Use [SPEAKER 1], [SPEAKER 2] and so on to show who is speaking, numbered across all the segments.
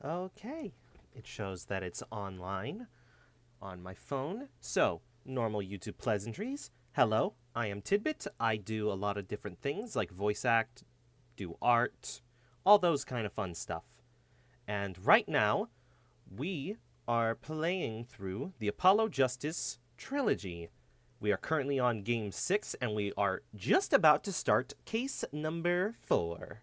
[SPEAKER 1] Okay. It shows that it's online on my phone. So, normal YouTube pleasantries. Hello, I am Tidbit. I do a lot of different things like voice act, do art, all those kind of fun stuff. And right now, we are playing through the Apollo Justice trilogy. We are currently on game 6, and we are just about to start case number 4.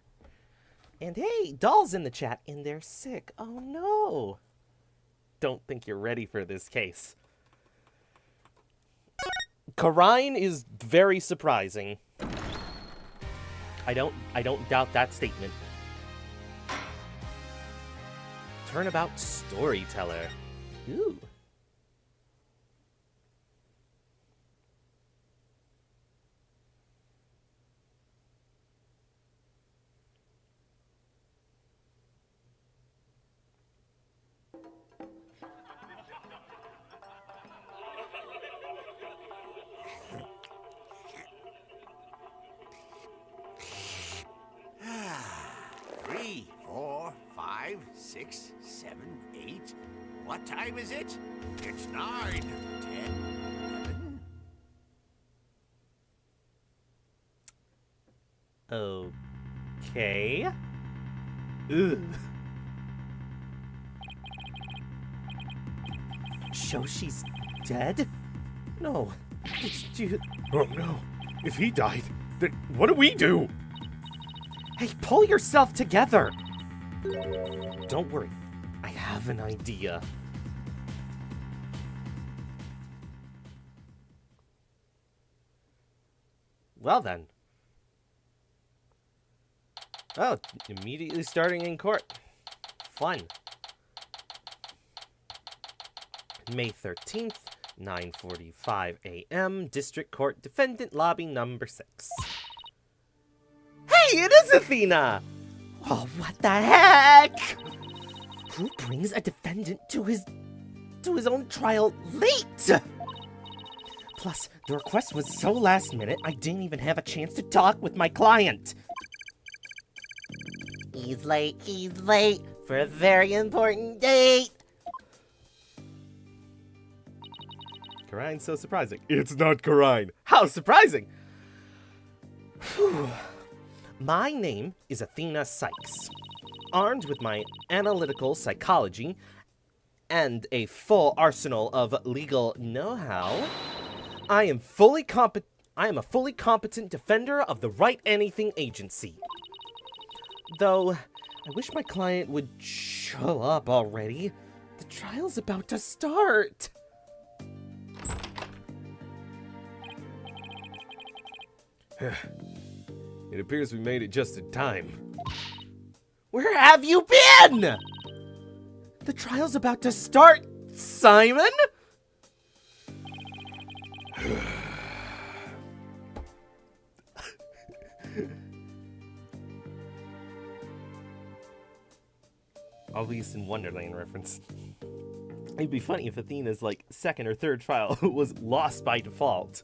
[SPEAKER 1] And hey, Doll's in the chat, and they're sick. Oh no! Don't think you're ready for this case. Karine is very surprising. I don't doubt that statement. Turnabout storyteller. Ooh.
[SPEAKER 2] Three, 4, 5, 6, 7, 8. What time is it? It's 9, 10, 11.
[SPEAKER 1] Okay. Ugh. Shoshi's dead? No. It's due.
[SPEAKER 3] Oh no. If he died, then what do we do?
[SPEAKER 1] Hey, pull yourself together! Don't worry. I have an idea. Well then. Oh, immediately starting in court. Fun. May 13th, 9:45 a.m., District Court, Defendant Lobby number 6. Hey, it is Athena! Oh, what the heck? Who brings a defendant to his own trial late? Plus, the request was so last minute, I didn't even have a chance to talk with my client. He's late for a very important date. Karine's so surprising.
[SPEAKER 3] It's not Karine.
[SPEAKER 1] How surprising! Whew. My name is Athena Sykes. Armed with my analytical psychology and a full arsenal of legal know-how, I am a fully competent defender of the Right Anything Agency. Though, I wish my client would show up already. The trial's about to start.
[SPEAKER 3] It appears we made it just in time.
[SPEAKER 1] Where have you been? The trial's about to start, Simon! Alice in Wonderland reference. It'd be funny if Athena's, second or third trial was lost by default.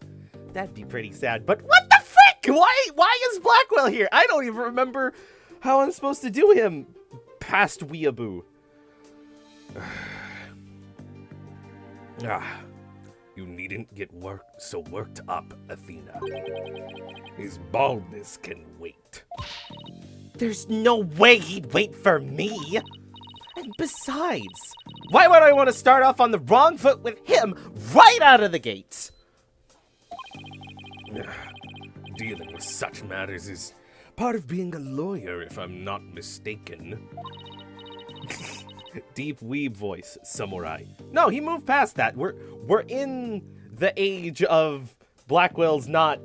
[SPEAKER 1] That'd be pretty sad, but what the frick? Why is Blackwell here? I don't even remember how I'm supposed to do him past Weeaboo.
[SPEAKER 3] You needn't get so worked up, Athena. His baldness can wait.
[SPEAKER 1] There's no way he'd wait for me. And besides, why would I want to start off on the wrong foot with him right out of the gates?
[SPEAKER 3] Dealing with such matters is part of being a lawyer, if I'm not mistaken.
[SPEAKER 1] Deep weeb voice, samurai. No, he moved past that. We're in the age of Blackwell's not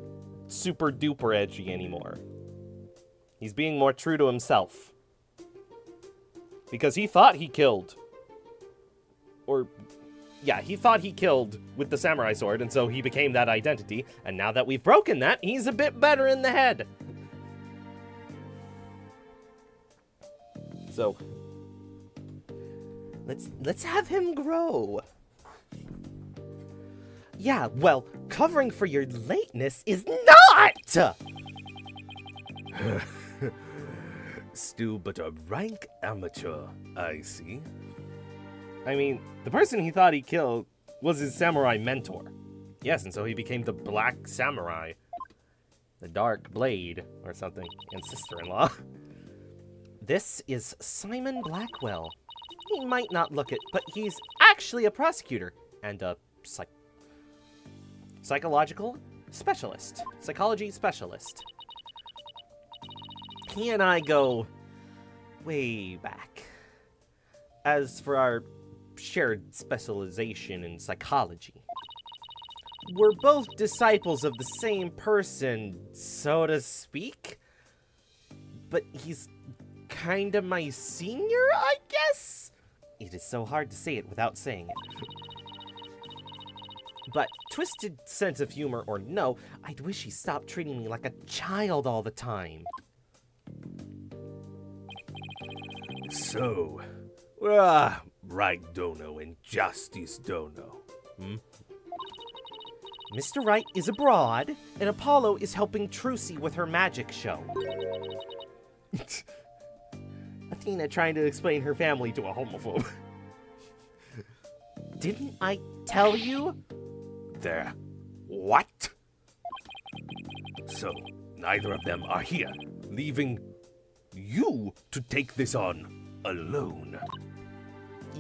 [SPEAKER 1] super duper edgy anymore. He's being more true to himself. Because he thought he killed. He thought he killed with the samurai sword, and so he became that identity. And now that we've broken that, he's a bit better in the head. So, let's have him grow. Yeah, well, covering for your lateness is not!
[SPEAKER 3] Still but a rank amateur, I see.
[SPEAKER 1] I mean, the person he thought he killed was his samurai mentor. Yes, and so he became the Black Samurai. The Dark Blade, or something, and sister-in-law. This is Simon Blackwell. He might not look it, but he's actually a prosecutor and a psychology specialist. He and I go way back. As for our shared specialization in psychology, we're both disciples of the same person, so to speak. But he's kinda my senior, I guess? It is so hard to say it without saying it. But twisted sense of humor or no, I'd wish he stopped treating me like a child all the time.
[SPEAKER 3] So, right dono and justice dono.
[SPEAKER 1] Mr. Wright is abroad, and Apollo is helping Trucy with her magic show. Athena trying to explain her family to a homophobe. Didn't I tell you?
[SPEAKER 3] There. What? So, neither of them are here, leaving you to take this on alone.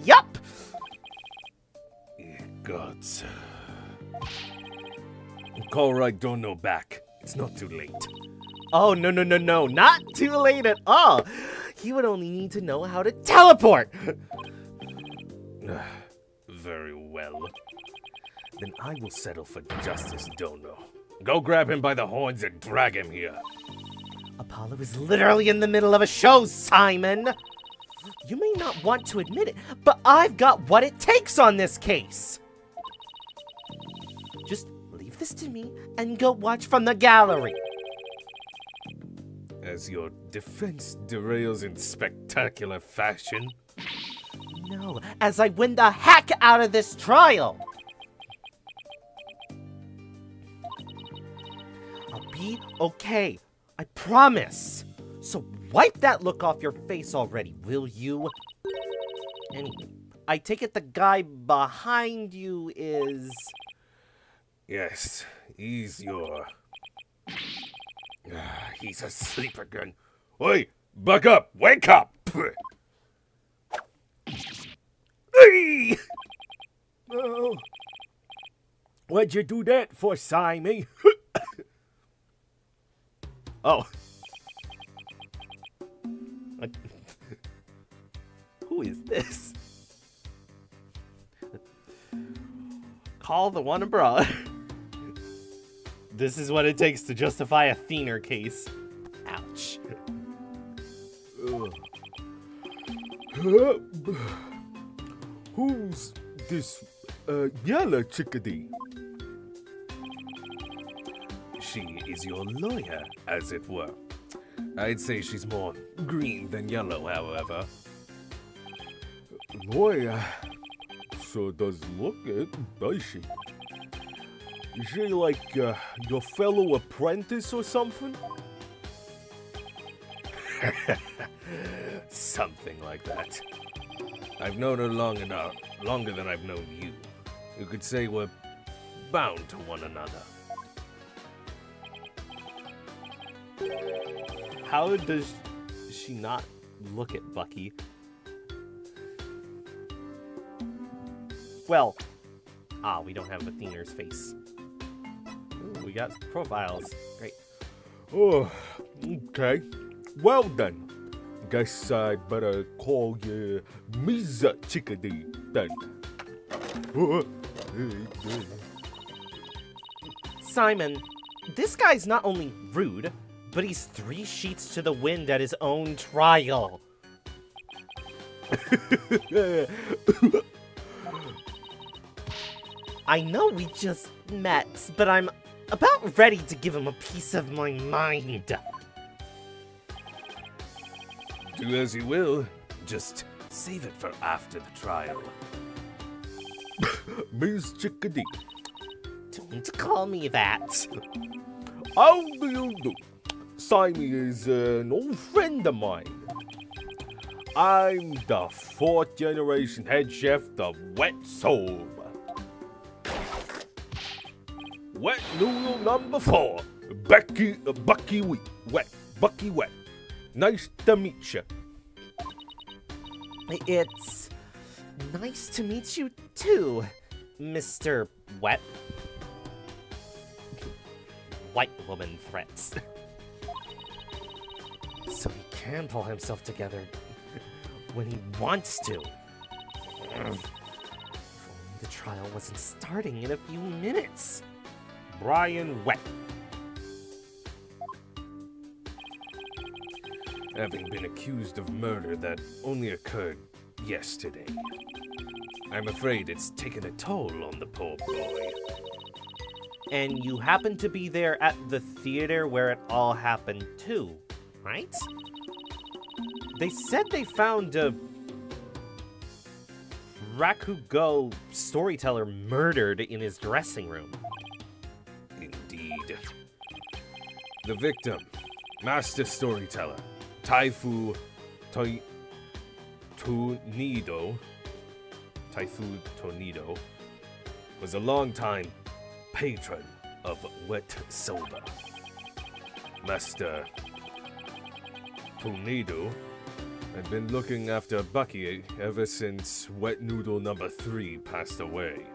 [SPEAKER 1] Yup!
[SPEAKER 3] Gods. Call Right Dono back. It's not too late.
[SPEAKER 1] Oh, no, not too late at all. He would only need to know how to teleport.
[SPEAKER 3] Very well. Then I will settle for Justice Dono. Go grab him by the horns and drag him here.
[SPEAKER 1] Apollo is literally in the middle of a show, Simon. You may not want to admit it, but I've got what it takes on this case. Just leave this to me and go watch from the gallery.
[SPEAKER 3] As your defense derails in spectacular fashion.
[SPEAKER 1] No, as I win the heck out of this trial. I'll be okay. I promise. So wipe that look off your face already, will you? Anyway, I take it the guy behind you is...
[SPEAKER 3] Yes, he's your... He's asleep again. Oi, buck up, wake up! Hey!
[SPEAKER 1] Oh. What'd you do that for, Simon? Oh. Who is this? Call the one abroad. This is what it takes to justify a Thiener case. Ouch.
[SPEAKER 3] Who's this yellow chickadee? She is your lawyer, as it were. I'd say she's more green than yellow, however.
[SPEAKER 4] Lawyer? Sure does look it, does she? Is she like your fellow apprentice or something?
[SPEAKER 3] Something like that. I've known her long enough, longer than I've known you. You could say we're bound to one another.
[SPEAKER 1] How does she not look at Bucky? Well, we don't have Athena's face. Ooh, we got profiles. Great.
[SPEAKER 4] Oh, okay. Well then. Guess I'd better call you Ms. Chickadee then.
[SPEAKER 1] Simon, this guy's not only rude, but he's 3 sheets to the wind at his own trial. I know we just met, but I'm about ready to give him a piece of my mind.
[SPEAKER 3] Do as you will. Just save it for after the trial.
[SPEAKER 4] Ms. Chickadee,
[SPEAKER 1] Don't call me that.
[SPEAKER 4] how do you do? Simon is an old friend of mine. I'm the 4th generation head chef of Wet Soba. Wet noodle number 4, Bucky Wet. Nice to meet you.
[SPEAKER 1] It's nice to meet you too, Mr. Wet. White woman threats. So he can pull himself together when he wants to. If only the trial wasn't starting in a few minutes. Brian Wet.
[SPEAKER 3] Having been accused of murder that only occurred yesterday, I'm afraid it's taken a toll on the poor boy.
[SPEAKER 1] And you happened to be there at the theater where it all happened too, right? They said they found a Rakugo storyteller murdered in his dressing room.
[SPEAKER 3] Indeed. The victim, master storyteller, Taifu Tonido, was a longtime patron of Wet Soba. Master Tonido had been looking after Bucky ever since Wet Noodle number 3 passed away.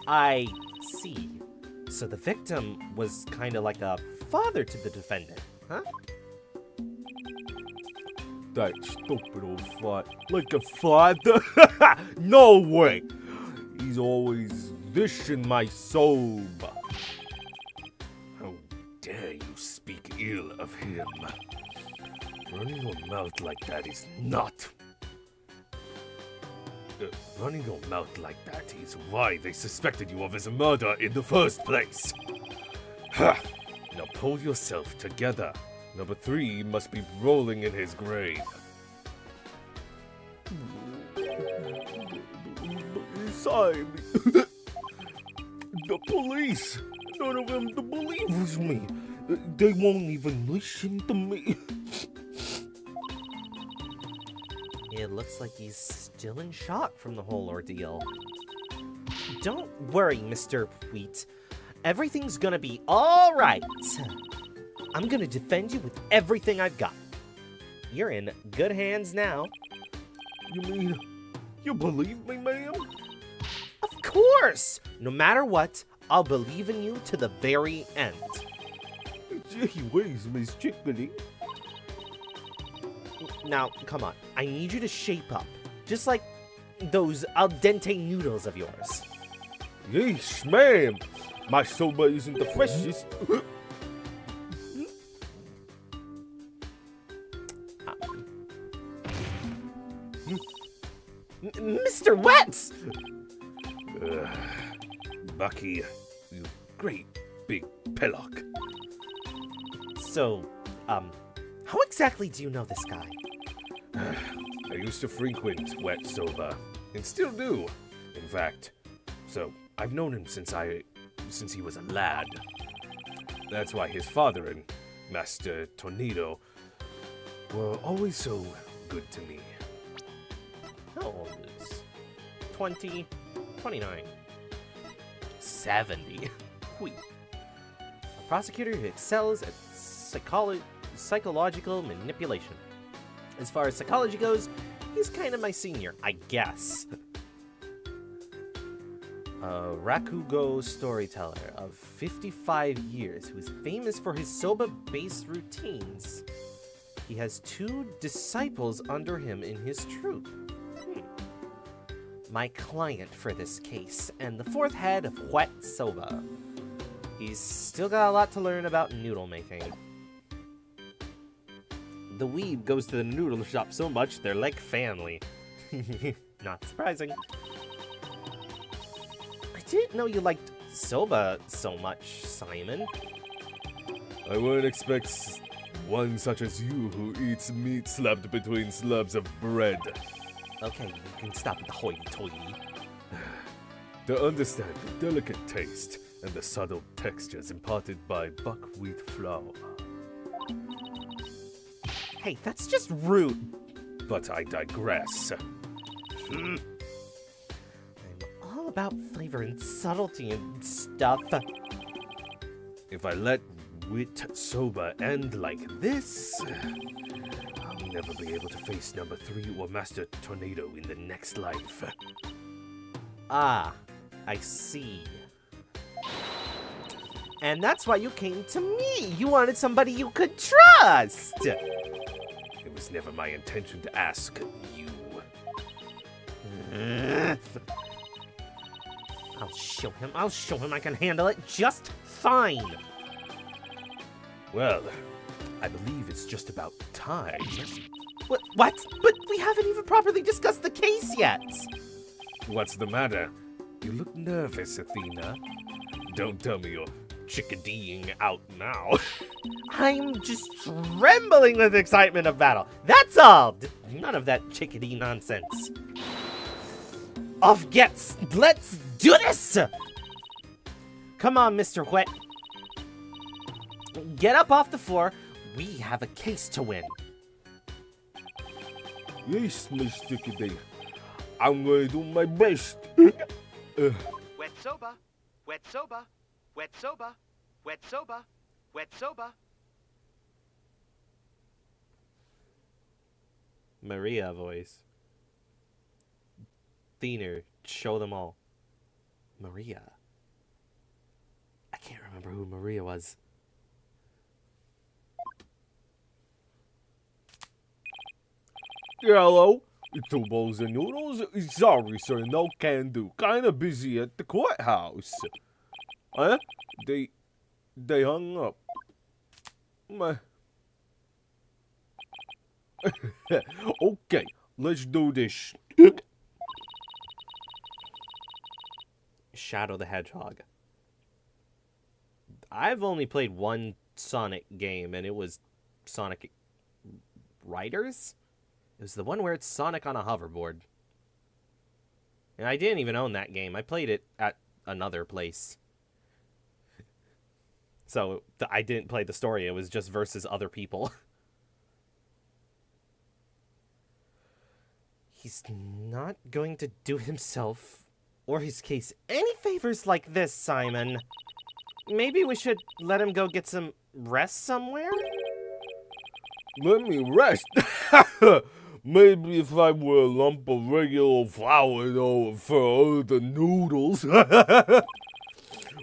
[SPEAKER 1] I see. So the victim was kind of like a father to the defendant, huh?
[SPEAKER 4] That stupid old fart. Like a father? No way! He's always dishing my soba.
[SPEAKER 3] How dare you speak ill of him? Running your mouth like that is not. Running your mouth like that is why they suspected you of his murder in the first place. Ha! Now pull yourself together. Number 3 must be rolling in his grave.
[SPEAKER 4] Simon. The police. None of them believes me. They won't even listen to me.
[SPEAKER 1] It looks like he's still in shock from the whole ordeal. Don't worry, Mr. Wheat. Everything's gonna be all right. I'm gonna defend you with everything I've got. You're in good hands now.
[SPEAKER 4] You mean you believe me, ma'am?
[SPEAKER 1] Of course! No matter what, I'll believe in you to the very end.
[SPEAKER 4] Gee whiz, Miss Chickadee.
[SPEAKER 1] Now, come on. I need you to shape up. Just like those al dente noodles of yours.
[SPEAKER 4] Yeesh, ma'am. My soba isn't the freshest.
[SPEAKER 1] Mr. Wet!
[SPEAKER 3] Bucky, you great big pillock.
[SPEAKER 1] So, how exactly do you know this guy?
[SPEAKER 3] I used to frequent Wet Soba, and still do, in fact. So, I've known him since he was a lad. That's why his father and Master Tornado were always so good to me.
[SPEAKER 1] How old is 20, 29, 70. Wheat. A prosecutor who excels at psychological manipulation. As far as psychology goes, he's kind of my senior, I guess. A Rakugo storyteller of 55 years who is famous for his soba-based routines. He has 2 disciples under him in his troupe. My client for this case, and the 4th head of Wet Soba. He's still got a lot to learn about noodle making. The weeb goes to the noodle shop so much they're like family. Not surprising. I didn't know you liked soba so much, Simon.
[SPEAKER 3] I wouldn't expect one such as you who eats meat slapped between slabs of bread.
[SPEAKER 1] Okay, you can stop with the hoity-toity.
[SPEAKER 3] To understand the delicate taste and the subtle textures imparted by buckwheat flour.
[SPEAKER 1] Hey, that's just rude.
[SPEAKER 3] But I digress.
[SPEAKER 1] I'm all about flavor and subtlety and stuff.
[SPEAKER 3] If I let Wit Soba end like this, I'll never be able to face number 3 or Master Tornado in the next life.
[SPEAKER 1] Ah, I see. And that's why you came to me. You wanted somebody you could trust.
[SPEAKER 3] It was never my intention to ask you.
[SPEAKER 1] I'll show him I can handle it just fine.
[SPEAKER 3] Well, I believe it's just about time.
[SPEAKER 1] What? But we haven't even properly discussed the case yet.
[SPEAKER 3] What's the matter? You look nervous, Athena. Don't tell me you're chickadeeing out now.
[SPEAKER 1] I'm just trembling with excitement of battle. That's all. None of that chickadee nonsense. Off gets. Let's do this. Come on, Mr. Wet. Get up off the floor. We have a case to win.
[SPEAKER 4] Yes, Mr. Kidday. I'm gonna do my best.
[SPEAKER 2] Wet soba, wet soba, wet soba, wet soba, wet soba.
[SPEAKER 1] Maria voice. Athena, show them all. Maria. I can't remember who Maria was.
[SPEAKER 4] Hello, two bowls of noodles. Sorry, sir, no can do. Kinda busy at the courthouse. Huh? They hung up. Meh. Okay, let's do this.
[SPEAKER 1] Shadow the Hedgehog. I've only played one Sonic game, and it was Sonic Riders? It was the one where it's Sonic on a hoverboard. And I didn't even own that game. I played it at another place. So I didn't play the story. It was just versus other people. He's not going to do himself or his case any favors like this, Simon. Maybe we should let him go get some rest somewhere?
[SPEAKER 4] Let me rest. Maybe if I were a lump of regular flour, though, for all the noodles. But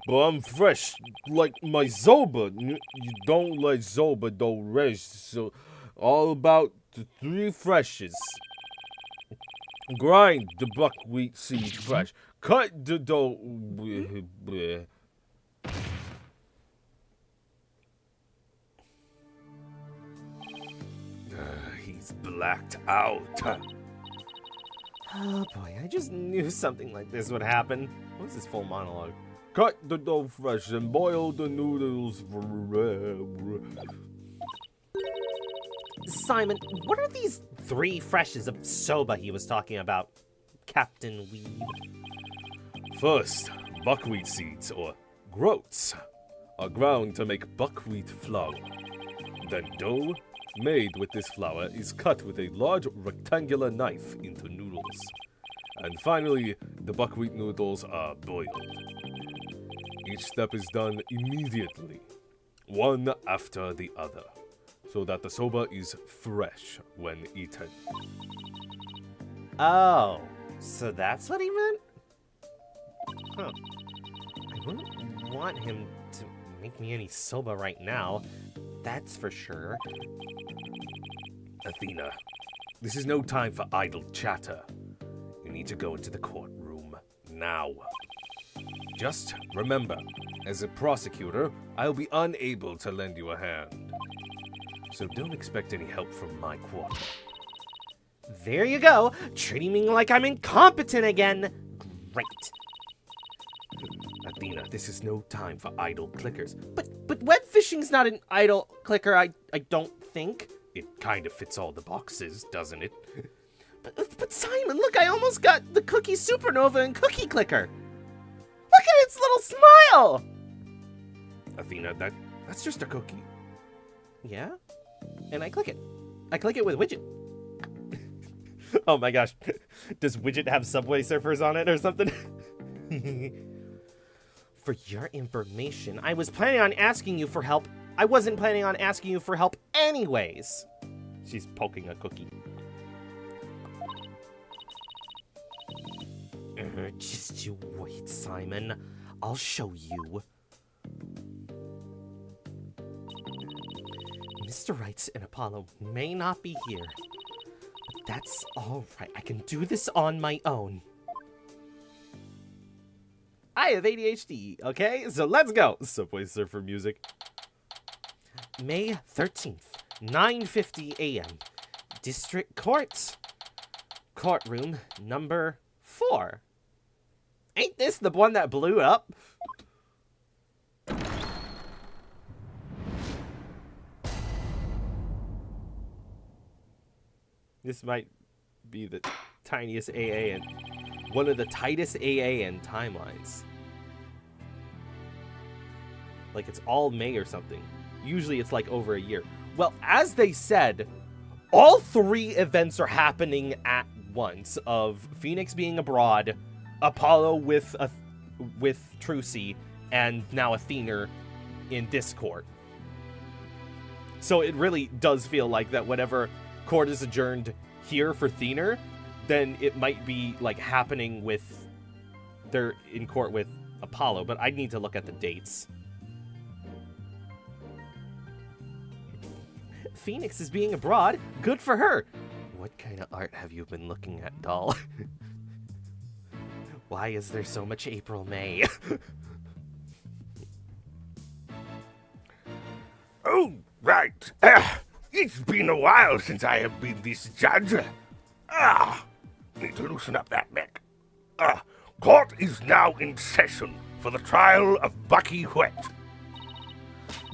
[SPEAKER 4] I'm fresh, like my Zoba. You don't like Zoba, don't rest. So, all about the 3 freshes. Grind the buckwheat seeds fresh. Cut the dough.
[SPEAKER 3] He's blacked out.
[SPEAKER 1] Oh boy, I just knew something like this would happen. What's this full monologue?
[SPEAKER 4] Cut the dough fresh and boil the noodles forever.
[SPEAKER 1] Simon, what are these 3 freshes of soba he was talking about, Captain Weed?
[SPEAKER 3] First, buckwheat seeds, or groats, are ground to make buckwheat flour. Then dough made with this flour is cut with a large rectangular knife into noodles. And finally, the buckwheat noodles are boiled. Each step is done immediately, one after the other, so that the soba is fresh when eaten.
[SPEAKER 1] Oh, so that's what he meant? Huh. I wouldn't want him to make me any soba right now, that's for sure.
[SPEAKER 3] Athena, this is no time for idle chatter. You need to go into the courtroom now. Just remember, as a prosecutor, I'll be unable to lend you a hand. So don't expect any help from my quarter.
[SPEAKER 1] There you go, treating me like I'm incompetent again. Great.
[SPEAKER 3] Athena, this is no time for idle clickers.
[SPEAKER 1] But web fishing's not an idle clicker, I don't think.
[SPEAKER 3] It kind of fits all the boxes, doesn't it?
[SPEAKER 1] But Simon, look, I almost got the Cookie Supernova and Cookie Clicker. Look at its little smile!
[SPEAKER 3] Athena. That's just a cookie.
[SPEAKER 1] Yeah? And I click it. I click it with Widget. Oh my gosh. Does Widget have Subway Surfers on it or something? For your information, I was planning on asking you for help. I wasn't planning on asking you for help anyways. She's poking a cookie. Just you wait, Simon. I'll show you. Mr. Wright and Apollo may not be here, but that's all right. I can do this on my own. I have ADHD, okay? So let's go. Subway Surfer music. May 13th, 9:50 a.m. District Court. Courtroom number 4. Ain't this the one that blew up? This might be the tiniest AA and one of the tightest AA and timelines. Like it's all May or something. Usually it's like over a year. Well, as they said, all 3 events are happening at once of Phoenix being abroad, Apollo with Trucy, and now Athena in this court. So it really does feel like that whenever court is adjourned here for Athena, then it might be like happening with they're in court with Apollo, but I need to look at the dates. Phoenix is being abroad. Good for her. What kind of art have you been looking at, doll? Why is there so much April May?
[SPEAKER 2] Oh, right. It's been a while since I have been this judge. Need to loosen up that neck. Court is now in session for the trial of Bucky Whet.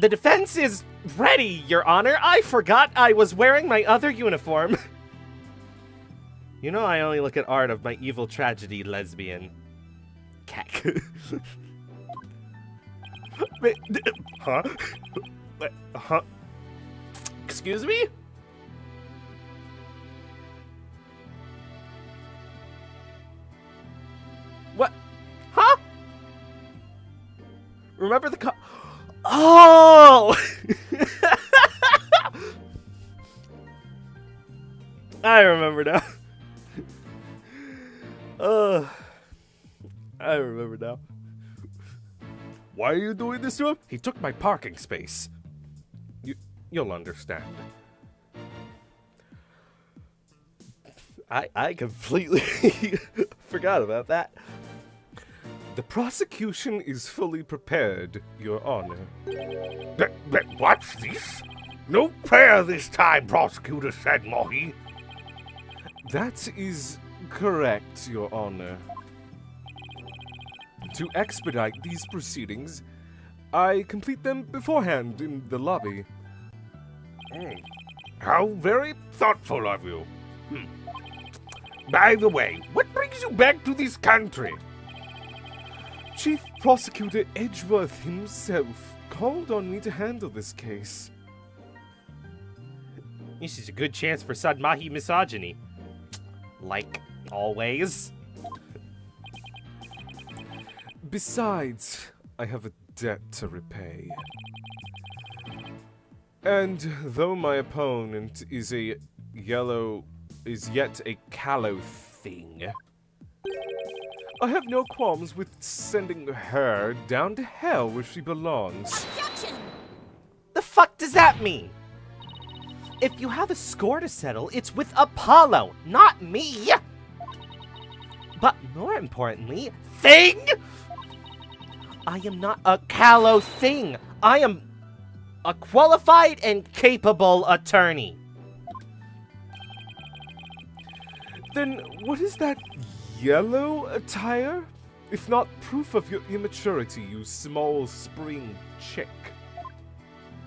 [SPEAKER 1] The defense is ready, Your Honor. I forgot I was wearing my other uniform. You know I only look at art of my evil tragedy lesbian. Cack. Huh? Huh? Excuse me? What? Huh? Remember the Oh! I remember now. I remember now.
[SPEAKER 3] Why are you doing this to him? He took my parking space. You'll understand.
[SPEAKER 1] I completely forgot about that.
[SPEAKER 3] The prosecution is fully prepared, Your Honor.
[SPEAKER 2] What's this? No prayer this time, Prosecutor said Mohi.
[SPEAKER 3] That is correct, Your Honor. To expedite these proceedings, I complete them beforehand in the lobby.
[SPEAKER 2] How very thoughtful of you. By the way, what brings you back to this country?
[SPEAKER 3] Chief Prosecutor Edgeworth himself called on me to handle this case.
[SPEAKER 1] This is a good chance for Sadmahi misogyny. Like always.
[SPEAKER 3] Besides, I have a debt to repay. And though my opponent is yet a callow thing, I have no qualms with sending her down to hell where she belongs.
[SPEAKER 5] Objection!
[SPEAKER 1] The fuck does that mean? If you have a score to settle, it's with Apollo, not me! But more importantly, thing! I am not a callow thing. I am a qualified and capable attorney.
[SPEAKER 3] Then what is that yellow attire? If not proof of your immaturity, you small spring chick.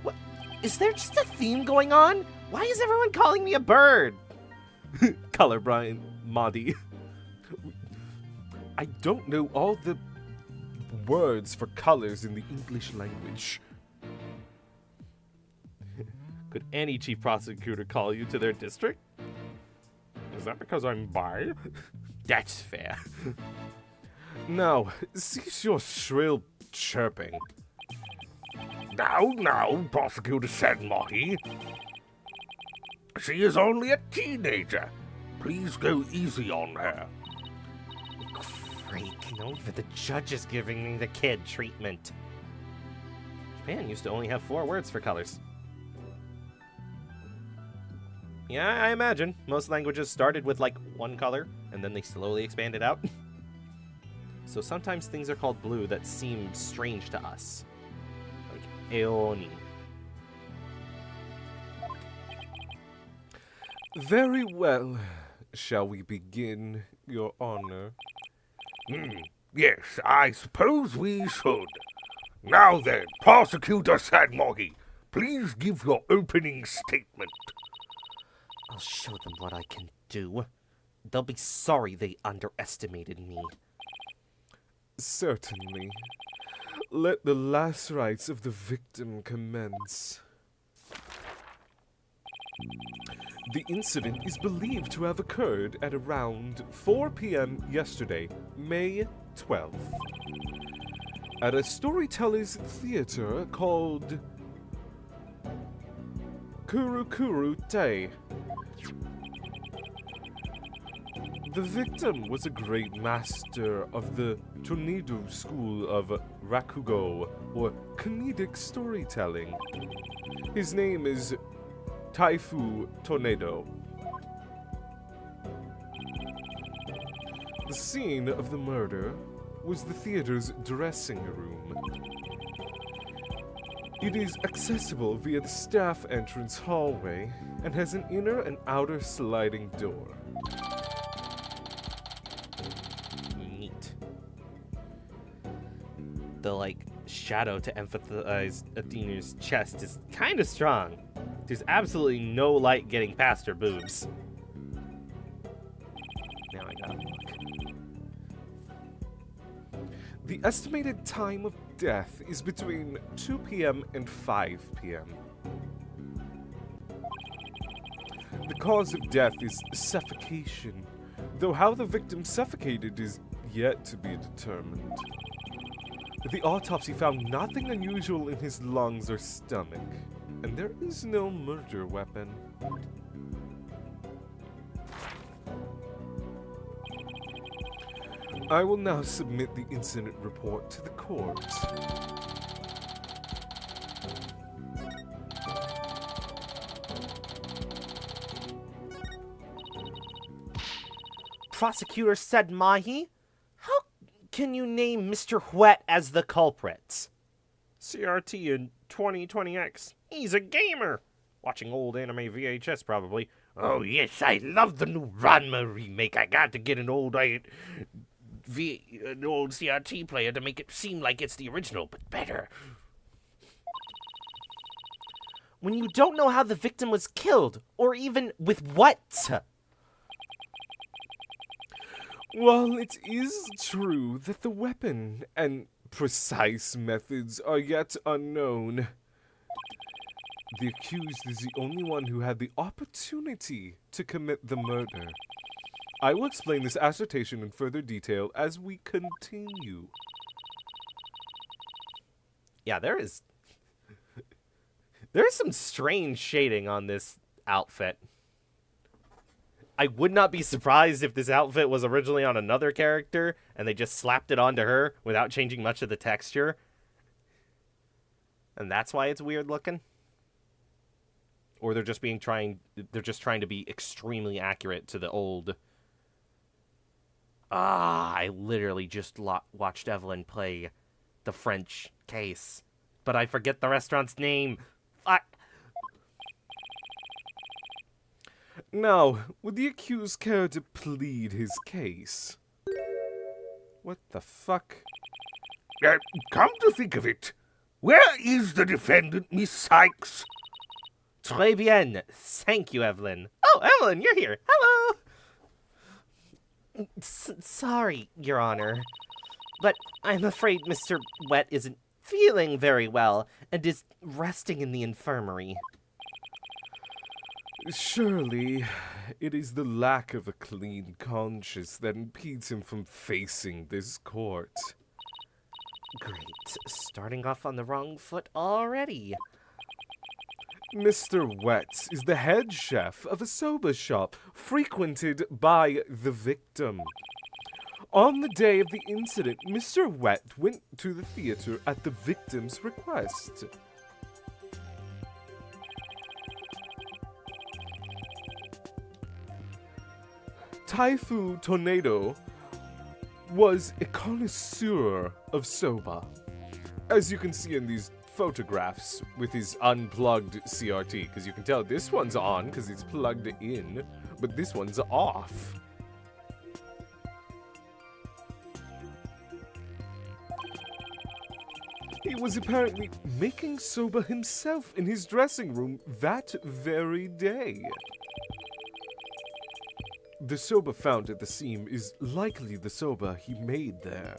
[SPEAKER 1] What? Is there just a theme going on? Why is everyone calling me a bird? Colorblind Maudie.
[SPEAKER 3] I don't know all the words for colors in the English language. Could any chief prosecutor call you to their district? Is that because I'm bi?
[SPEAKER 1] That's fair.
[SPEAKER 3] Now, cease your shrill chirping.
[SPEAKER 2] Now, Prosecutor Sedmahi. She is only a teenager. Please go easy on her.
[SPEAKER 1] Great, no, even the judge is giving me the kid treatment. Japan used to only have 4 words for colors. Yeah, I imagine. Most languages started with like 1 color, and then they slowly expanded out. So sometimes things are called blue that seem strange to us. Like Eoni.
[SPEAKER 3] Very well. Shall we begin, Your Honor?
[SPEAKER 2] Yes, I suppose we should. Now then, Prosecutor Sedmahi, please give your opening statement.
[SPEAKER 1] I'll show them what I can do. They'll be sorry they underestimated me.
[SPEAKER 3] Certainly. Let the last rites of the victim commence. The incident is believed to have occurred at around 4 p.m. yesterday, May 12th, at a storyteller's theater called Kurukuru Tei. The victim was a great master of the Tornado School of Rakugo, or comedic storytelling. His name is Taifu Tornado. The scene of the murder was the theater's dressing room. It is accessible via the staff entrance hallway and has an inner and outer sliding door.
[SPEAKER 1] Neat. The, like, shadow to emphasize Athena's chest is kind of strong. There's absolutely no light getting past her boobs. Now I gotta look.
[SPEAKER 3] The estimated time of death is between 2 p.m. and 5 p.m. The cause of death is suffocation, though how the victim suffocated is yet to be determined. The autopsy found nothing unusual in his lungs or stomach, and there is no murder weapon. I will now submit the incident report to the court.
[SPEAKER 1] Prosecutor Sedmahi, how can you name Mr. Whet as the culprit? CRT in 2020X. He's a gamer. Watching old anime VHS, probably.
[SPEAKER 2] Oh yes, I love the new Ranma remake. I got to get an old CRT player to make it seem like it's the original, but better.
[SPEAKER 1] When you don't know how the victim was killed, or even with what?
[SPEAKER 3] While it is true that the weapon and precise methods are yet unknown, the accused is the only one who had the opportunity to commit the murder. I will explain this assertion in further detail as we continue.
[SPEAKER 1] Yeah, there's some strange shading on this outfit. I would not be surprised if this outfit was originally on another character and they just slapped it onto her without changing much of the texture. And that's why it's weird looking. Or they're just trying to be extremely accurate to the old. I literally just watched Evelyn play the French case, but I forget the restaurant's name.
[SPEAKER 3] Now, would the accused care to plead his case? What the fuck?
[SPEAKER 2] Come to think of it, where is the defendant, Miss Sykes?
[SPEAKER 1] Très bien. Thank you, Evelyn. Oh, Evelyn, you're here. Hello. Sorry, Your Honor, but I'm afraid Mr. Wet isn't feeling very well and is resting in the infirmary.
[SPEAKER 4] Surely, it is the lack of a clean conscience that impedes him from facing this court.
[SPEAKER 1] Great. Starting off on the wrong foot already.
[SPEAKER 4] Mr. Wetz is the head chef of a soba shop frequented by the victim. On the day of the incident, Mr. Wet went to the theater at the victim's request. Taifu Tornado was a connoisseur of soba. As you can see in these photographs with his unplugged CRT, because you can tell this one's on because it's plugged in, but this one's off. He was apparently making soba himself in his dressing room that very day. The soba found at the scene is likely the soba he made there.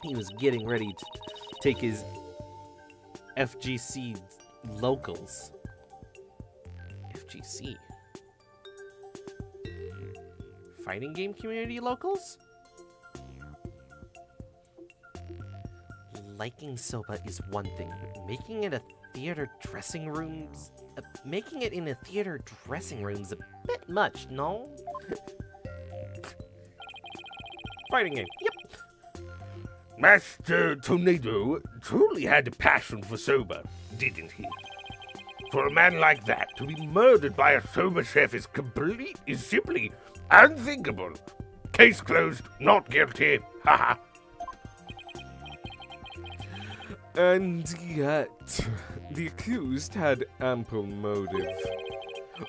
[SPEAKER 1] He was getting ready to take his FGC locals. FGC. Fighting game community locals? Liking soba is one thing. Making it in a theater dressing room's a bit much, no? Fighting game. Yep.
[SPEAKER 2] Master Tornado truly had a passion for soba, didn't he? For a man like that to be murdered by a soba chef is simply unthinkable. Case closed, not guilty. Haha.
[SPEAKER 4] And yet, the accused had ample motive.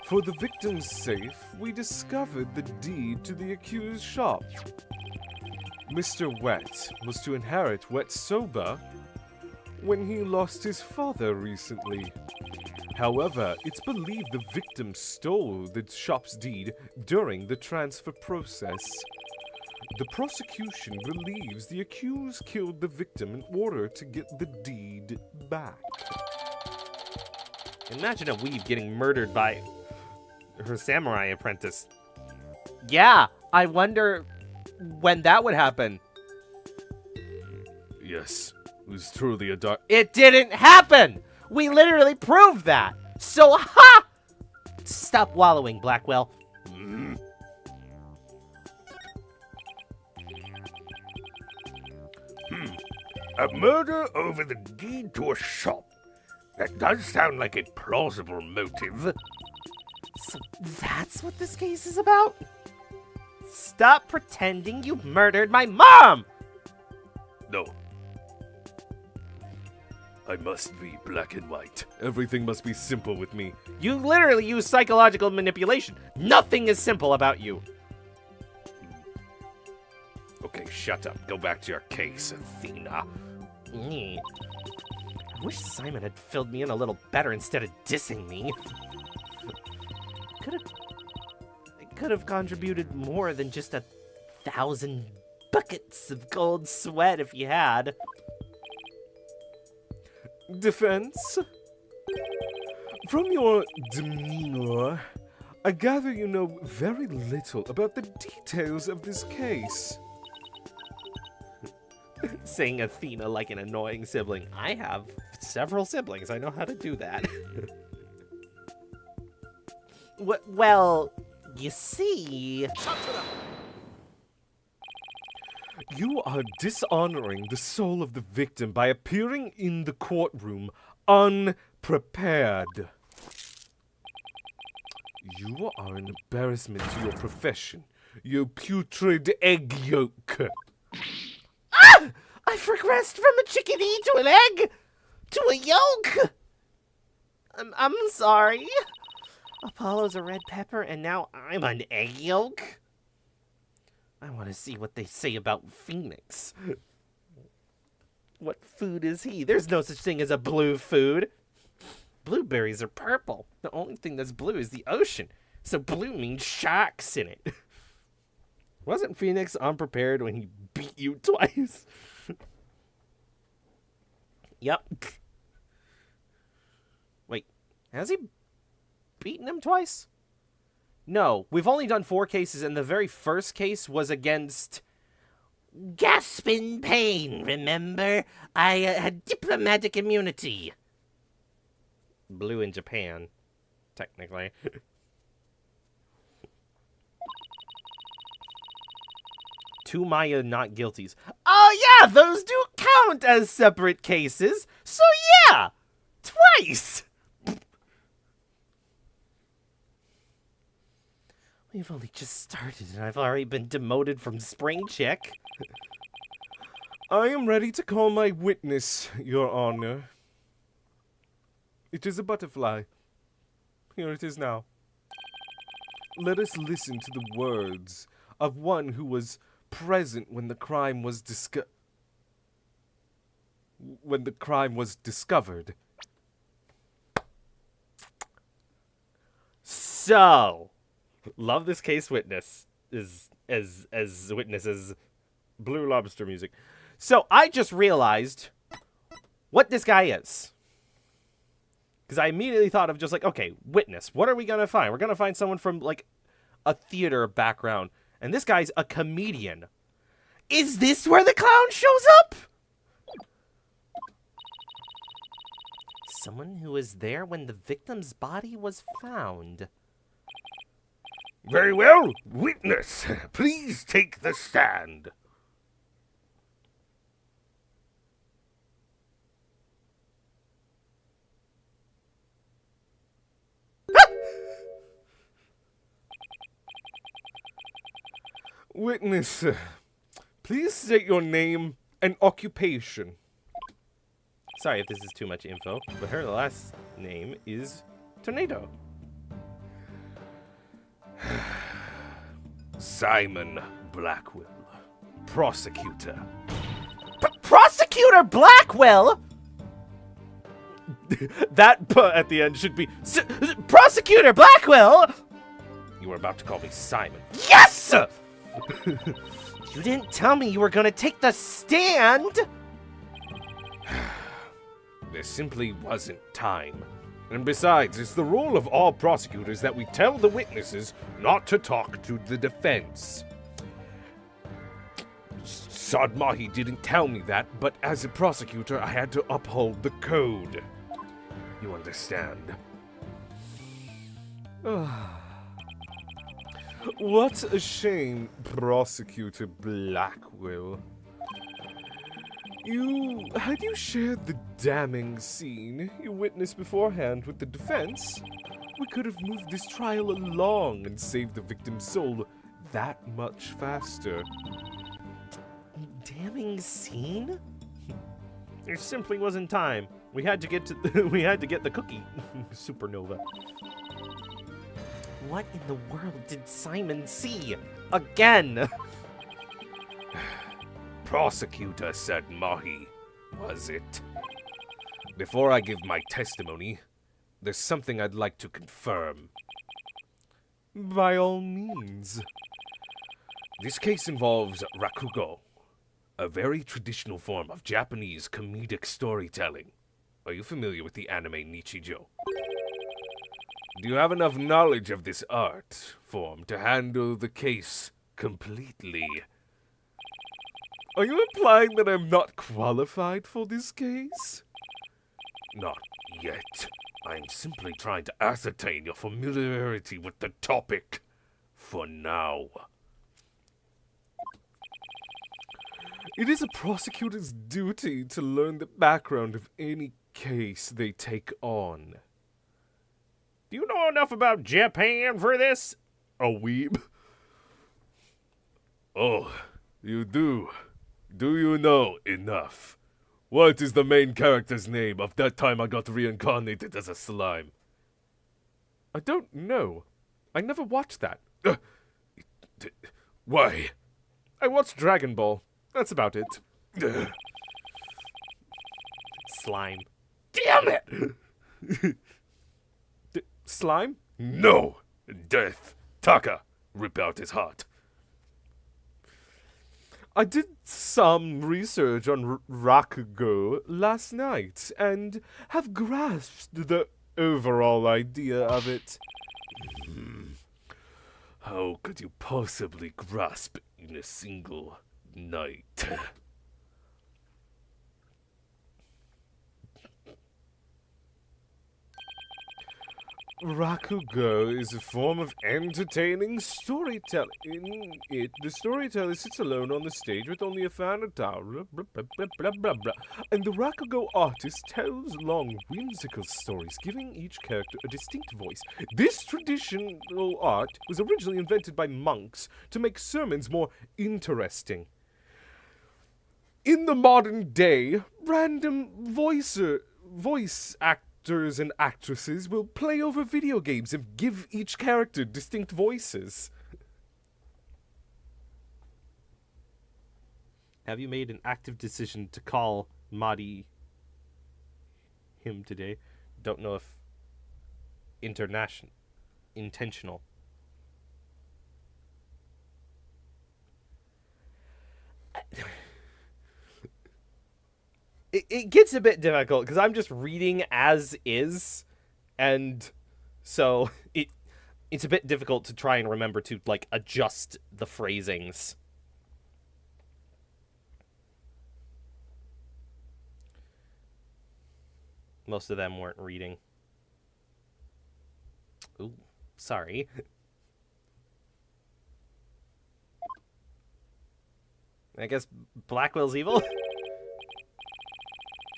[SPEAKER 4] For the victim's safe, we discovered the deed to the accused's shop. Mr. Wet was to inherit Wet Soba when he lost his father recently. However, it's believed the victim stole the shop's deed during the transfer process. The prosecution believes the accused killed the victim in order to get the deed back.
[SPEAKER 1] Imagine a weeb getting murdered by her samurai apprentice. Yeah, I wonder when that would happen.
[SPEAKER 4] Yes, it was truly a dark...
[SPEAKER 1] It didn't happen! We literally proved that! So, ha! Stop wallowing, Blackwell.
[SPEAKER 2] A murder over the deed to a shop. That does sound like a plausible motive.
[SPEAKER 1] So that's what this case is about? Stop pretending you murdered my mom!
[SPEAKER 3] No. I must be black and white.
[SPEAKER 4] Everything must be simple with me.
[SPEAKER 1] You literally use psychological manipulation. Nothing is simple about you.
[SPEAKER 3] Okay, shut up. Go back to your case, Athena.
[SPEAKER 1] I wish Simon had filled me in a little better instead of dissing me. Could have contributed more than just 1,000 buckets of cold sweat if you had.
[SPEAKER 4] Defense? From your demeanor, I gather you know very little about the details of this case.
[SPEAKER 1] Saying Athena like an annoying sibling. I have several siblings. I know how to do that. Well, you see...
[SPEAKER 4] You are dishonoring the soul of the victim by appearing in the courtroom unprepared. You are an embarrassment to your profession, you putrid egg yolk.
[SPEAKER 1] Ah! I've regressed from a chickadee to an egg! To a yolk! I'm sorry. Apollo's a red pepper, and now I'm an egg yolk? I want to see what they say about Phoenix. What food is he? There's no such thing as a blue food. Blueberries are purple. The only thing that's blue is the ocean. So blue means sharks in it. Wasn't Phoenix unprepared when he beat you twice? Yep. Wait, Has he beaten him twice? No, we've only done 4 cases, and the very first case was against Gasp in Pain, remember? I had diplomatic immunity. Blue in Japan, technically. Two Maya not guilties. Oh yeah, those do count as separate cases. So yeah, twice. We've only just started and I've already been demoted from Spring Chick.
[SPEAKER 4] I am ready to call my witness, Your Honor. It is a butterfly. Here it is now. Let us listen to the words of one who was present when the crime was discovered.
[SPEAKER 1] So, love this case witness as witnesses Blue Lobster music. So I just realized what this guy is. Because I immediately thought of just like, okay, witness. What are we going to find? We're going to find someone from like a theater background. And this guy's a comedian. Is this where the clown shows up? Someone who was there when the victim's body was found.
[SPEAKER 2] Very well, witness, please take the stand.
[SPEAKER 4] Witness, please state your name and occupation.
[SPEAKER 1] Sorry if this is too much info, but her last name is Tornado.
[SPEAKER 3] Simon Blackwell, prosecutor.
[SPEAKER 1] Prosecutor Blackwell? That p at the end should be Prosecutor Blackwell!
[SPEAKER 3] You were about to call me Simon.
[SPEAKER 1] Yes! You didn't tell me you were gonna take the stand!
[SPEAKER 3] There simply wasn't time. And besides, it's the rule of all prosecutors that we tell the witnesses not to talk to the defense. Sadmahi didn't tell me that, but as a prosecutor, I had to uphold the code. You understand?
[SPEAKER 4] What a shame, Prosecutor Blackwell. Had you shared the damning scene you witnessed beforehand with the defense, we could have moved this trial along and saved the victim's soul that much faster.
[SPEAKER 1] Damning scene? There simply wasn't time. We had to get to we had to get the cookie. Supernova. What in the world did Simon see? Again!
[SPEAKER 3] Prosecutor said Mahi, was it? Before I give my testimony, there's something I'd like to confirm.
[SPEAKER 4] By all means.
[SPEAKER 3] This case involves rakugo, a very traditional form of Japanese comedic storytelling. Are you familiar with the anime Nichijou? Do you have enough knowledge of this art form to handle the case completely?
[SPEAKER 4] Are you implying that I'm not qualified for this case?
[SPEAKER 3] Not yet. I'm simply trying to ascertain your familiarity with the topic. For now.
[SPEAKER 4] It is a prosecutor's duty to learn the background of any case they take on.
[SPEAKER 1] Do you know enough about Japan for this?
[SPEAKER 4] A weeb?
[SPEAKER 3] Oh, you do. Do you know enough? What is the main character's name of that time I got reincarnated as a slime?
[SPEAKER 4] I don't know. I never watched that.
[SPEAKER 3] Why?
[SPEAKER 4] I watched Dragon Ball. That's about it.
[SPEAKER 1] Slime.
[SPEAKER 3] Damn it!
[SPEAKER 4] Slime?
[SPEAKER 3] No! Death. Taka. Rip out his heart.
[SPEAKER 4] I did some research on Rakugo last night and have grasped the overall idea of it. How could you possibly grasp in a single night? Rakugo is a form of entertaining storytelling. In it, the storyteller sits alone on the stage with only a fan and tower, blah, blah, blah, blah, blah, blah. And the Rakugo artist tells long, whimsical stories, giving each character a distinct voice. This traditional art was originally invented by monks to make sermons more interesting. In the modern day, random voice actors and actresses will play over video games and give each character distinct voices.
[SPEAKER 1] Have you made an active decision to call Madi him today? Don't know if intentional. It gets a bit difficult because I'm just reading as is, and so it's a bit difficult to try and remember to like adjust the phrasings. Most of them weren't reading. Ooh, sorry. I guess Blackwell's evil?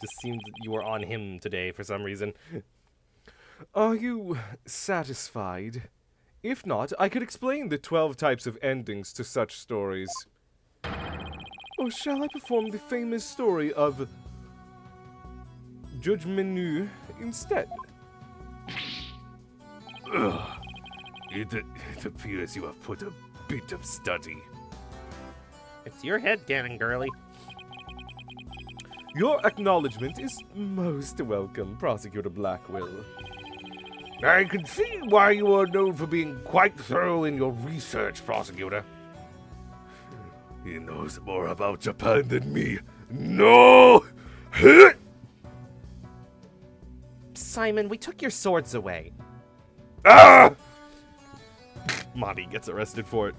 [SPEAKER 1] Just seemed that you were on him today for some reason.
[SPEAKER 4] Are you satisfied? If not, I could explain the 12 types of endings to such stories. Or shall I perform the famous story of Judge Menu instead?
[SPEAKER 3] It appears you have put a bit of study.
[SPEAKER 1] It's your head cannon, girly.
[SPEAKER 4] Your acknowledgement is most welcome, Prosecutor Blackwell.
[SPEAKER 2] I can see why you are known for being quite thorough in your research, Prosecutor.
[SPEAKER 3] He knows more about Japan than me. No!
[SPEAKER 1] Simon, we took your swords away.
[SPEAKER 2] Ah!
[SPEAKER 1] Madi gets arrested for it.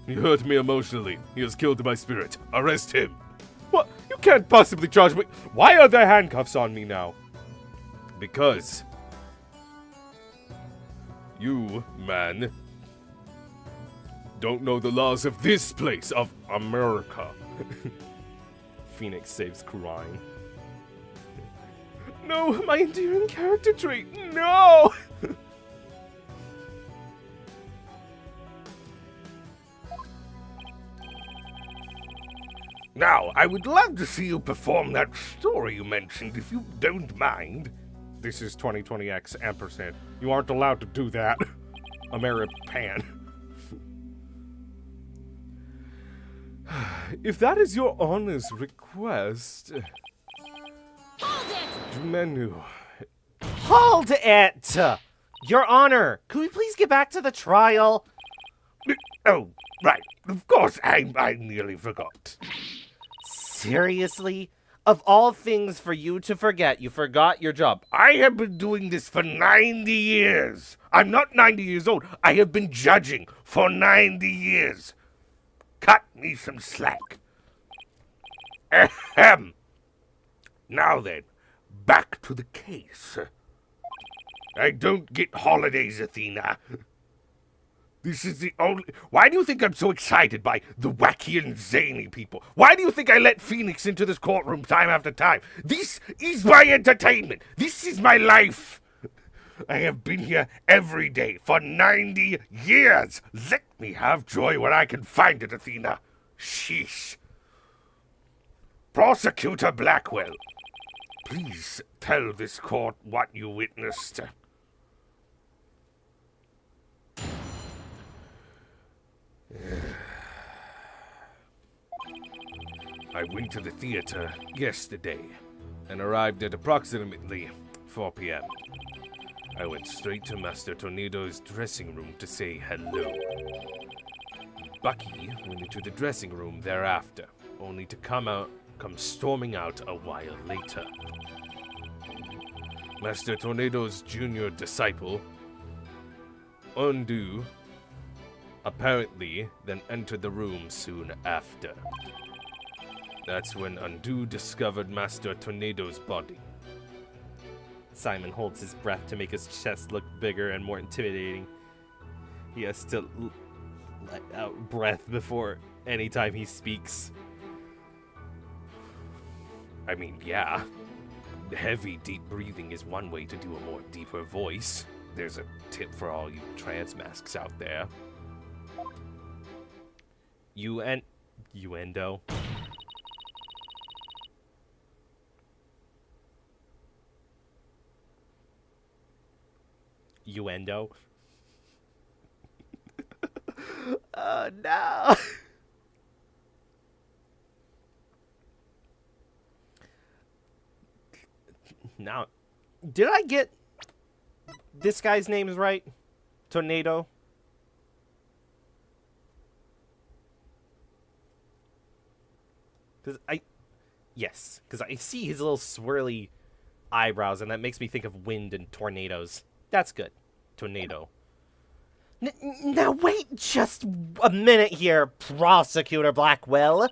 [SPEAKER 3] He hurt me emotionally. He has killed my spirit. Arrest him.
[SPEAKER 4] What? You can't possibly charge me. Why are there handcuffs on me now?
[SPEAKER 3] Because you, man, don't know the laws of this place, of America.
[SPEAKER 1] Phoenix saves crying.
[SPEAKER 4] No, my endearing character trait. No!
[SPEAKER 2] Now, I would love to see you perform that story you mentioned, if you don't mind.
[SPEAKER 4] This is 2020X ampersand. You aren't allowed to do that. Ameripan. If that is your honor's request...
[SPEAKER 5] Hold it!
[SPEAKER 4] Menu.
[SPEAKER 1] Hold it! Your Honor, could we please get back to the trial?
[SPEAKER 2] Oh, right. Of course, I nearly forgot.
[SPEAKER 1] Seriously? Of all things for you to forget, you forgot your job.
[SPEAKER 2] I have been doing this for 90 years. I'm not 90 years old. I have been judging for 90 years. Cut me some slack. Ahem. Now then, back to the case. I don't get holidays, Athena. This is the only... Why do you think I'm so excited by the wacky and zany people? Why do you think I let Phoenix into this courtroom time after time? This is my entertainment. This is my life. I have been here every day for 90 years. Let me have joy where I can find it, Athena. Sheesh. Prosecutor Blackwell, please tell this court what you witnessed.
[SPEAKER 3] I went to the theater yesterday and arrived at approximately 4 p.m. I went straight to Master Tornado's dressing room to say hello. Bucky went into the dressing room thereafter, only to come storming out a while later. Master Tornado's junior disciple, Undo, apparently then entered the room soon after. That's when Undo discovered Master Tornado's body.
[SPEAKER 1] Simon holds his breath to make his chest look bigger and more intimidating. He has to let out breath before any time he speaks.
[SPEAKER 3] I mean, yeah. Heavy, deep breathing is one way to do a more deeper voice. There's a tip for all you trance masks out there.
[SPEAKER 1] Uendo. Uendo. Oh no. Now, did I get this guy's names right? Tornado? Yes, because I see his little swirly eyebrows, and that makes me think of wind and tornadoes. That's good. Tornado. Now wait just a minute here, Prosecutor Blackwell.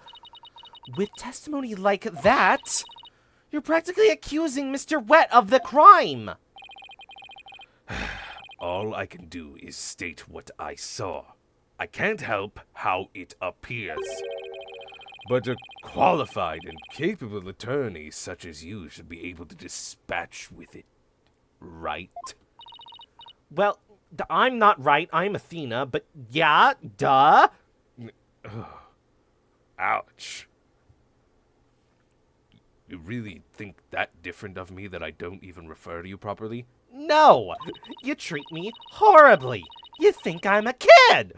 [SPEAKER 1] With testimony like that, you're practically accusing Mr. Wet of the crime.
[SPEAKER 3] All I can do is state what I saw. I can't help how it appears. But a qualified and capable attorney such as you should be able to dispatch with it, right?
[SPEAKER 1] Well, I'm not right. I'm Athena, but yeah, duh.
[SPEAKER 3] Ouch. You really think that different of me that I don't even refer to you properly?
[SPEAKER 1] No, you treat me horribly. You think I'm a kid.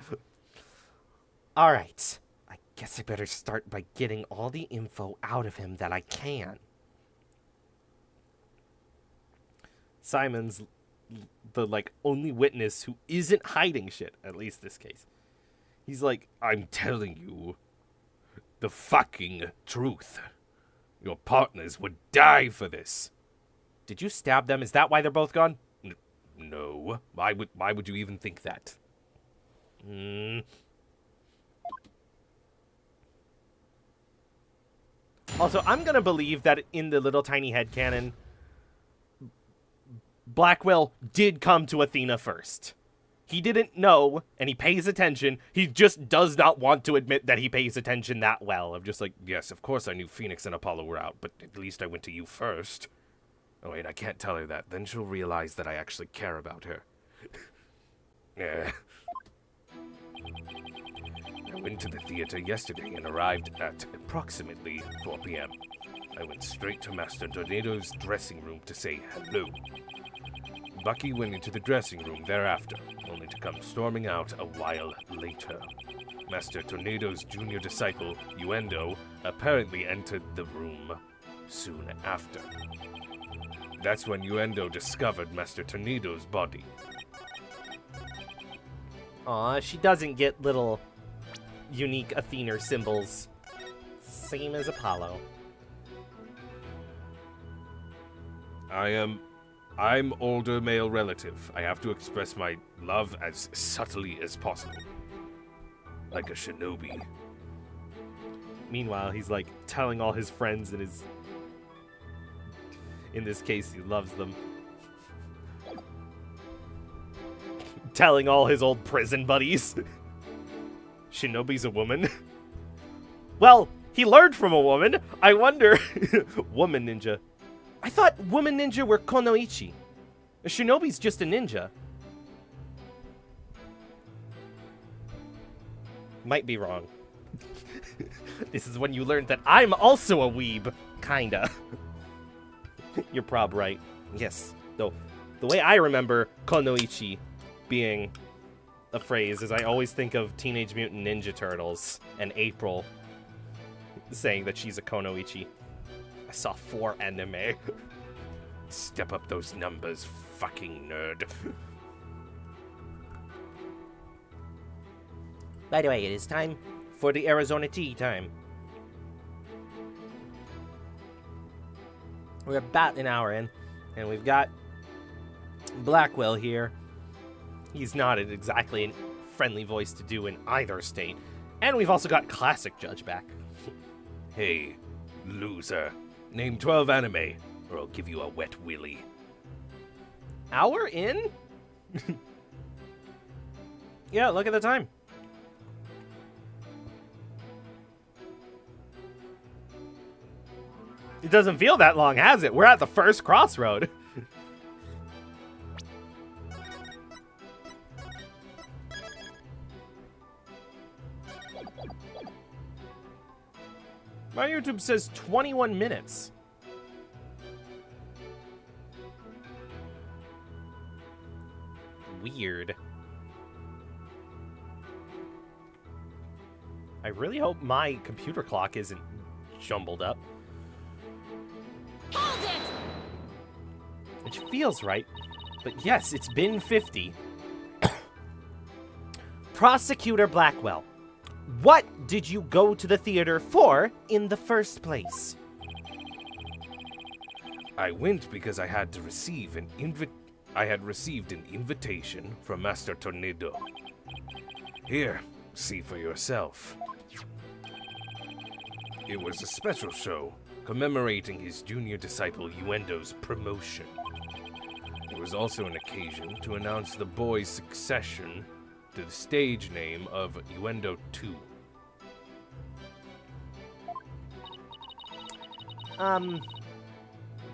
[SPEAKER 1] All right, I guess I better start by getting all the info out of him that I can. Simon's the, only witness who isn't hiding shit, at least this case. He's like,
[SPEAKER 3] I'm telling you the fucking truth. Your partners would die for this.
[SPEAKER 1] did you stab them? Is that why they're both gone?
[SPEAKER 3] No. Why would you even think that?
[SPEAKER 1] Also, I'm gonna believe that in the little tiny headcanon, Blackwell did come to Athena first. He didn't know, and he pays attention. He just does not want to admit that he pays attention that well. I'm just like,
[SPEAKER 3] yes, of course I knew Phoenix and Apollo were out, but at least I went to you first. Oh wait, I can't tell her that. Then she'll realize that I actually care about her. Yeah. I went to the theater yesterday and arrived at approximately 4 p.m. I went straight to Master Tornado's dressing room to say hello. Bucky went into the dressing room thereafter, only to come storming out a while later. Master Tornado's junior disciple, Uendo, apparently entered the room soon after. That's when Uendo discovered Master Tornado's body.
[SPEAKER 1] aw, she doesn't get little unique Athena symbols. Same as Apollo.
[SPEAKER 3] I'm older male relative. I have to express my love as subtly as possible. Like a shinobi.
[SPEAKER 1] Meanwhile, he's like telling all his friends and in this case, he loves them. Telling all his old prison buddies. Shinobi's a woman. Well, he learned from a woman. I wonder. Woman ninja. I thought woman ninja were konoichi. A shinobi's just a ninja. Might be wrong. This is when you learned that I'm also a weeb. Kinda. You're prob right. Yes. Though, the way I remember konoichi being a phrase is I always think of Teenage Mutant Ninja Turtles and April saying that she's a konoichi. I saw 4 anime.
[SPEAKER 3] Step up those numbers, fucking nerd.
[SPEAKER 1] By the way, it is time for the Arizona tea time. We're about an hour in, and we've got Blackwell here. He's not exactly a friendly voice to do in either state. And we've also got Classic Judge back.
[SPEAKER 3] Hey, loser. Name 12 anime, or I'll give you a wet willy.
[SPEAKER 1] Hour in? Yeah, look at the time. It doesn't feel that long, has it? We're at the first crossroad. My YouTube says 21 minutes. Weird. I really hope my computer clock isn't jumbled up.
[SPEAKER 5] Hold it!
[SPEAKER 1] Which feels right. But yes, it's been 50. Prosecutor Blackwell, what did you go to the theater for in the first place?
[SPEAKER 3] I went because I had received an invitation from Master Tornado. Here, see for yourself. It was a special show commemorating his junior disciple Uendo's promotion. It was also an occasion to announce the boy's succession to the stage name of Uendo 2.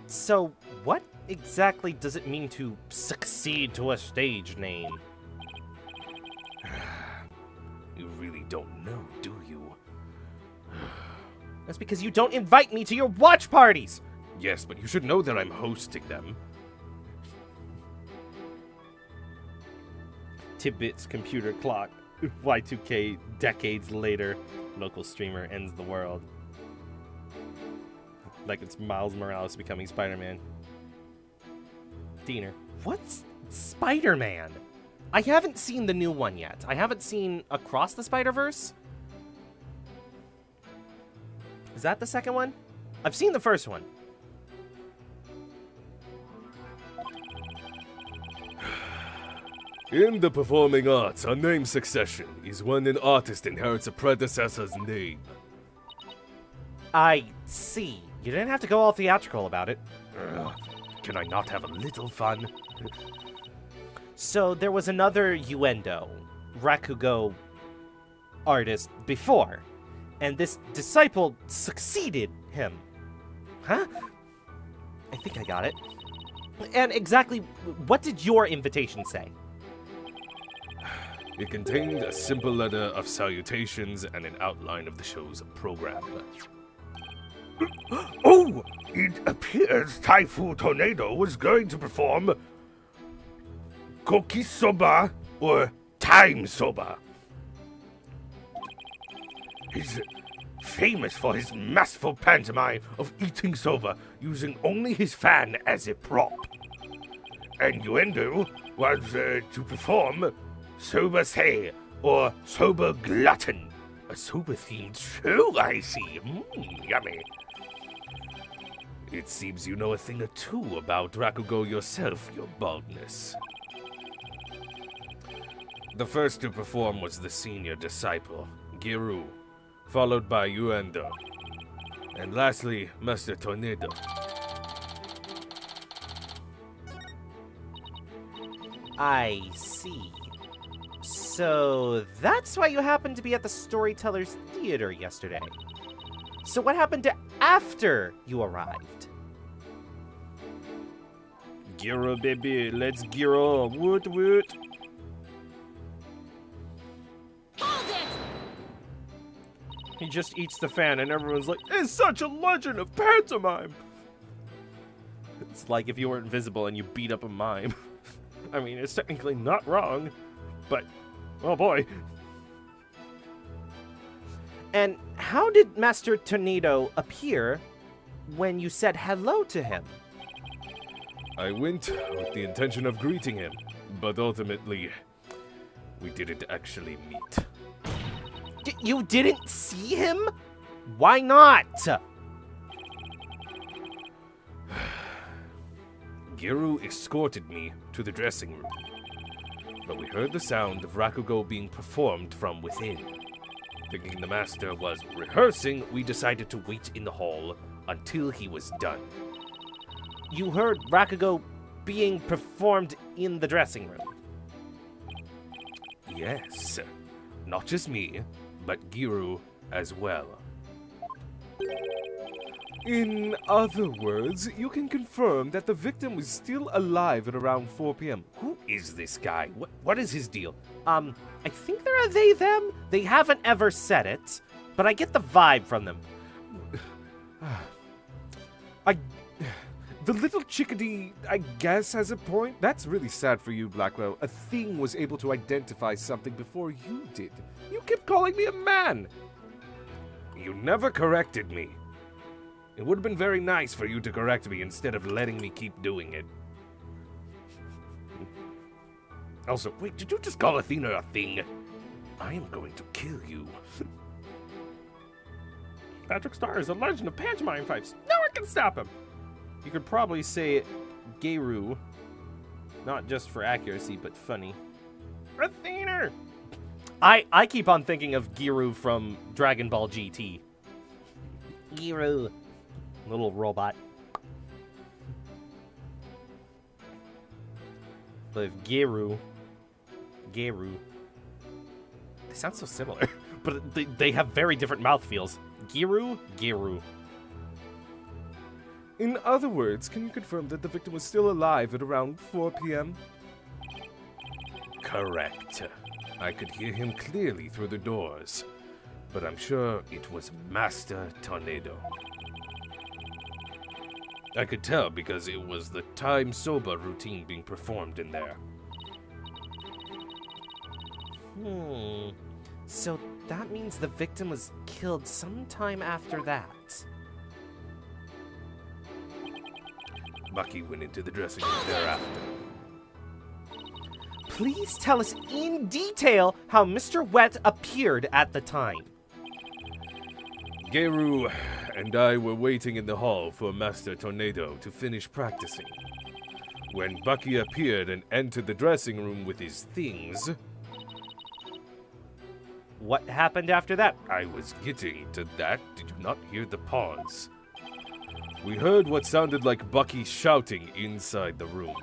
[SPEAKER 1] So what exactly does it mean to succeed to a stage name?
[SPEAKER 3] You really don't know, do you?
[SPEAKER 1] That's because you don't invite me to your watch parties!
[SPEAKER 3] Yes, but you should know that I'm hosting them.
[SPEAKER 1] Tidbit's computer clock. Y2K decades later. Local streamer ends the world. Like it's Miles Morales becoming Spider-Man. Diener. What's Spider-Man? I haven't seen the new one yet. I haven't seen Across the Spider-Verse. Is that the second one? I've seen the first one.
[SPEAKER 4] In the performing arts, a name succession is when an artist inherits a predecessor's name.
[SPEAKER 1] I see. You didn't have to go all theatrical about it.
[SPEAKER 3] Can I not have a little fun?
[SPEAKER 1] So there was another Uendo, Rakugo artist before, and this disciple succeeded him. Huh? I think I got it. And exactly what did your invitation say?
[SPEAKER 4] It contained a simple letter of salutations and an outline of the show's program.
[SPEAKER 2] Oh, it appears Typhoon Tornado was going to perform Kokisoba or Time Soba. He's famous for his masterful pantomime of eating soba using only his fan as a prop. And Uendo was to perform Soba Say or Soba Glutton, a soba-themed show, I see. Yummy.
[SPEAKER 3] It seems you know a thing or two about Rakugo yourself, your baldness. The first to perform was the senior disciple, Giru, followed by Uendo, and lastly, Master Tornado.
[SPEAKER 1] I see. So that's why you happened to be at the Storytellers Theater yesterday. So what happened after you arrived? Gira, baby, let's gira. Woot woot.
[SPEAKER 5] Hold it!
[SPEAKER 1] He just eats the fan and everyone's like, it's such a legend of pantomime. It's like if you were invisible and you beat up a mime. I mean, it's technically not wrong, but oh boy. And how did Master Tornado appear when you said hello to him?
[SPEAKER 4] I went with the intention of greeting him, but ultimately, we didn't actually meet.
[SPEAKER 1] You didn't see him? Why not?
[SPEAKER 3] Giru escorted me to the dressing room, but we heard the sound of Rakugo being performed from within. Thinking the master was rehearsing, we decided to wait in the hall until he was done.
[SPEAKER 1] You heard Rakugo being performed in the dressing room.
[SPEAKER 3] Yes, not just me, but Giru as well.
[SPEAKER 4] In other words, you can confirm that the victim was still alive at around 4 p.m.
[SPEAKER 3] Who is this guy? What is his deal?
[SPEAKER 1] I think they're a they, them. They haven't ever said it, but I get the vibe from them.
[SPEAKER 4] The little chickadee, I guess, has a point. That's really sad for you, Blackwell. A thing was able to identify something before you did. You kept calling me a man.
[SPEAKER 3] You never corrected me. It would have been very nice for you to correct me instead of letting me keep doing it. Also, wait, did you just call Athena a thing? I am going to kill you.
[SPEAKER 1] Patrick Star is a legend of pantomime fights. No one can stop him. You could probably say Geiru, not just for accuracy, but funny. Athena! I keep on thinking of Geiru from Dragon Ball GT. Geiru. Little robot. But if Geiru. They sound so similar, but they have very different mouth feels. Geiru.
[SPEAKER 4] In other words, can you confirm that the victim was still alive at around 4 p.m.?
[SPEAKER 3] Correct. I could hear him clearly through the doors, but I'm sure it was Master Tornado. I could tell because it was the time soba routine being performed in there.
[SPEAKER 1] So that means the victim was killed sometime after that.
[SPEAKER 3] Bucky went into the dressing room thereafter.
[SPEAKER 1] Please tell us in detail how Mr. Wet appeared at the time.
[SPEAKER 3] Geiru and I were waiting in the hall for Master Tornado to finish practicing. When Bucky appeared and entered the dressing room with his things,
[SPEAKER 1] What happened after that?
[SPEAKER 3] I was getting to that. Did you not hear the pause? We heard what sounded like Bucky shouting inside the room.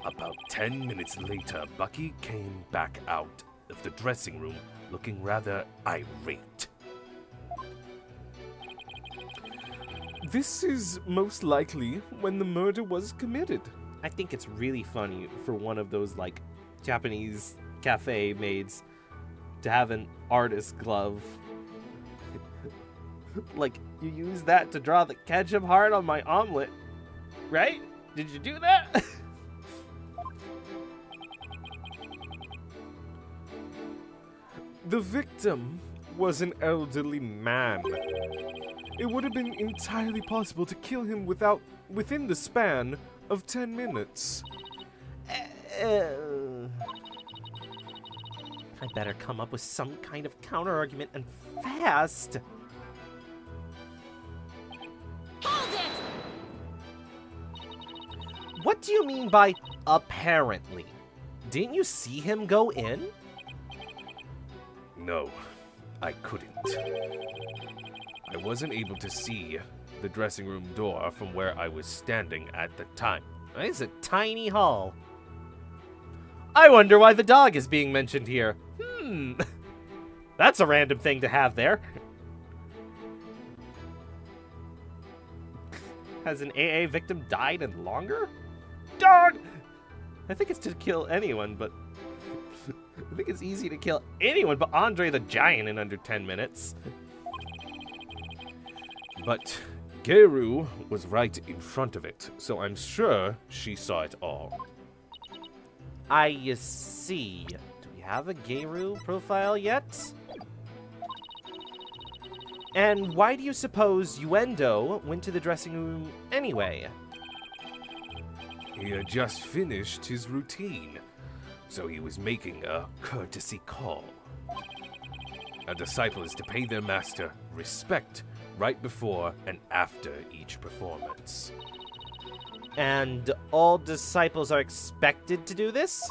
[SPEAKER 3] About 10 minutes later, Bucky came back out of the dressing room looking rather irate.
[SPEAKER 4] This is most likely when the murder was committed.
[SPEAKER 1] I think it's really funny for one of those, like, Japanese cafe maids to have an artist glove. Like, you use that to draw the ketchup heart on my omelet, right? Did you do that?
[SPEAKER 4] The victim was an elderly man. It would have been entirely possible to kill him within the span of 10 minutes.
[SPEAKER 1] I better come up with some kind of counter-argument and fast.
[SPEAKER 5] Hold it!
[SPEAKER 1] What do you mean by apparently? Didn't you see him go in?
[SPEAKER 3] No, I couldn't. I wasn't able to see the dressing room door from where I was standing at the time.
[SPEAKER 1] It's a tiny hall. I wonder why the dog is being mentioned here. That's a random thing to have there. Has an AA victim died in longer? Dog! I think it's to kill anyone, but... I think it's easy to kill anyone but Andre the Giant in under 10 minutes.
[SPEAKER 3] But Geiru was right in front of it, so I'm sure she saw it all.
[SPEAKER 1] I see. Do we have a Geiru profile yet? And why do you suppose Uendo went to the dressing room anyway?
[SPEAKER 3] He had just finished his routine, so he was making a courtesy call. A disciple is to pay their master respect right before and after each performance.
[SPEAKER 1] And all disciples are expected to do this?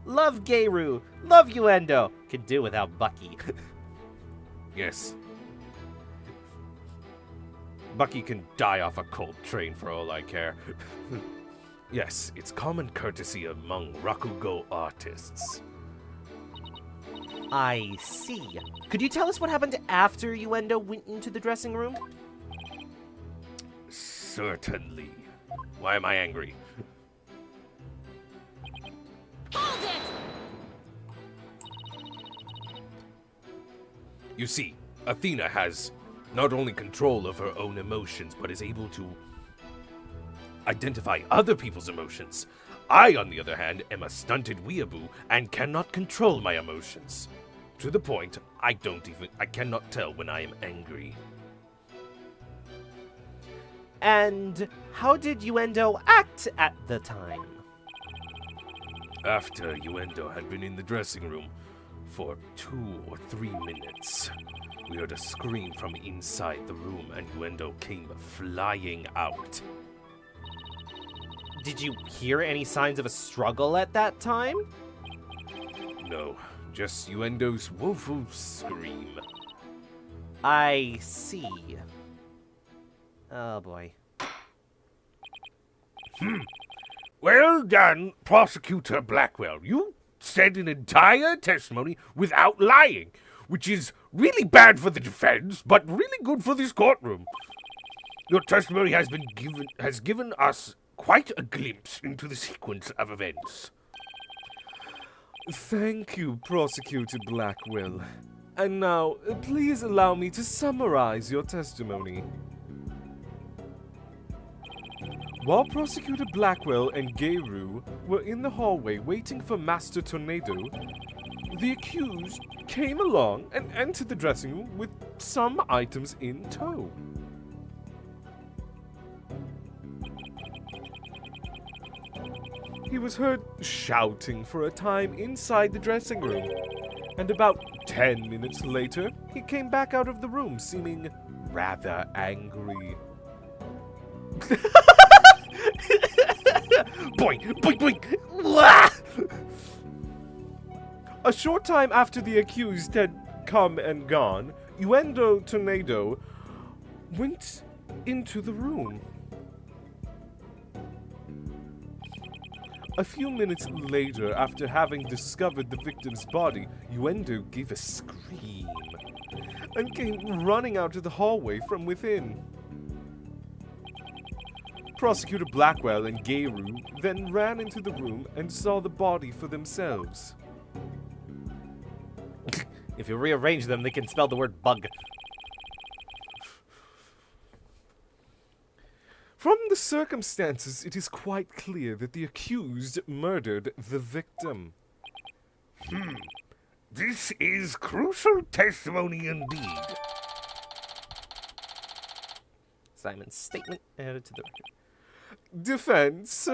[SPEAKER 1] Love Geiru. Love Uendo. Could do without Bucky.
[SPEAKER 3] Yes. Bucky can die off a cold train for all I care. Yes, it's common courtesy among Rakugo artists.
[SPEAKER 1] I see. Could you tell us what happened after Uendo went into the dressing room?
[SPEAKER 3] Certainly. Why am I angry?
[SPEAKER 5] Hold it!
[SPEAKER 3] You see, Athena has not only control of her own emotions, but is able to identify other people's emotions. I, on the other hand, am a stunted weeaboo and cannot control my emotions. To the point, I cannot tell when I am angry.
[SPEAKER 1] And how did Uendo act at the time?
[SPEAKER 3] After Uendo had been in the dressing room for 2 or 3 minutes, we heard a scream from inside the room and Uendo came flying out.
[SPEAKER 1] Did you hear any signs of a struggle at that time?
[SPEAKER 3] No, just Uendo's woeful scream.
[SPEAKER 1] I see. Oh boy.
[SPEAKER 2] Well done, Prosecutor Blackwell. You said an entire testimony without lying, which is really bad for the defense, but really good for this courtroom. Your testimony has given us quite a glimpse into the sequence of events.
[SPEAKER 4] Thank you, Prosecutor Blackwell. And now, please allow me to summarize your testimony. While Prosecutor Blackwell and Geiru were in the hallway waiting for Master Tornado, the accused came along and entered the dressing room with some items in tow. He was heard shouting for a time inside the dressing room, and about 10 minutes later, he came back out of the room seeming rather angry.
[SPEAKER 2] Boing, boing, boing. Wah!
[SPEAKER 4] A short time after the accused had come and gone, Uendo Tornado went into the room. A few minutes later, after having discovered the victim's body, Uendo gave a scream and came running out of the hallway from within. Prosecutor Blackwell and Geiru then ran into the room and saw the body for themselves.
[SPEAKER 1] If you rearrange them, they can spell the word bug.
[SPEAKER 4] From the circumstances, it is quite clear that the accused murdered the victim.
[SPEAKER 2] This is crucial testimony indeed.
[SPEAKER 1] Simon's statement added to the record.
[SPEAKER 4] Defense.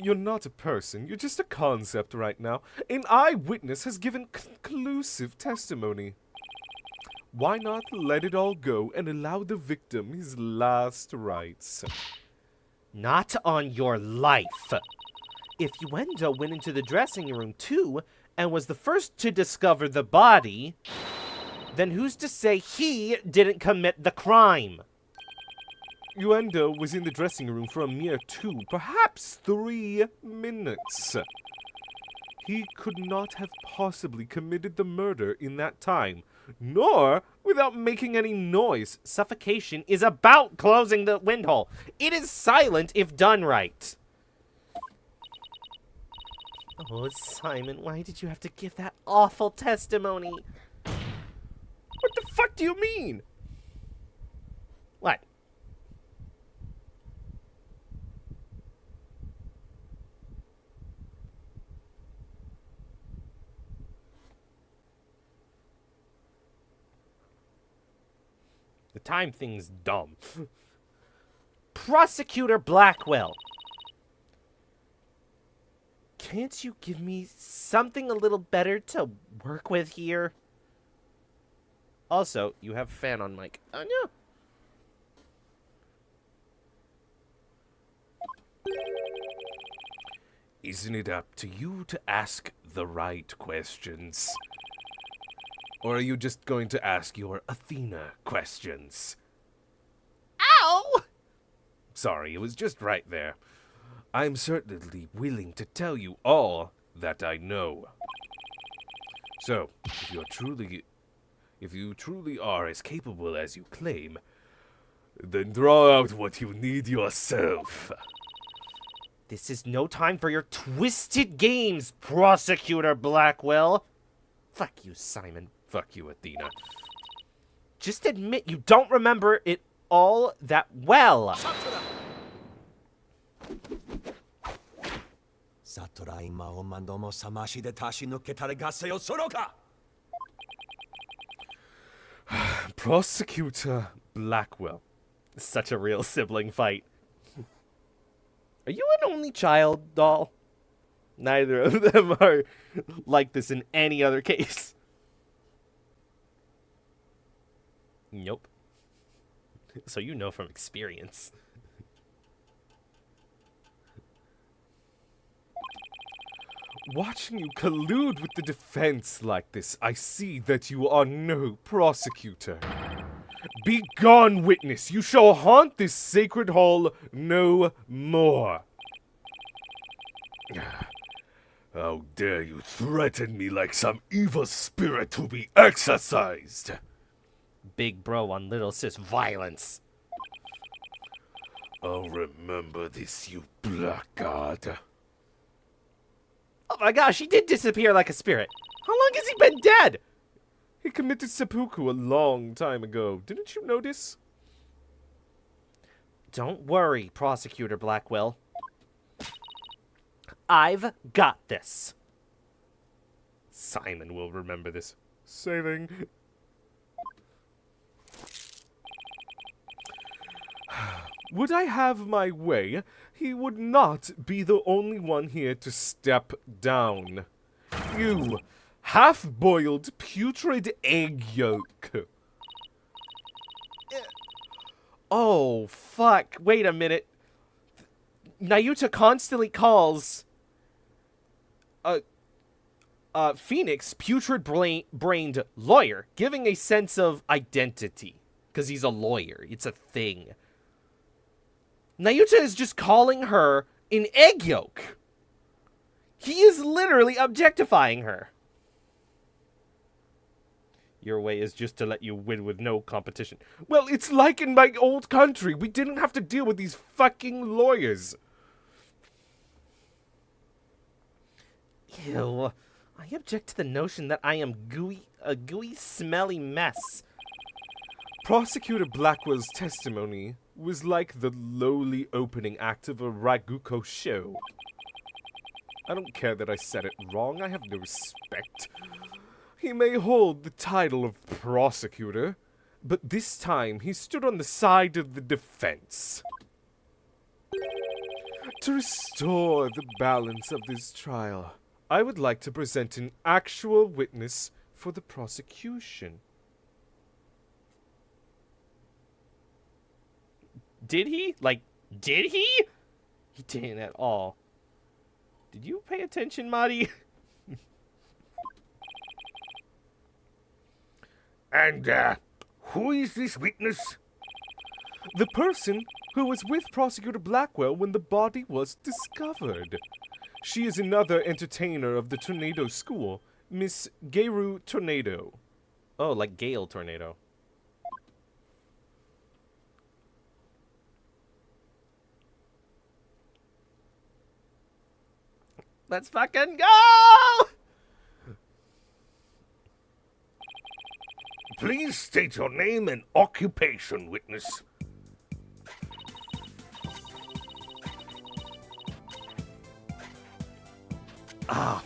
[SPEAKER 4] You're not a person, you're just a concept right now. An eyewitness has given conclusive testimony. Why not let it all go and allow the victim his last rites?
[SPEAKER 1] Not on your life. If Uendo went into the dressing room too and was the first to discover the body, then who's to say he didn't commit the crime?
[SPEAKER 4] Uendo was in the dressing room for a mere 2, perhaps 3 minutes. He could not have possibly committed the murder in that time, nor without making any noise.
[SPEAKER 1] Suffocation is about closing the windhole. It is silent if done right. Oh, Simon, why did you have to give that awful testimony?
[SPEAKER 4] What the fuck do you mean?
[SPEAKER 1] What? The time thing's dumb. Prosecutor Blackwell. Can't you give me something a little better to work with here? Also, you have fan on mic. Oh, no.
[SPEAKER 3] Isn't it up to you to ask the right questions? Or are you just going to ask your Athena questions?
[SPEAKER 1] Ow!
[SPEAKER 3] Sorry, it was just right there. I'm certainly willing to tell you all that I know. So, if you truly are as capable as you claim, then draw out what you need yourself.
[SPEAKER 1] This is no time for your twisted games, Prosecutor Blackwell. Fuck you, Simon.
[SPEAKER 3] Fuck you, Athena.
[SPEAKER 1] Just admit you don't remember it all that well.
[SPEAKER 6] サトラ今おまどもさましで足し抜けたらガセよそのか
[SPEAKER 3] Prosecutor Blackwell.
[SPEAKER 1] Such a real sibling fight. Are you an only child, doll? Neither of them are like this in any other case. Nope. So you know from experience.
[SPEAKER 3] Watching you collude with the defense like this, I see that you are no prosecutor. Begone, witness! You shall haunt this sacred hall no more. How dare you threaten me like some evil spirit to be exorcised?
[SPEAKER 1] Big bro on little sis violence.
[SPEAKER 3] I'll remember this, you blackguard.
[SPEAKER 1] Oh my gosh, he did disappear like a spirit. How long has he been dead?
[SPEAKER 3] He committed seppuku a long time ago. Didn't you notice?
[SPEAKER 1] Don't worry, Prosecutor Blackwell. I've got this.
[SPEAKER 3] Simon will remember this. Saving. Would I have my way, he would not be the only one here to step down. You half-boiled, putrid egg yolk.
[SPEAKER 1] Oh, fuck. Wait a minute. Nayuta constantly calls Phoenix putrid-brained lawyer, giving a sense of identity. Because he's a lawyer. It's a thing. Nayuta is just calling her an egg yolk. He is literally objectifying her. Your way is just to let you win with no competition.
[SPEAKER 3] Well, it's like in my old country. We didn't have to deal with these fucking lawyers.
[SPEAKER 1] Ew. I object to the notion that I am a gooey, smelly mess.
[SPEAKER 3] Prosecutor Blackwell's testimony was like the lowly opening act of a Raguko show. I don't care that I said it wrong. I have no respect. He may hold the title of prosecutor, but this time he stood on the side of the defense. To restore the balance of this trial, I would like to present an actual witness for the prosecution.
[SPEAKER 1] Did he? Like, did he? He didn't at all. Did you pay attention, Marty?
[SPEAKER 2] And, who is this witness?
[SPEAKER 3] The person who was with Prosecutor Blackwell when the body was discovered. She is another entertainer of the Tornado School, Miss Geiru Tornado.
[SPEAKER 1] Oh, like Gale Tornado. Let's fucking go!
[SPEAKER 2] Please state your name and occupation, witness.
[SPEAKER 1] Ah,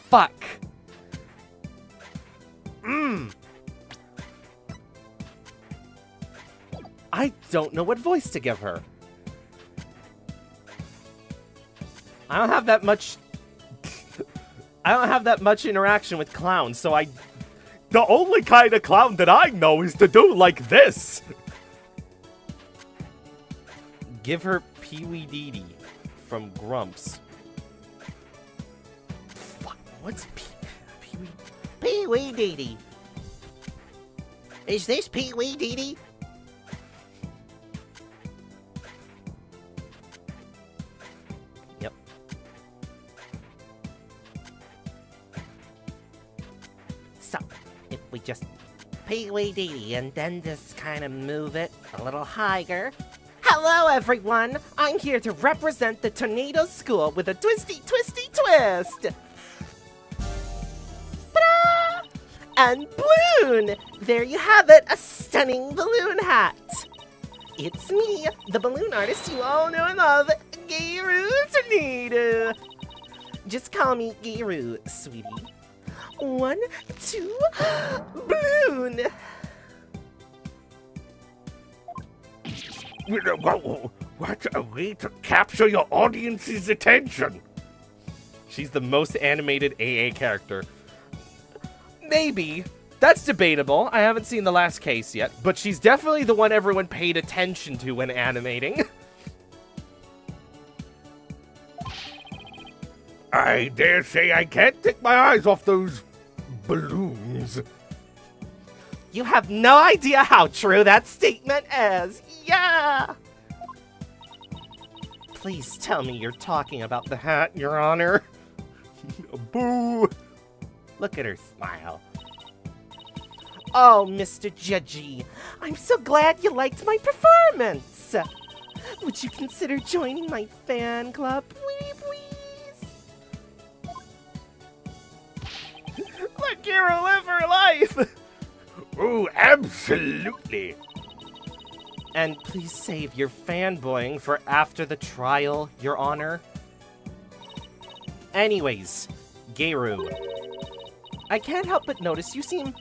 [SPEAKER 1] fuck. I don't know what voice to give her. I don't have that much... I don't have that much interaction with clowns, so I...
[SPEAKER 3] The only kind of clown that I know is to do like this.
[SPEAKER 1] Give her Pee Wee Dee Dee from Grumps. What's Pee-wee? Pee-wee Dee Dee. Is this Pee-wee Dee Dee? Yep. So, if we just Pee-wee Dee Dee and then just kind of move it a little higher. Hello, everyone! I'm here to represent the Tornado School with a twisty twist! Ta-da! And balloon! There you have it, a stunning balloon hat! It's me, the balloon artist you all know and love, Gayru Tornado! Just call me Gayru, sweetie. 1, 2, balloon!
[SPEAKER 2] What a way to capture your audience's attention!
[SPEAKER 1] She's the most animated AA character. Maybe. That's debatable. I haven't seen the last case yet, but she's definitely the one everyone paid attention to when animating.
[SPEAKER 2] I dare say I can't take my eyes off those balloons.
[SPEAKER 1] You have no idea how true that statement is. Yeah! Please tell me you're talking about the hat, Your Honor. Boo! Look at her smile. Oh, Mr. Judgy, I'm so glad you liked my performance. Would you consider joining my fan club, please? Let Kira live her life!
[SPEAKER 2] Oh, absolutely.
[SPEAKER 1] And please save your fanboying for after the trial, Your Honor. Anyways, Gayru. I can't help but notice you seem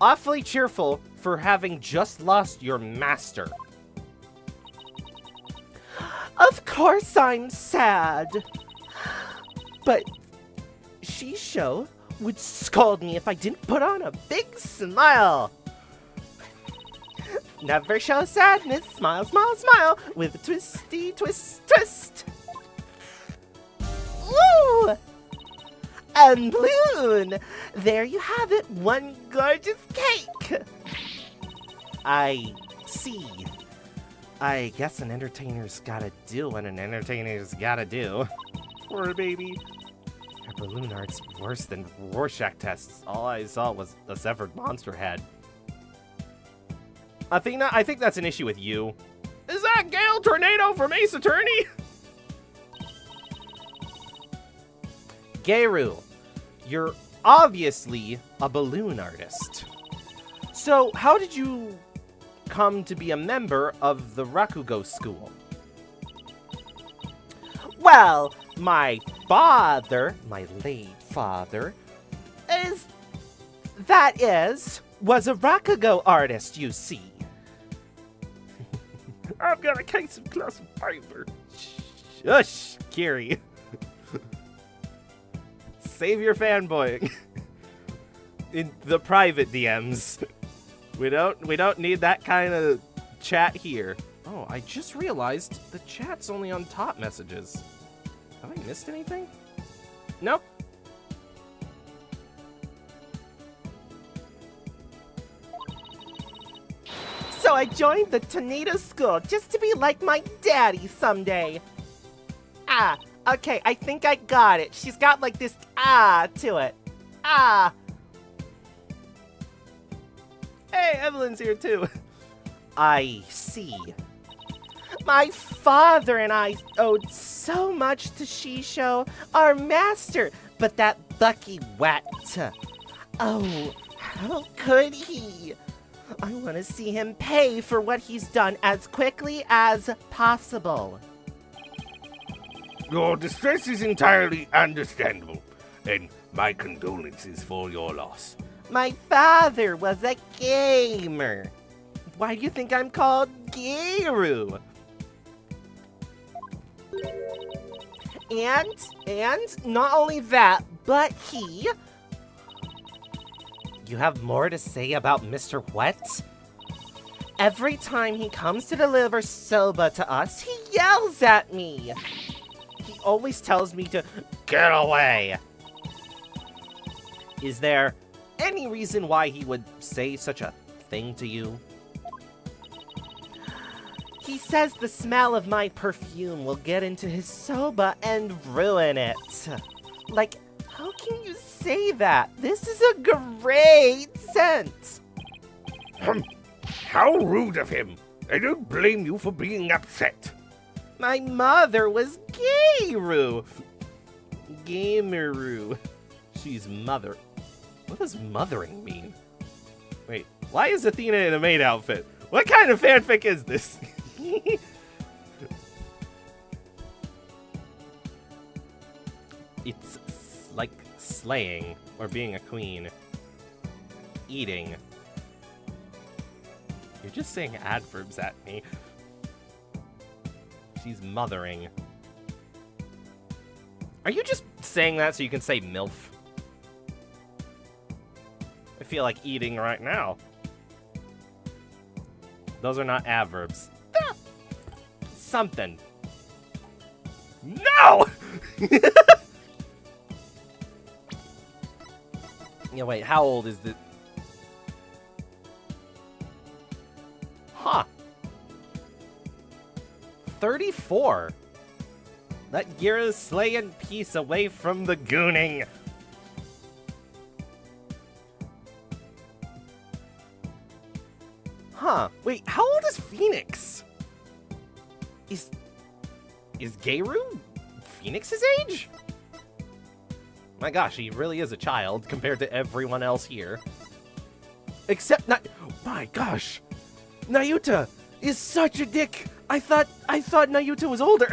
[SPEAKER 1] awfully cheerful for having just lost your master. Of course I'm sad. But Shisho would scold me if I didn't put on a big smile. Never show sadness, smile, smile, smile, with a twisty twist. Woo! And balloon! There you have it, one gorgeous cake! I see. I guess an entertainer's gotta do what an entertainer's gotta do. Poor baby. Her balloon art's worse than Rorschach tests. All I saw was a severed monster head. Athena, I think that's an issue with you. Is that Gale Tornado from Ace Attorney? Gayru, you're obviously a balloon artist. So how did you come to be a member of the Rakugo School? Well, my father, my late father, was a Rakugo artist, you see.
[SPEAKER 2] I've got a case of class fiber.
[SPEAKER 1] Shush, Kiri. Save your fanboying. In the private DMs. We don't need that kind of chat here. Oh, I just realized the chat's only on top messages. Have I missed anything? Nope. So I joined the Tornado School just to be like my daddy someday. Ah, okay, I think I got it. She's got like this to it. Hey, Evelyn's here too. I see. My father and I owed so much to Shisho, our master, but that Bucky wet. Oh, how could he? I want to see him pay for what he's done as quickly as possible.
[SPEAKER 2] Your distress is entirely understandable, and my condolences for your loss.
[SPEAKER 1] My father was a gamer. Why do you think I'm called Gayru? And not only that, but You have more to say about Mr. Wet? Every time he comes to deliver soba to us, he yells at me. He always tells me to get away. Is there any reason why he would say such a thing to you? He says the smell of my perfume will get into his soba and ruin it. Like, how can you say that? This is a great scent.
[SPEAKER 2] How rude of him. I don't blame you for being upset.
[SPEAKER 1] My mother was Gayru. Gameru. She's mother. What does mothering mean? Wait, why is Athena in a maid outfit? What kind of fanfic is this? It's like slaying or being a queen. Eating. You're just saying adverbs at me. She's mothering. Are you just saying that so you can say MILF? I feel like eating right now. Those are not adverbs. Ah, something. No! Yeah, wait, how old is the... Huh. 34. Let Gira slay in peace away from the gooning. Huh. Wait, how old is Phoenix? Is Gayru Phoenix's age? My gosh, he really is a child compared to everyone else here. Except my gosh. Nayuta is such a dick. I thought Nayuta was older.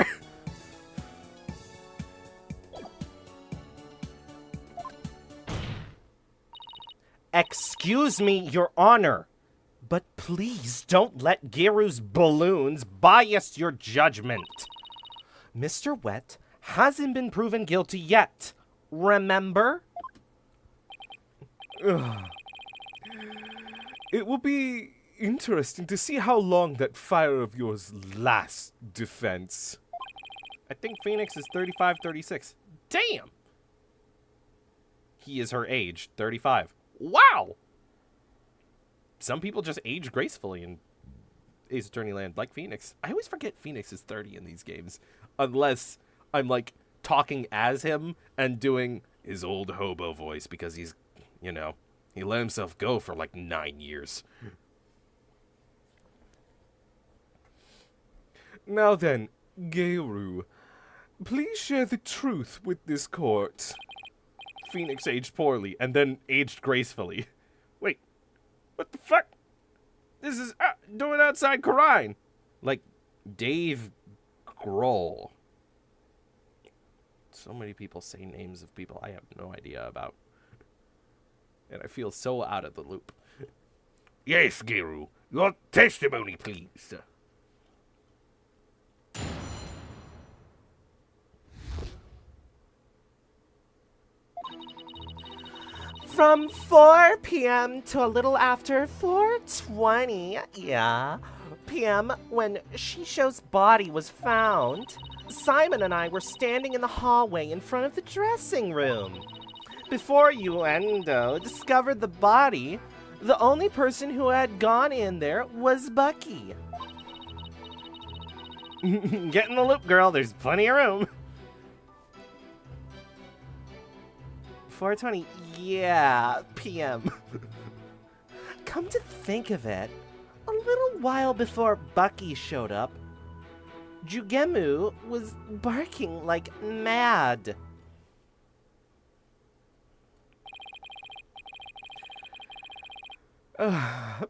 [SPEAKER 1] Excuse me, Your Honor, but please don't let Giru's balloons bias your judgment. Mr. Wet hasn't been proven guilty yet. Remember?
[SPEAKER 4] It will be interesting to see how long that fire of yours lasts, Defense.
[SPEAKER 1] I think Phoenix is 35, 36. Damn! He is her age, 35. Wow! Some people just age gracefully in Ace Attorney Land, like Phoenix. I always forget Phoenix is 30 in these games. Unless I'm, like, talking as him and doing his old hobo voice because he's, you know, he let himself go for, like, 9 years.
[SPEAKER 4] Now then, Gayru, please share the truth with this court.
[SPEAKER 1] Phoenix aged poorly and then aged gracefully. Wait, what the fuck? This is doing outside Karine. Like Dave Grohl. So many people say names of people I have no idea about. And I feel so out of the loop.
[SPEAKER 2] Yes, Giru. Your testimony, please.
[SPEAKER 1] From 4 p.m. to a little after 4:20, p.m. when Shisho's body was found, Simon and I were standing in the hallway in front of the dressing room. Before Yuendo discovered the body, the only person who had gone in there was Bucky. Get in the loop, girl. There's plenty of room. 4:20, p.m. Come to think of it, a little while before Bucky showed up, Jugemu was barking like mad.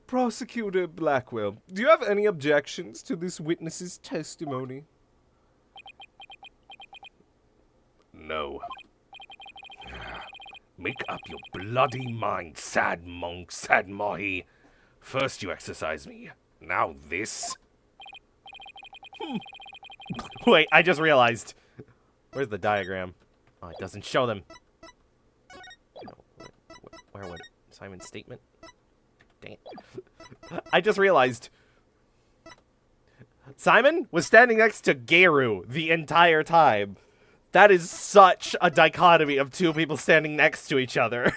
[SPEAKER 4] Prosecutor Blackwell, do you have any objections to this witness's testimony?
[SPEAKER 2] No. Make up your bloody mind, sad monk, sad mahi. First you exercise me, now this.
[SPEAKER 1] Wait, I just realized. Where's the diagram? Oh, it doesn't show them. No, where would Simon's statement? Dang it. I just realized. Simon was standing next to Gayru the entire time. That is such a dichotomy of two people standing next to each other.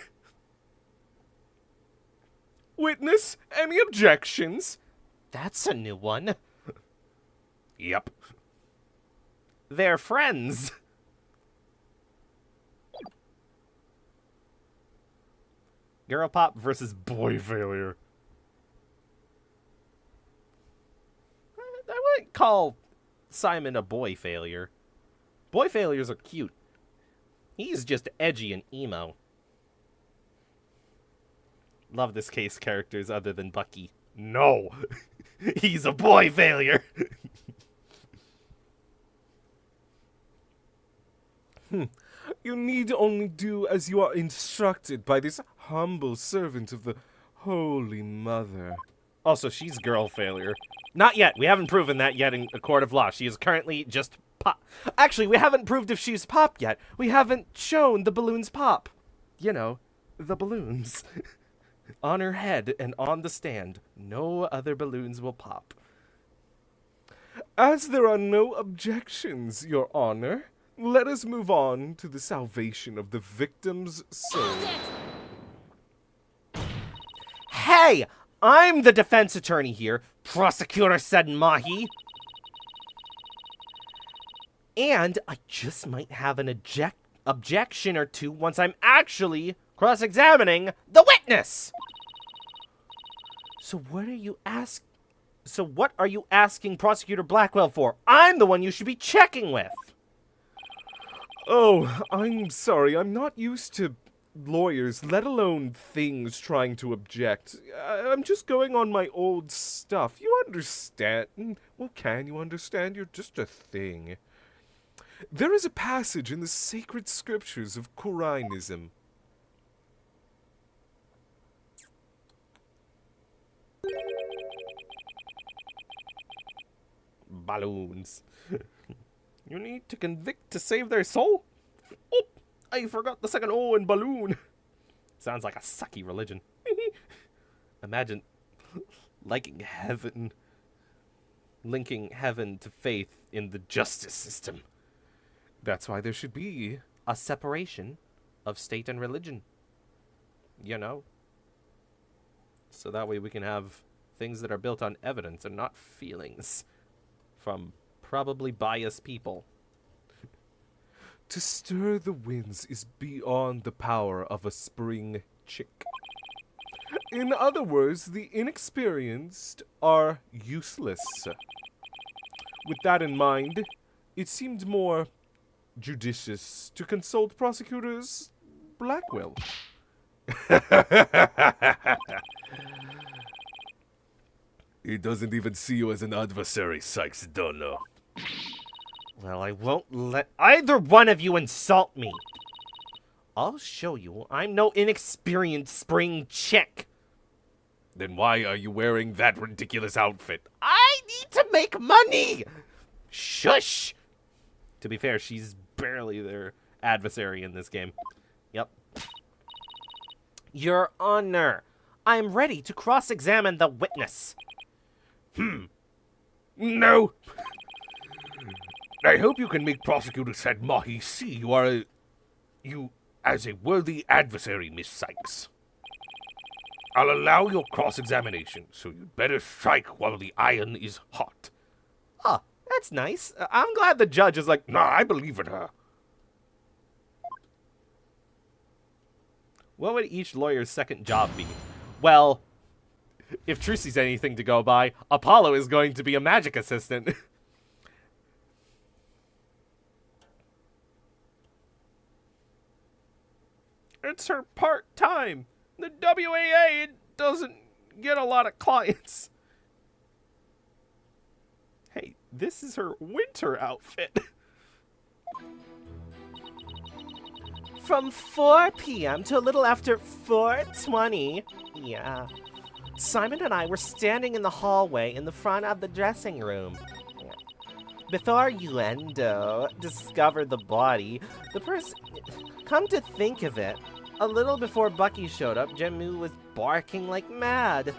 [SPEAKER 3] Witness, any objections?
[SPEAKER 1] That's a new one.
[SPEAKER 3] Yep.
[SPEAKER 1] They're friends. Girl pop versus boy failure. I wouldn't call Simon a boy failure. Boy failures are cute. He's just edgy and emo. Love this case characters other than Bucky. No! He's a boy failure!
[SPEAKER 3] You need only do as you are instructed by this humble servant of the Holy Mother.
[SPEAKER 1] Also, she's girl failure. Not yet. We haven't proven that yet in a court of law. She is currently just pop. Actually, we haven't proved if she's pop yet. We haven't shown the balloons pop. You know, the balloons. On her head and on the stand. No other balloons will pop.
[SPEAKER 3] As there are no objections, Your Honor, let us move on to the salvation of the victim's soul.
[SPEAKER 5] Hold it!
[SPEAKER 1] Hey! I'm the defense attorney here. Prosecutor said Mahi. And I just might have an objection or two once I'm actually cross-examining the witness. So what are you asking Prosecutor Blackwell for? I'm the one you should be checking with.
[SPEAKER 3] Oh, I'm sorry. I'm not used to lawyers, let alone things trying to object. I'm just going on my old stuff. You understand? Well, can you understand? You're just a thing. There is a passage in the sacred scriptures of Qur'anism.
[SPEAKER 1] Balloons. You need to convict to save their soul? Oh, I forgot the second O in balloon. Sounds like a sucky religion. Imagine linking heaven to faith in the justice system.
[SPEAKER 3] That's why there should be
[SPEAKER 1] A separation of state and religion. You know? So that way we can have things that are built on evidence and not feelings from probably biased people.
[SPEAKER 3] To stir the winds is beyond the power of a spring chick. In other words, the inexperienced are useless. With that in mind, it seemed more judicious to consult prosecutors Blackwell. He doesn't even see you as an adversary, Sykes Dunno.
[SPEAKER 1] Well, I won't let either one of you insult me. I'll show you I'm no inexperienced spring chick.
[SPEAKER 3] Then why are you wearing that ridiculous outfit?
[SPEAKER 1] I need to make money! Shush! To be fair, she's barely their adversary in this game. Yep. Your Honor, I'm ready to cross-examine the witness.
[SPEAKER 2] No. I hope you can make Prosecutor Said Mahi see you as a worthy adversary, Miss Sykes. I'll allow your cross-examination, so you'd better strike while the iron is hot.
[SPEAKER 1] Oh, that's nice. I'm glad the judge is like,
[SPEAKER 2] Nah, I believe in her.
[SPEAKER 1] what would each lawyer's second job be? Well, if Trucy's anything to go by, Apollo is going to be a magic assistant. It's her part-time. The WAA doesn't get a lot of clients. Hey, this is her winter outfit. From 4 p.m. to a little after 4:20. Yeah. Simon and I were standing in the hallway in the front of the dressing room. Before Yuendo discovered the body, the person... Come to think of it, a little before Bucky showed up, Jemu was barking like mad.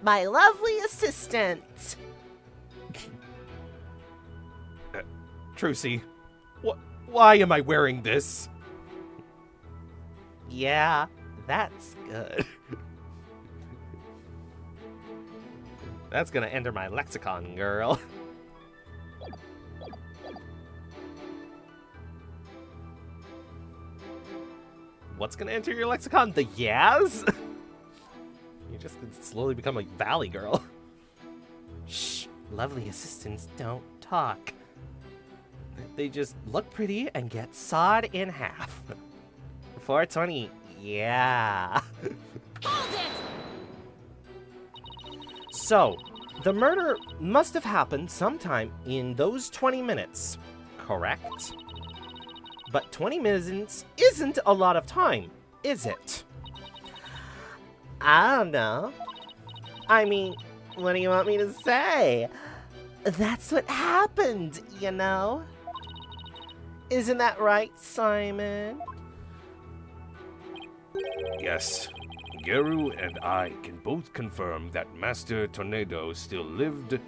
[SPEAKER 1] My lovely assistant. Trucy, why am I wearing this? Yeah, that's good. That's gonna enter my lexicon, girl. What's gonna enter your lexicon? The yas? You just slowly become like Valley Girl. Shh, lovely assistants don't talk. They just look pretty and get sawed in half. 420, yeah.
[SPEAKER 5] Hold it!
[SPEAKER 1] So, the murder must have happened sometime in those 20 minutes, correct? But 20 minutes isn't a lot of time, is it? I don't know. I mean, what do you want me to say? That's what happened, you know? Isn't that right, Simon?
[SPEAKER 3] Yes, Geru and I can both confirm that Master Tornado still lived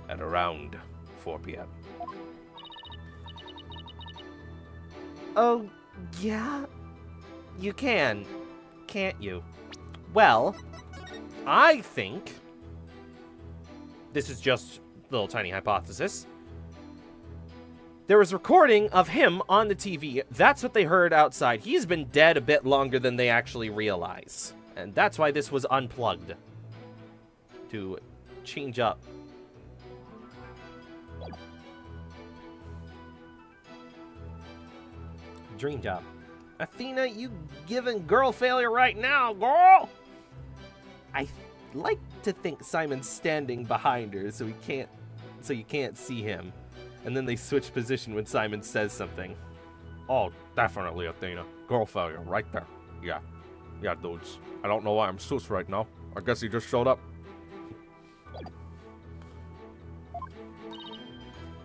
[SPEAKER 3] at around 4 p.m.
[SPEAKER 1] Oh, yeah? You can, can't you? Well, I think... This is just a little tiny hypothesis. There was recording of him on the TV. That's what they heard outside. He's been dead a bit longer than they actually realize. And that's why this was unplugged. To change up. Dream job. Athena, you giving girl failure right now, girl! I like to think Simon's standing behind her so you can't see him. And then they switch position when Simon says something.
[SPEAKER 4] Oh, definitely, Athena. Girl failure, right there. Yeah. Yeah, dudes. I don't know why I'm sus right now. I guess he just showed up.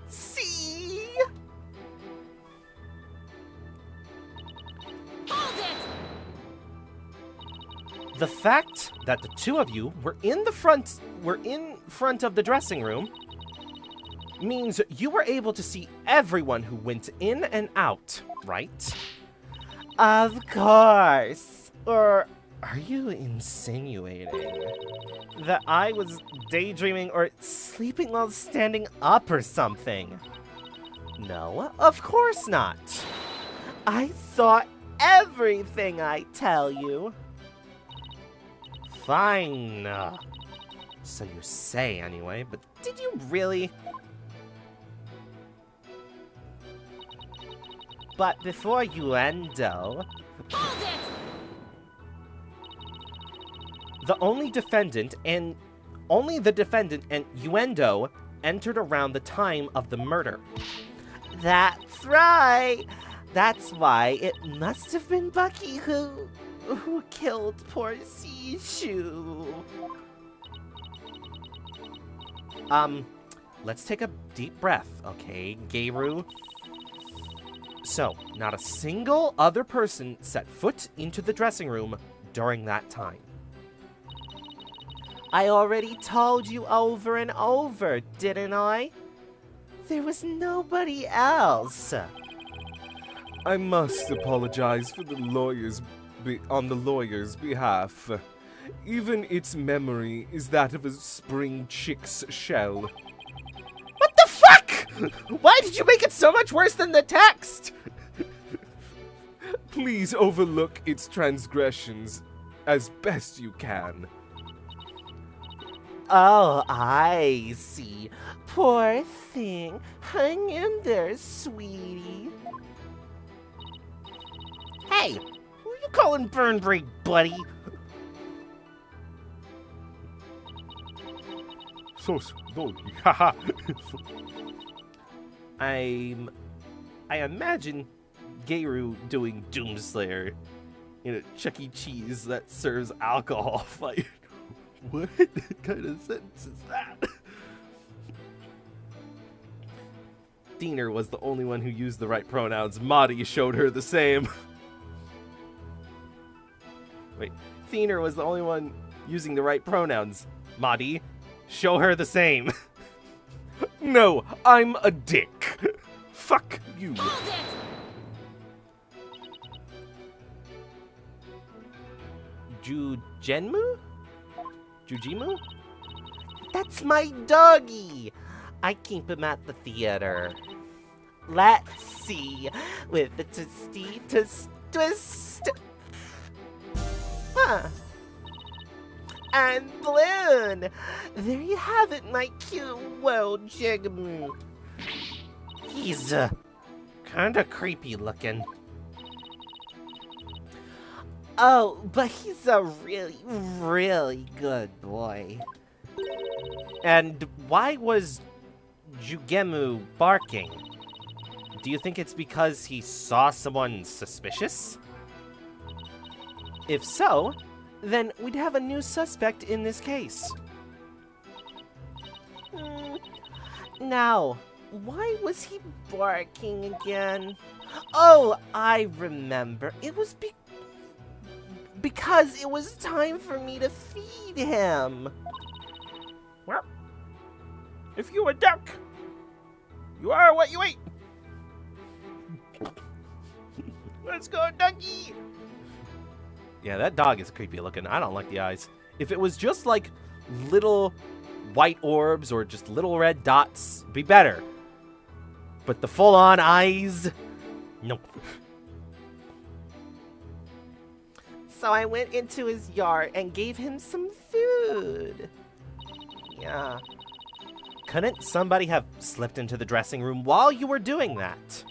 [SPEAKER 1] See?
[SPEAKER 5] Hold it!
[SPEAKER 1] The fact that the two of you were in front of the dressing room means you were able to see everyone who went in and out, right? Of course. Or are you insinuating that I was daydreaming or sleeping while standing up or something? No, of course not. I saw everything, I tell you. Fine. So you say anyway, but did you really? But before you endo,
[SPEAKER 5] Hold it!
[SPEAKER 1] the only defendant and Uendo entered around the time of the murder. That's right. That's why it must have been Bucky who killed poor Sishu. Let's take a deep breath, okay, Geru? So, not a single other person set foot into the dressing room during that time. I already told you over and over, didn't I? There was nobody else.
[SPEAKER 4] I must apologize for on the lawyer's behalf. Even its memory is that of a spring chick's shell.
[SPEAKER 1] What the fuck? Why did you make it so much worse than the text?
[SPEAKER 4] Please overlook its transgressions as best you can.
[SPEAKER 1] Oh, I see. Poor thing. Hang in there, sweetie. Hey, who are you calling Burnbreak, buddy?
[SPEAKER 4] Sus, dude, haha.
[SPEAKER 1] I imagine Geru doing Doomslayer in a Chuck E. Cheese that serves alcohol fight. What kind of sentence is that? Diener was the only one who used the right pronouns. Madi showed her the same. Wait, Diener was the only one using the right pronouns. Madi, show her the same.
[SPEAKER 4] No, I'm a dick. Fuck
[SPEAKER 3] you.
[SPEAKER 5] Hold it!
[SPEAKER 1] Jujenmu? Jujimu? That's my doggy! I keep him at the theater. Let's see with the twisty twist. Huh. And balloon! There you have it, my cute world Jigaboo. He's, kinda creepy looking. Oh, but he's a really, really good boy. And why was Jugemu barking? Do you think it's because he saw someone suspicious? If so, then we'd have a new suspect in this case. Now, why was he barking again? Oh, I remember. It was because it was time for me to feed him. Well, if you a duck, you are what you eat. Let's go, ducky! Yeah, that dog is creepy looking. I don't like the eyes. If it was just like little white orbs or just little red dots, be better. But the full-on eyes, nope. So I went into his yard and gave him some food. Yeah. Couldn't somebody have slipped into the dressing room while you were doing that?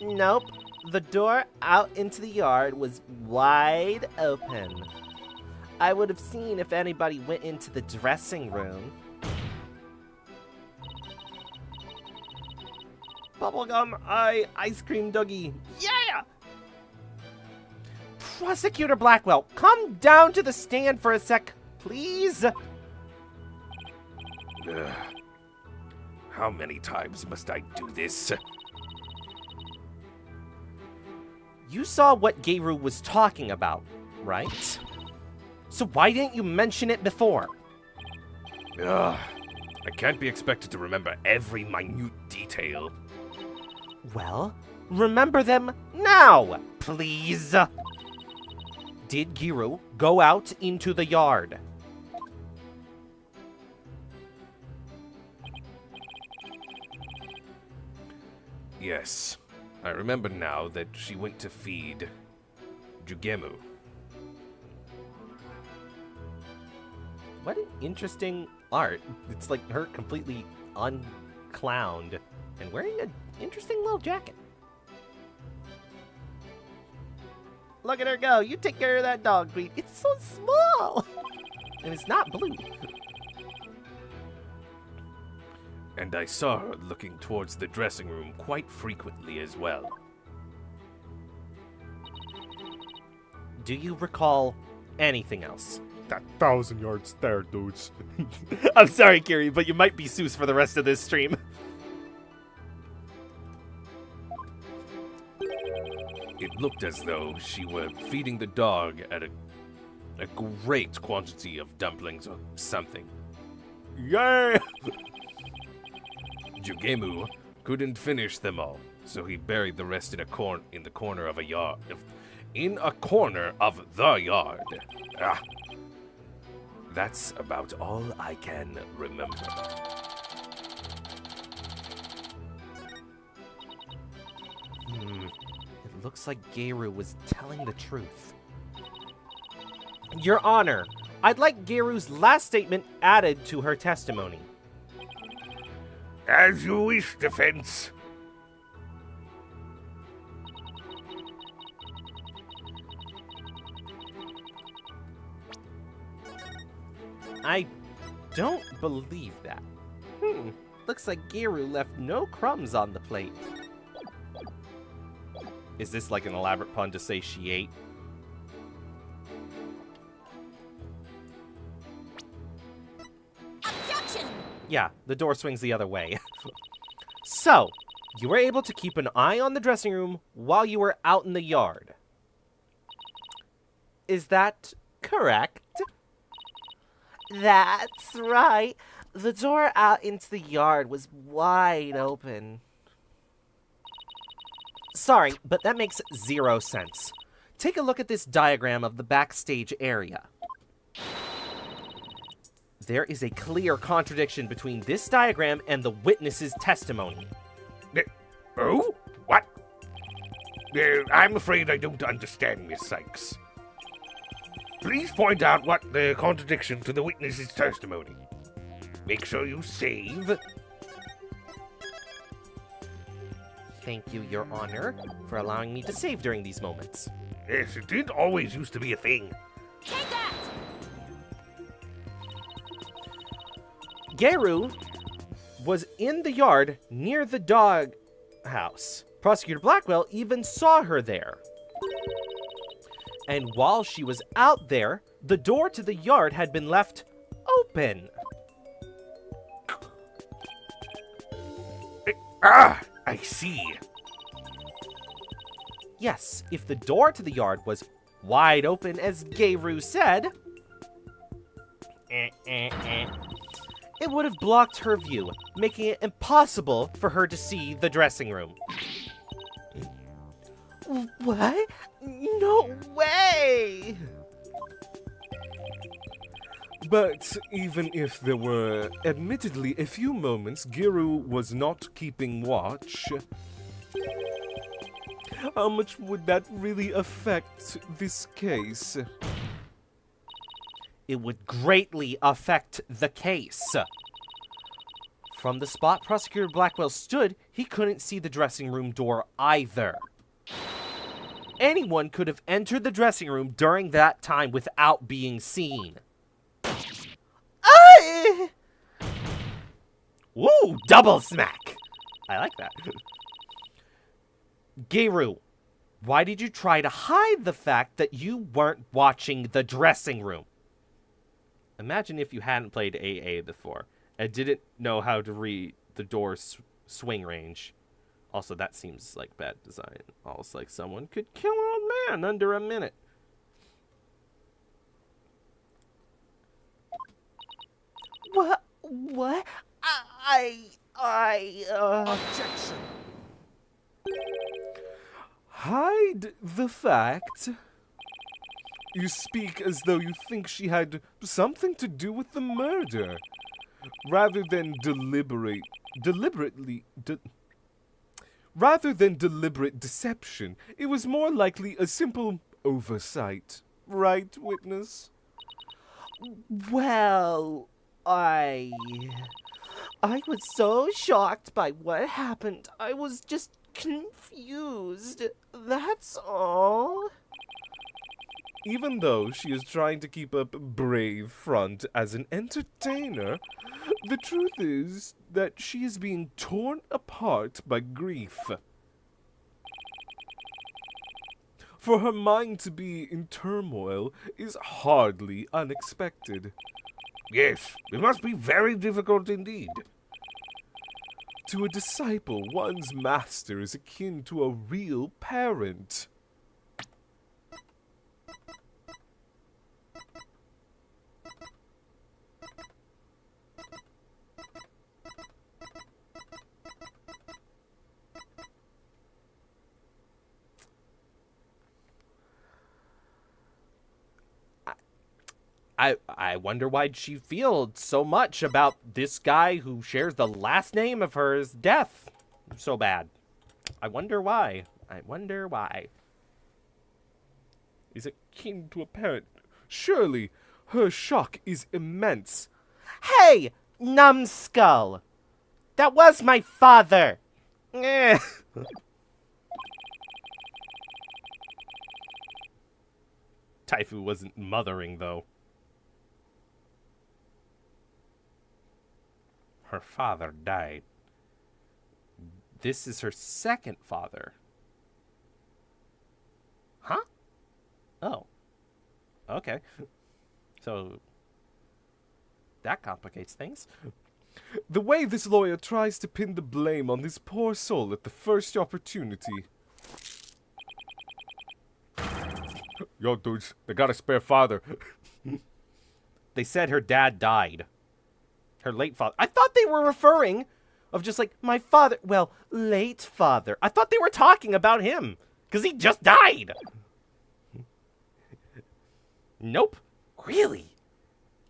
[SPEAKER 1] Nope. The door out into the yard was wide open. I would have seen if anybody went into the dressing room. Bubblegum ice cream doggy. Yeah! Prosecutor Blackwell, come down to the stand for a sec, please.
[SPEAKER 3] How many times must I do this?
[SPEAKER 1] You saw what Geiru was talking about, right? So why didn't you mention it before?
[SPEAKER 3] I can't be expected to remember every minute detail.
[SPEAKER 1] Well, remember them now, please. Did Geiru go out into the yard?
[SPEAKER 3] Yes, I remember now that she went to feed Jugemu.
[SPEAKER 1] What an interesting art. It's like her completely unclowned and wearing an interesting little jacket. Look at her go. You take care of that dog, Tweet. It's so small. And it's not blue.
[SPEAKER 3] And I saw her looking towards the dressing room quite frequently as well.
[SPEAKER 1] Do you recall anything else?
[SPEAKER 4] That 1,000-yard stare, dudes.
[SPEAKER 1] I'm sorry, Gary, but you might be Seuss for the rest of this stream.
[SPEAKER 3] It looked as though she were feeding the dog at a great quantity of dumplings or something.
[SPEAKER 4] Yeah!
[SPEAKER 3] Jugemu couldn't finish them all, so he buried the rest in the corner of a yard. In a corner of the yard. Ah. That's about all I can remember.
[SPEAKER 1] It looks like Geiru was telling the truth. Your Honor, I'd like Geiru's last statement added to her testimony.
[SPEAKER 2] As you wish, defense.
[SPEAKER 1] I don't believe that. Looks like Geiru left no crumbs on the plate. Is this like an elaborate pun to say she ate?
[SPEAKER 5] Objection!
[SPEAKER 1] Yeah, the door swings the other way. So, you were able to keep an eye on the dressing room while you were out in the yard. Is that correct? That's right. The door out into the yard was wide open. sorry, but that makes 0 sense. Take a look at this diagram of the backstage area. There is a clear contradiction between this diagram and the witness's testimony.
[SPEAKER 2] Oh? What? I'm afraid I don't understand, Miss Sykes. Please point out what the contradiction to the witness's testimony. Make sure you save.
[SPEAKER 1] Thank you, Your Honor, for allowing me to save during these moments.
[SPEAKER 2] Yes, it did always used to be a thing.
[SPEAKER 5] Take that!
[SPEAKER 1] Geru was in the yard near the dog house. Prosecutor Blackwell even saw her there. And while she was out there, the door to the yard had been left open.
[SPEAKER 2] I see.
[SPEAKER 1] Yes, if the door to the yard was wide open, as Geru said, it would have blocked her view, making it impossible for her to see the dressing room. What? No way!
[SPEAKER 3] But even if there were admittedly a few moments Giru was not keeping watch, how much would that really affect this case?
[SPEAKER 1] It would greatly affect the case. From the spot Prosecutor Blackwell stood, he couldn't see the dressing room door either. Anyone could have entered the dressing room during that time without being seen. Woo! Double smack! I like that. Geru, why did you try to hide the fact that you weren't watching the dressing room? Imagine if you hadn't played AA before and didn't know how to read the door's swing range. Also, that seems like bad design. Almost like someone could kill an old man under a minute. What? What?
[SPEAKER 6] Objection!
[SPEAKER 3] Hide the fact? You speak as though you think she had something to do with the murder, rather than deliberate deception. It was more likely a simple oversight, right, witness?
[SPEAKER 1] Well, I was so shocked by what happened. I was just confused. That's all.
[SPEAKER 3] Even though she is trying to keep up a brave front as an entertainer, the truth is that she is being torn apart by grief. For her mind to be in turmoil is hardly unexpected.
[SPEAKER 2] Yes, it must be very difficult indeed.
[SPEAKER 3] To a disciple, one's master is akin to a real parent.
[SPEAKER 1] I wonder why she feels so much about this guy who shares the last name of hers death so bad. I wonder why. I wonder why.
[SPEAKER 3] Is akin to a parent. Surely her shock is immense.
[SPEAKER 1] Hey, numbskull! That was my father! Eh. Taifu wasn't mothering, though. Her father died. This is her second father. Huh? Oh. Okay. So, that complicates things.
[SPEAKER 3] The way this lawyer tries to pin the blame on this poor soul at the first opportunity. Yo, dudes, they got a spare father.
[SPEAKER 1] They said her dad died. Her late father. I thought they were referring of just like, my father, well, late father. I thought they were talking about him, because he just died. Nope. Really?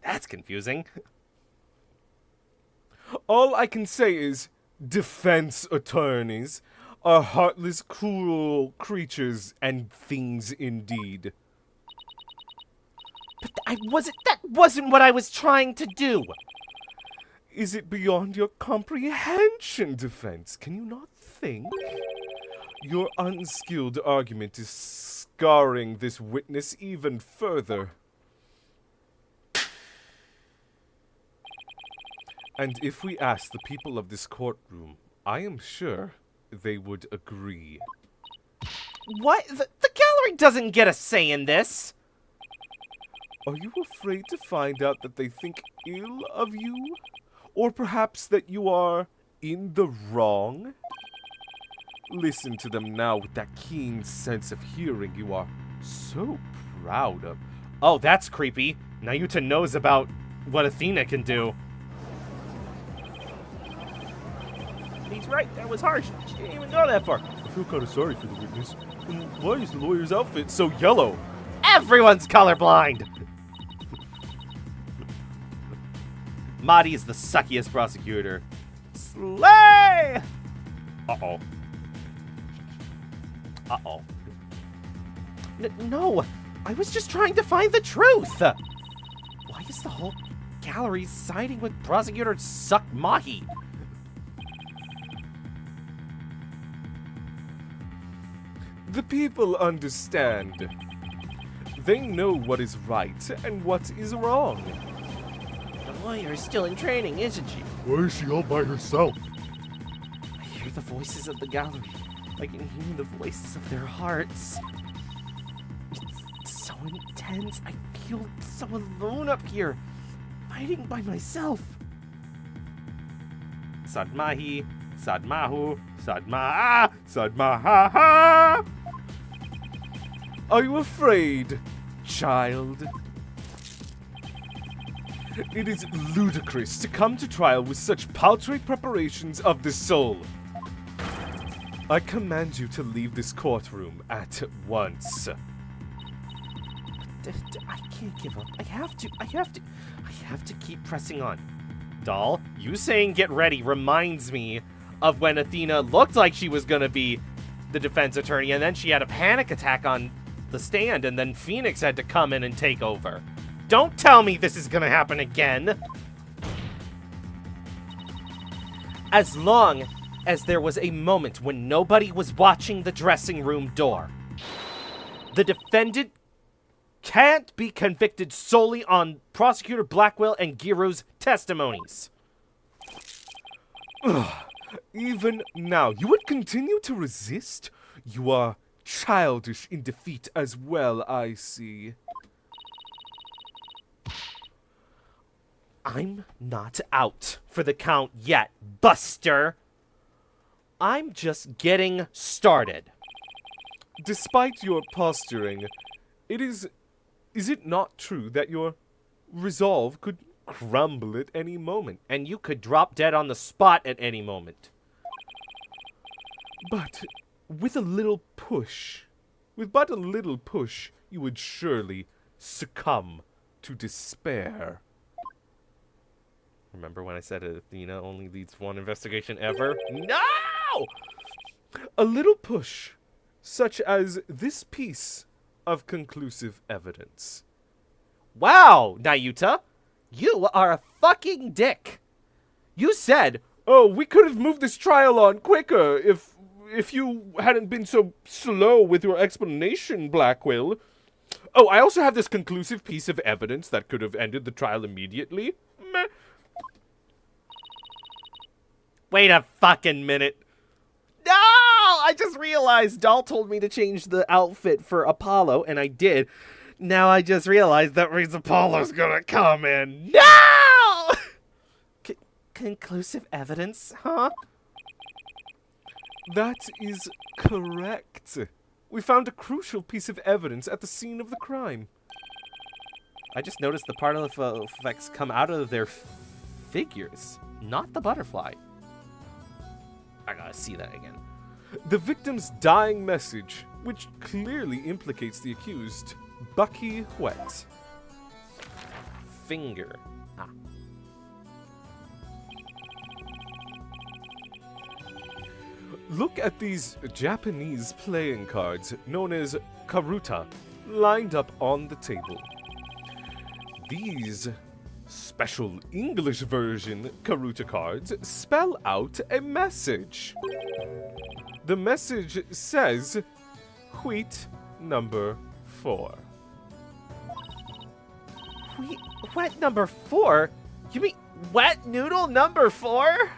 [SPEAKER 1] That's confusing.
[SPEAKER 4] All I can say is defense attorneys are heartless, cruel creatures and things indeed.
[SPEAKER 1] But that wasn't what I was trying to do.
[SPEAKER 4] Is it beyond your comprehension, defense? Can you not think? Your unskilled argument is scarring this witness even further. And if we ask the people of this courtroom, I am sure they would agree.
[SPEAKER 1] What? The gallery doesn't get a say in this.
[SPEAKER 4] Are you afraid to find out that they think ill of you? Or perhaps that you are in the wrong? Listen to them now with that keen sense of hearing you are so proud of.
[SPEAKER 1] Oh, that's creepy. Nayuta knows about what Athena can do. He's right, that was harsh. She didn't even go that far.
[SPEAKER 4] I feel kind of sorry for the witness. And why is the lawyer's outfit so yellow?
[SPEAKER 1] Everyone's colorblind! Madi is the suckiest prosecutor. Slay! Uh-oh. Uh-oh. No, I was just trying to find the truth! Why is the whole gallery siding with Prosecutor Suck Mahi?
[SPEAKER 4] The people understand. They know what is right and what is wrong.
[SPEAKER 1] The lawyer is still in training, isn't she?
[SPEAKER 4] Why is she all by herself?
[SPEAKER 1] I hear the voices of the gallery. I can hear the voices of their hearts. It's so intense. I feel so alone up here, fighting by myself. Sadmahi, Sadmahu, Sadma'a, Sadmaha.
[SPEAKER 4] Are you afraid, child? It is ludicrous to come to trial with such paltry preparations of the soul. I command you to leave this courtroom at once.
[SPEAKER 1] I can't give up. I have to keep pressing on. Doll, you saying get ready reminds me of when Athena looked like she was gonna be the defense attorney, and then she had a panic attack on the stand, and then Phoenix had to come in and take over. Don't tell me this is gonna happen again. As long as there was a moment when nobody was watching the dressing room door, the defendant can't be convicted solely on Prosecutor Blackwell and Giru's testimonies.
[SPEAKER 4] Even now, you would continue to resist? You are childish in defeat as well, I see.
[SPEAKER 1] I'm not out for the count yet, Buster. I'm just getting started.
[SPEAKER 4] Despite your posturing, is it not true that your resolve could crumble at any moment?
[SPEAKER 1] And you could drop dead on the spot at any moment.
[SPEAKER 4] But with a little push, with but a little push, you would surely succumb to despair.
[SPEAKER 1] Remember when I said Athena only leads one investigation ever? No!
[SPEAKER 4] A little push, such as this piece of conclusive evidence.
[SPEAKER 1] Wow, Nayuta, you are a fucking dick. You said,
[SPEAKER 4] "Oh, we could have moved this trial on quicker if you hadn't been so slow with your explanation, Blackwell." Oh, I also have this conclusive piece of evidence that could have ended the trial immediately. Meh.
[SPEAKER 1] wait a fucking minute. No! I just realized Doll told me to change the outfit for Apollo, and I did. Now I just realized that means Apollo's gonna come in. No! Conclusive evidence, huh?
[SPEAKER 4] That is correct. We found a crucial piece of evidence at the scene of the crime.
[SPEAKER 1] I just noticed the particle effects come out of their figures, not the butterfly. I gotta see that again.
[SPEAKER 3] The victim's dying message, which clearly implicates the accused, Bucky Wet.
[SPEAKER 1] Finger. Ah.
[SPEAKER 3] Look at these Japanese playing cards known as karuta lined up on the table. These special English version karuta cards spell out a message. The message says, wheat number 4.
[SPEAKER 1] Wet number 4? You mean wet noodle number 4?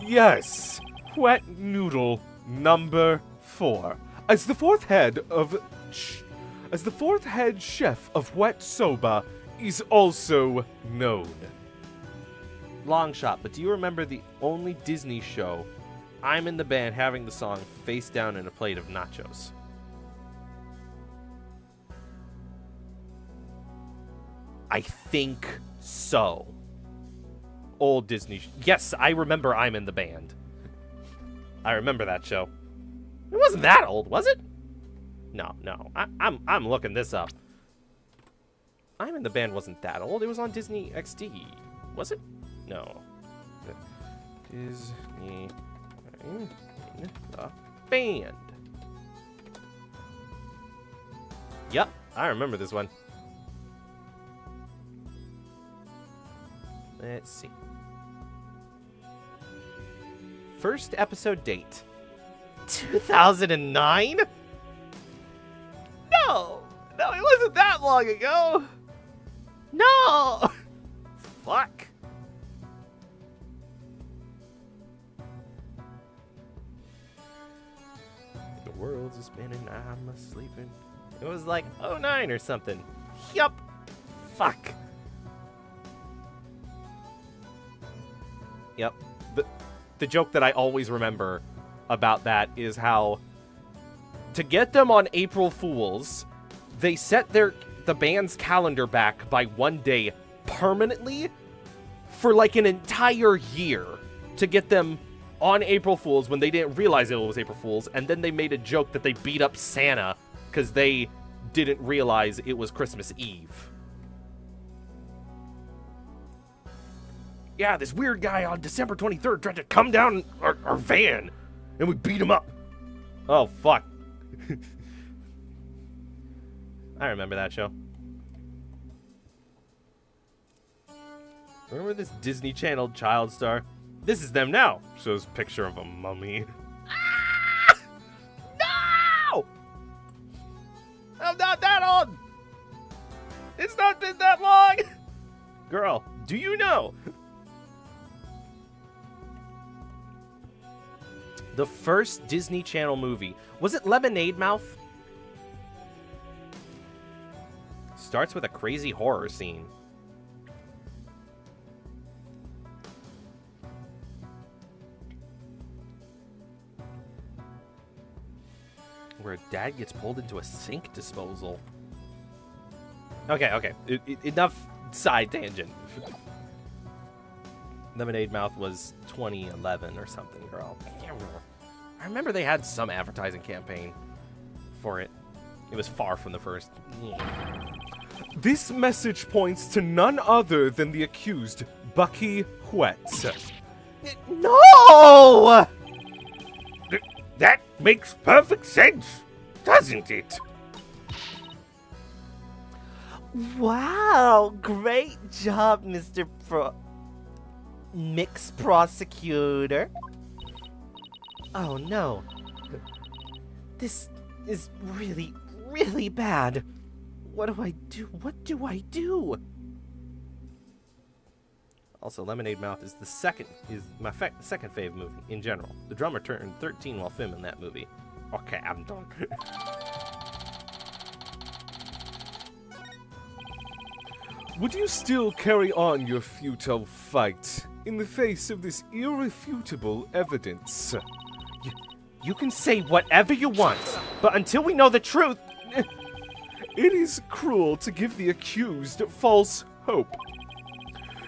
[SPEAKER 3] Yes, wet noodle number 4. As the fourth head chef of Wet Soba is also known.
[SPEAKER 1] Long shot, but do you remember the only Disney show I'm in the band having the song face down in a plate of nachos? I think so. Old Disney. Yes, I remember I'm in the band. I remember that show. It wasn't that old, was it? No. I'm looking this up. I'm in the band wasn't that old. It was on Disney XD. Was it? No. Disney in the band. Yep, I remember this one. Let's see. First episode date. 2009? No, it wasn't that long ago. No. Fuck. The world's a spinning, I'm a sleeping. It was like 09 or something. Yup. Fuck. Yep. The joke that I always remember about that is how to get them on April Fools, they set the band's calendar back by 1 day permanently for like an entire year to get them on April Fools when they didn't realize it was April Fools, and then they made a joke that they beat up Santa because they didn't realize it was Christmas Eve. Yeah, this weird guy on December 23rd tried to come down our van, and we beat him up. Oh, fuck. I remember that show. Remember this Disney Channel child star? This is them now. Shows picture of a mummy. Ah! No! I'm not that old. It's not been that long. Girl, do you know? The first Disney Channel movie. Was it Lemonade Mouth? Starts with a crazy horror scene. Where a dad gets pulled into a sink disposal. Okay. Enough side tangent. Lemonade Mouth was 2011 or something, girl. I remember they had some advertising campaign for it. It was far from the first.
[SPEAKER 3] This message points to none other than the accused, Bucky Wet.
[SPEAKER 1] No!
[SPEAKER 2] That makes perfect sense, doesn't it?
[SPEAKER 1] Wow, great job, Mr. Mix Prosecutor. Oh no. This is really, really bad. What do I do? What do I do? Also, Lemonade Mouth is my second fave movie in general. The drummer turned 13 while filming that movie. Okay, I'm done.
[SPEAKER 3] Would you still carry on your futile fight in the face of this irrefutable evidence?
[SPEAKER 1] You can say whatever you want, but until we know the truth...
[SPEAKER 3] It is cruel to give the accused false hope.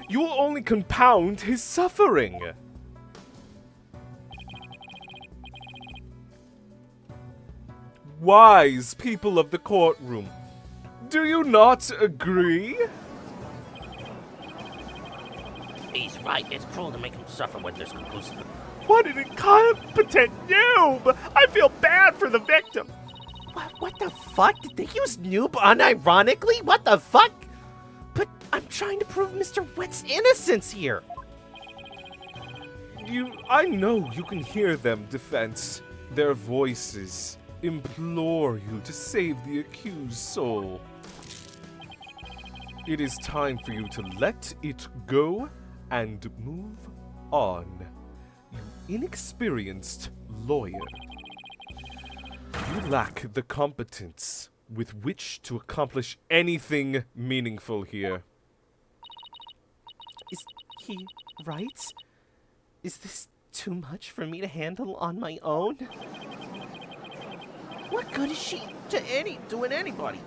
[SPEAKER 3] You will only compound his suffering. Wise people of the courtroom, do you not agree?
[SPEAKER 2] He's right. It's cruel to make him suffer when there's conclusive.
[SPEAKER 1] What an incompetent noob! I feel bad for the victim. What the fuck? Did they use noob unironically? What the fuck? But I'm trying to prove Mr. Wet's innocence here.
[SPEAKER 3] I know you can hear them, defense. Their voices implore you to save the accused soul. It is time for you to let it go and move on. You inexperienced lawyer. You lack the competence with which to accomplish anything meaningful here.
[SPEAKER 1] Is he right? Is this too much for me to handle on my own? What good is she doing anybody?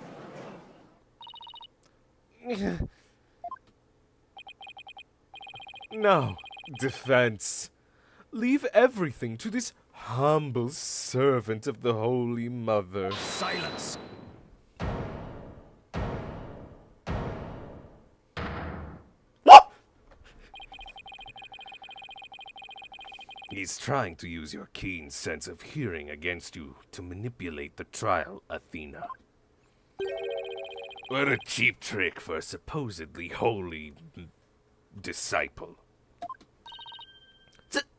[SPEAKER 3] No, defense. Leave everything to this humble servant of the Holy Mother.
[SPEAKER 6] Silence!
[SPEAKER 3] He's trying to use your keen sense of hearing against you to manipulate the trial, Athena. What a cheap trick for a supposedly holy disciple.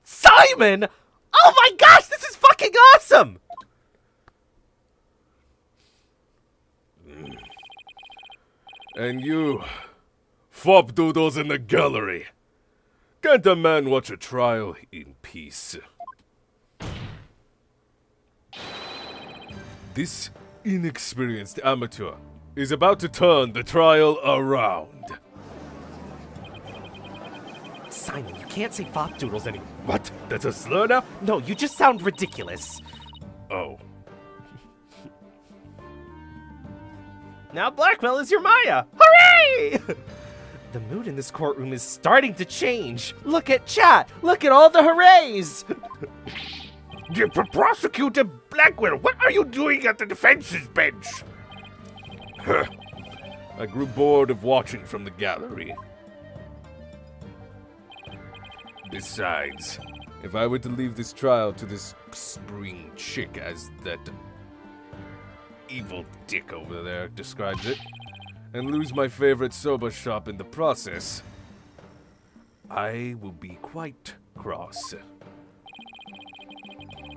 [SPEAKER 1] Simon! Oh my gosh, this is fucking awesome!
[SPEAKER 3] And you, fop doodles in the gallery. Can't a man watch a trial in peace? This inexperienced amateur is about to turn the trial around.
[SPEAKER 1] Simon, you can't say fop doodles anymore.
[SPEAKER 3] What? That's a slur now?
[SPEAKER 1] No, you just sound ridiculous.
[SPEAKER 3] Oh.
[SPEAKER 1] Now Blackwell is your Maya! Hooray! The mood in this courtroom is starting to change. Look at chat. Look at all the hoorays.
[SPEAKER 2] Prosecutor Blackwell, what are you doing at the defense's bench?
[SPEAKER 3] I grew bored of watching from the gallery. Besides, if I were to leave this trial to this spring chick, as that evil dick over there describes it, and lose my favorite soba shop in the process, I will be quite cross.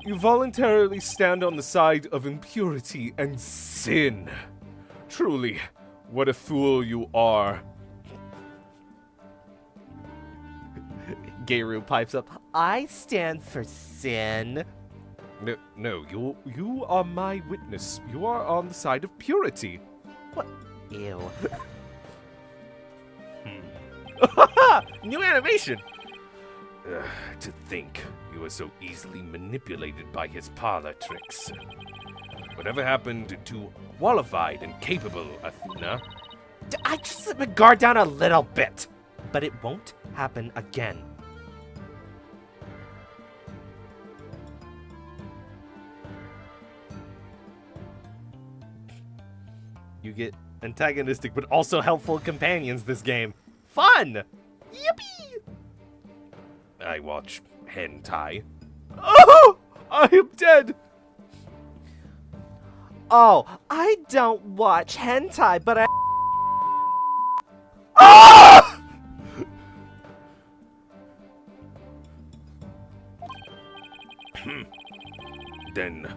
[SPEAKER 3] You voluntarily stand on the side of impurity and sin. Truly, what a fool you are.
[SPEAKER 1] Gayru pipes up. I stand for sin.
[SPEAKER 3] No, you are my witness. You are on the side of purity.
[SPEAKER 1] What? Ew. New animation.
[SPEAKER 3] To think you were so easily manipulated by his parlor tricks. Whatever happened to qualified and capable Athena?
[SPEAKER 1] I just let my guard down a little bit. But it won't happen again. You get antagonistic but also helpful companions this game. Fun! Yippee!
[SPEAKER 3] I watch hentai.
[SPEAKER 1] Oh! I am dead! Oh, I don't watch hentai, but I... Ah!
[SPEAKER 3] Then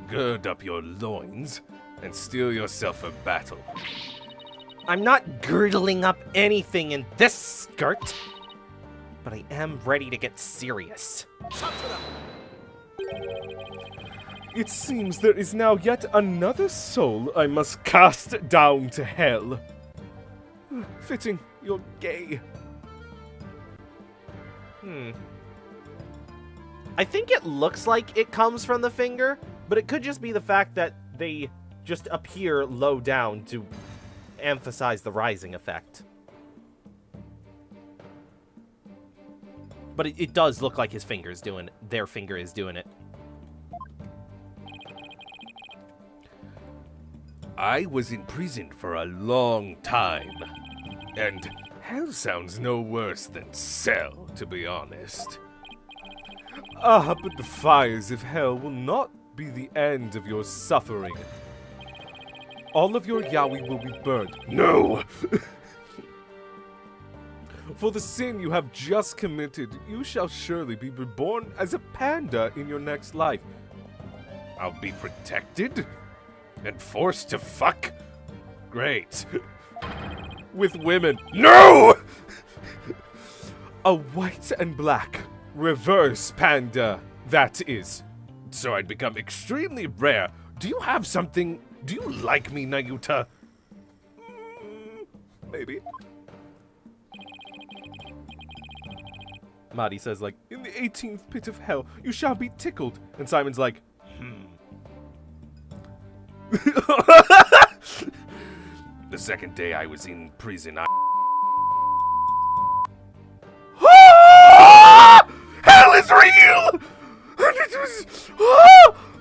[SPEAKER 3] gird up your loins and steel yourself a battle.
[SPEAKER 1] I'm not girdling up anything in this skirt, but I am ready to get serious.
[SPEAKER 3] It seems there is now yet another soul I must cast down to hell. Fitting, you're gay.
[SPEAKER 1] I think it looks like it comes from the finger, but it could just be the fact that they just appear low down to emphasize the rising effect. But it does look like his finger's doing it. Their finger is doing it.
[SPEAKER 3] I was in prison for a long time, and hell sounds no worse than cell, to be honest.
[SPEAKER 4] Ah, but the fires of hell will not be the end of your suffering. All of your yaoi will be burned.
[SPEAKER 3] No!
[SPEAKER 4] For the sin you have just committed, you shall surely be reborn as a panda in your next life.
[SPEAKER 3] I'll be protected? And forced to fuck? Great.
[SPEAKER 4] With women.
[SPEAKER 3] No!
[SPEAKER 4] A white and black. Reverse panda, that is.
[SPEAKER 3] So I'd become extremely rare. Do you have something? Do you like me, Nayuta?
[SPEAKER 4] Maybe. Madi says, like, in the 18th pit of hell, you shall be tickled. And Simon's like,
[SPEAKER 3] The second day I was in prison, Hell is real! And it was...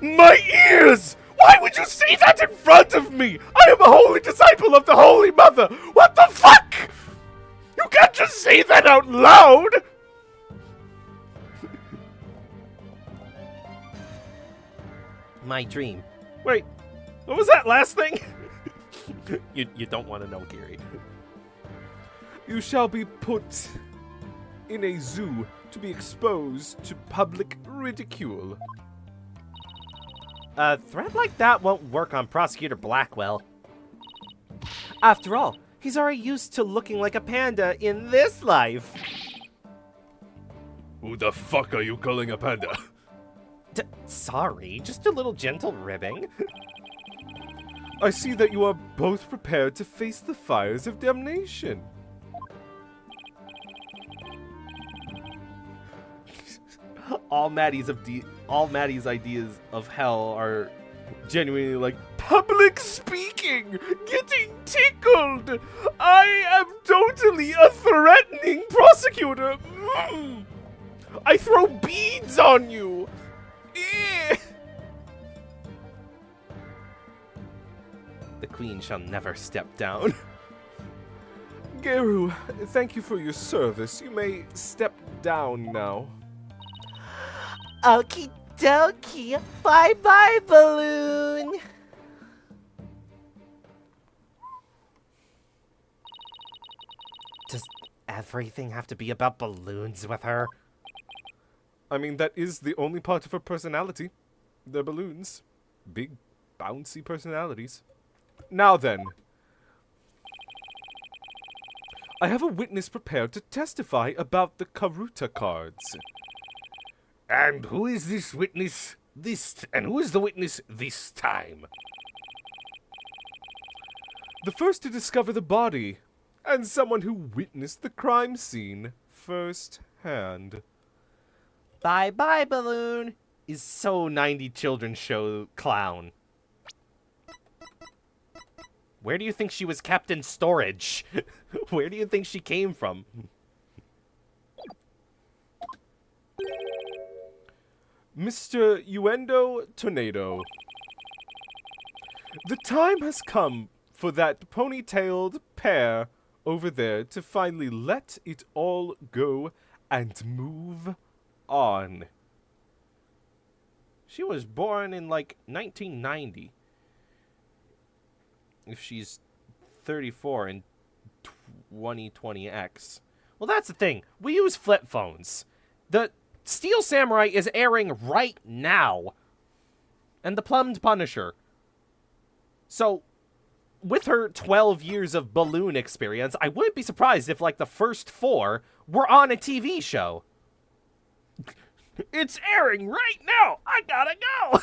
[SPEAKER 3] my ears! Why would you say that in front of me? I am a holy disciple of the Holy Mother! What the fuck? You can't just say that out loud!
[SPEAKER 1] My dream.
[SPEAKER 4] wait, what was that last thing?
[SPEAKER 1] You don't want to know, Gary.
[SPEAKER 4] You shall be put in a zoo to be exposed to public ridicule.
[SPEAKER 1] A threat like that won't work on Prosecutor Blackwell. After all, he's already used to looking like a panda in this life.
[SPEAKER 3] Who the fuck are you calling a panda?
[SPEAKER 1] Sorry, just a little gentle ribbing.
[SPEAKER 4] I see that you are both prepared to face the fires of damnation.
[SPEAKER 1] All Maddie's ideas of hell are genuinely like public speaking, getting tickled. I am totally a threatening prosecutor. I throw beads on you. The queen shall never step down.
[SPEAKER 4] Geru, thank you for your service. You may step down now.
[SPEAKER 1] Okie dokie. Bye bye, balloon. Does everything have to be about balloons with her?
[SPEAKER 4] I mean, that is the only part of her personality. They're balloons. Big, bouncy personalities. Now then. I have a witness prepared to testify about the Karuta cards.
[SPEAKER 3] And who is this witness and who is the witness this time?
[SPEAKER 4] The first to discover the body, and someone who witnessed the crime scene firsthand.
[SPEAKER 1] Bye bye, balloon. Is so 90 children's show clown. Where do you think she was kept in storage? Where do you think she came from?
[SPEAKER 4] Mr. Uendo Tornado. The time has come for that ponytailed pair over there to finally let it all go and move on.
[SPEAKER 1] She was born in like 1990. If she's 34 in 2020X. Well, that's the thing. We use flip phones. The Steel Samurai is airing right now. And the Plumbed Punisher. So, with her 12 years of balloon experience, I wouldn't be surprised if, like, the first 4 were on a TV show. It's airing right now! I gotta go!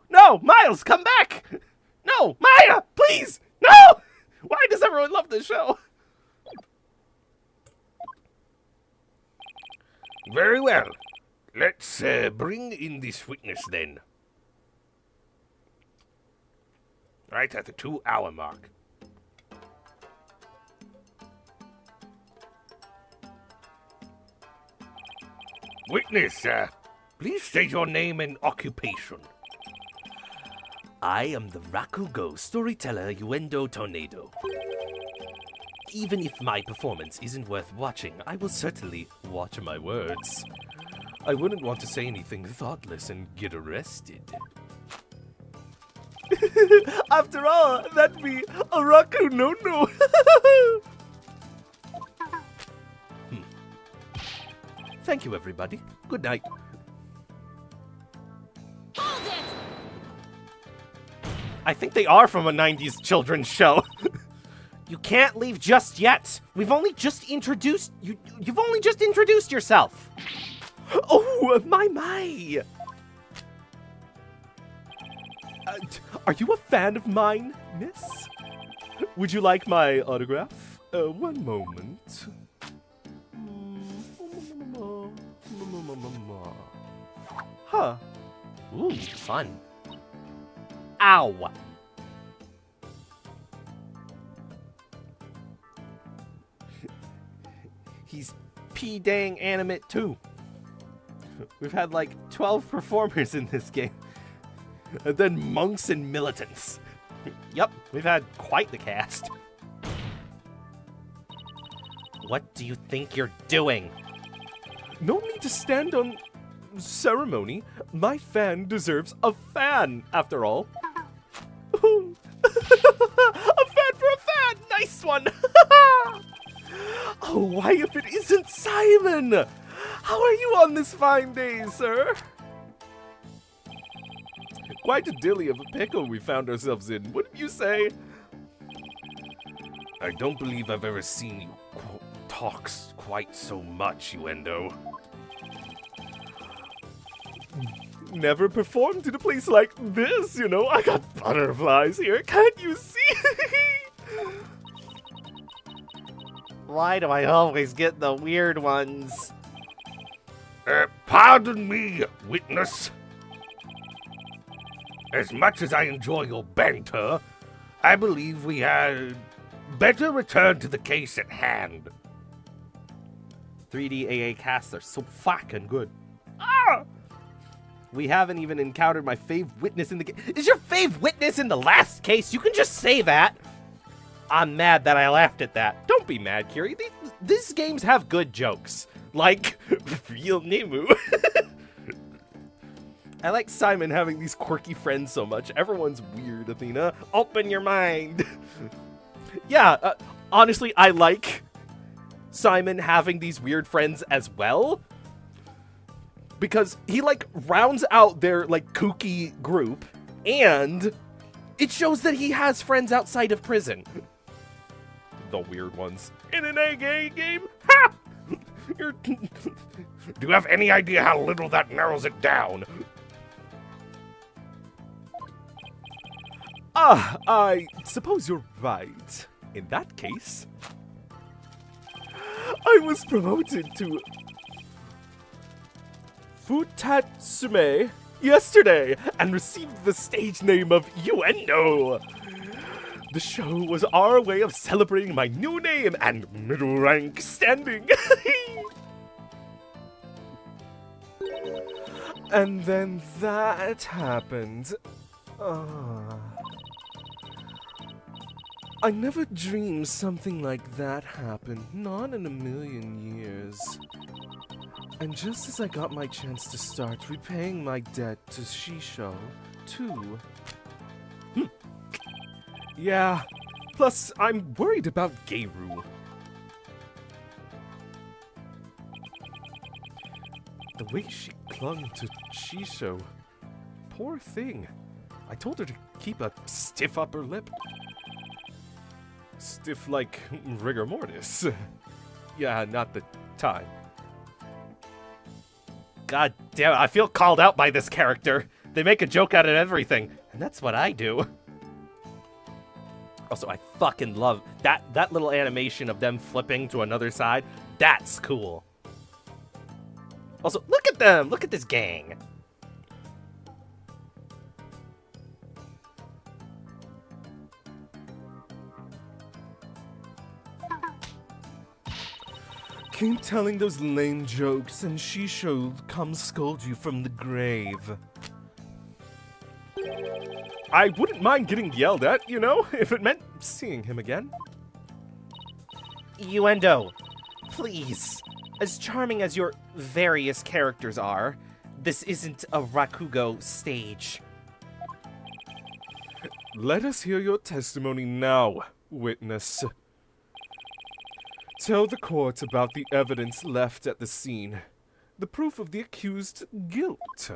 [SPEAKER 1] No! Miles, come back! No! Maya! Please! No! Why does everyone love this show?
[SPEAKER 2] Very well. Let's bring in this witness then. Right at the 2-hour mark. Witness, please state your name and occupation.
[SPEAKER 1] I am the Rakugo storyteller Uendo Tornado. Even if my performance isn't worth watching, I will certainly watch my words.
[SPEAKER 3] I wouldn't want to say anything thoughtless and get arrested.
[SPEAKER 1] After all, that'd be a Raku no. Thank you, everybody. Good night.
[SPEAKER 5] Hold it!
[SPEAKER 1] I think they are from a 90s children's show. You can't leave just yet. We've only just introduced you. You've only just introduced yourself. Oh, my. Are you a fan of mine, miss? Would you like my autograph? One moment. Huh. Ooh, fun. Ow. He's p-dang animate too. We've had like 12 performers in this game. And then monks and militants. Yep, we've had quite the cast. What do you think you're doing? No need to stand on ceremony. My fan deserves a fan, after all. A fan for a fan! Nice one! Oh, why if it isn't Simon? How are you on this fine day, sir? Quite a dilly of a pickle we found ourselves in, wouldn't you say?
[SPEAKER 3] I don't believe I've ever seen you talk quite so much, Uendo.
[SPEAKER 1] Never performed in a place like this, you know? I got butterflies here, can't you see? Why do I always get the weird ones?
[SPEAKER 2] Pardon me, witness. As much as I enjoy your banter, I believe we had better return to the case at hand.
[SPEAKER 1] 3D AA casts are so fucking good. Ah! We haven't even encountered my fave witness in the game. Is your fave witness in the last case? You can just say that. I'm mad that I laughed at that. Don't be mad, Kiri. These games have good jokes. Like, real Nemu. I like Simon having these quirky friends so much. Everyone's weird, Athena. Open your mind. Yeah, honestly, I like Simon having these weird friends as well. Because he, like, rounds out their, like, kooky group. And it shows that he has friends outside of prison. The weird ones. In an A-gay game? Ha! You're...
[SPEAKER 2] Do you have any idea how little that narrows it down?
[SPEAKER 1] I suppose you're right. In that case, I was promoted to Futatsume yesterday and received the stage name of Uendo. The show was our way of celebrating my new name and middle rank standing. And then that happened. I never dreamed something like that happened, not in a million years. And just as I got my chance to start repaying my debt to Shisho, too. Yeah, plus I'm worried about Geiru. The way she clung to Shisho, poor thing. I told her to keep a stiff upper lip. Stiff like rigor mortis. Yeah, not the time. God damn it, I feel called out by this character. They make a joke out of everything, and that's what I do. Also, I fucking love that little animation of them flipping to another side. That's cool. Also, look at them! Look at this gang!
[SPEAKER 4] Keep telling those lame jokes and Shisho'll come scold you from the grave. I wouldn't mind getting yelled at, you know, if it meant seeing him again.
[SPEAKER 1] Uendo, please. As charming as your various characters are, this isn't a Rakugo stage.
[SPEAKER 4] Let us hear your testimony now, witness. Tell the court about the evidence left at the scene. The proof of the accused's guilt.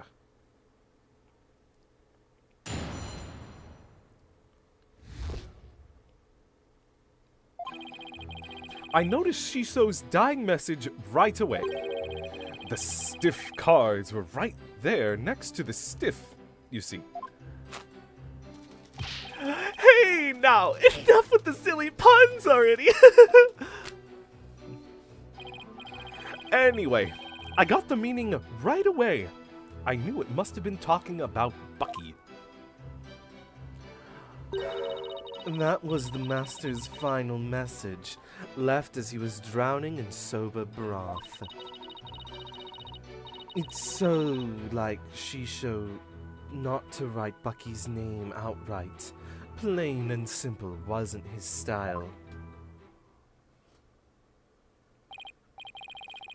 [SPEAKER 4] I noticed Shiso's dying message right away. The stiff cards were right there next to the stiff, you see. Hey, now, enough with the silly puns already. Anyway, I got the meaning right away. I knew it must have been talking about Bucky. That was the master's final message, left as he was drowning in soba broth. It's so like Shisho not to write Bucky's name outright. Plain and simple wasn't his style.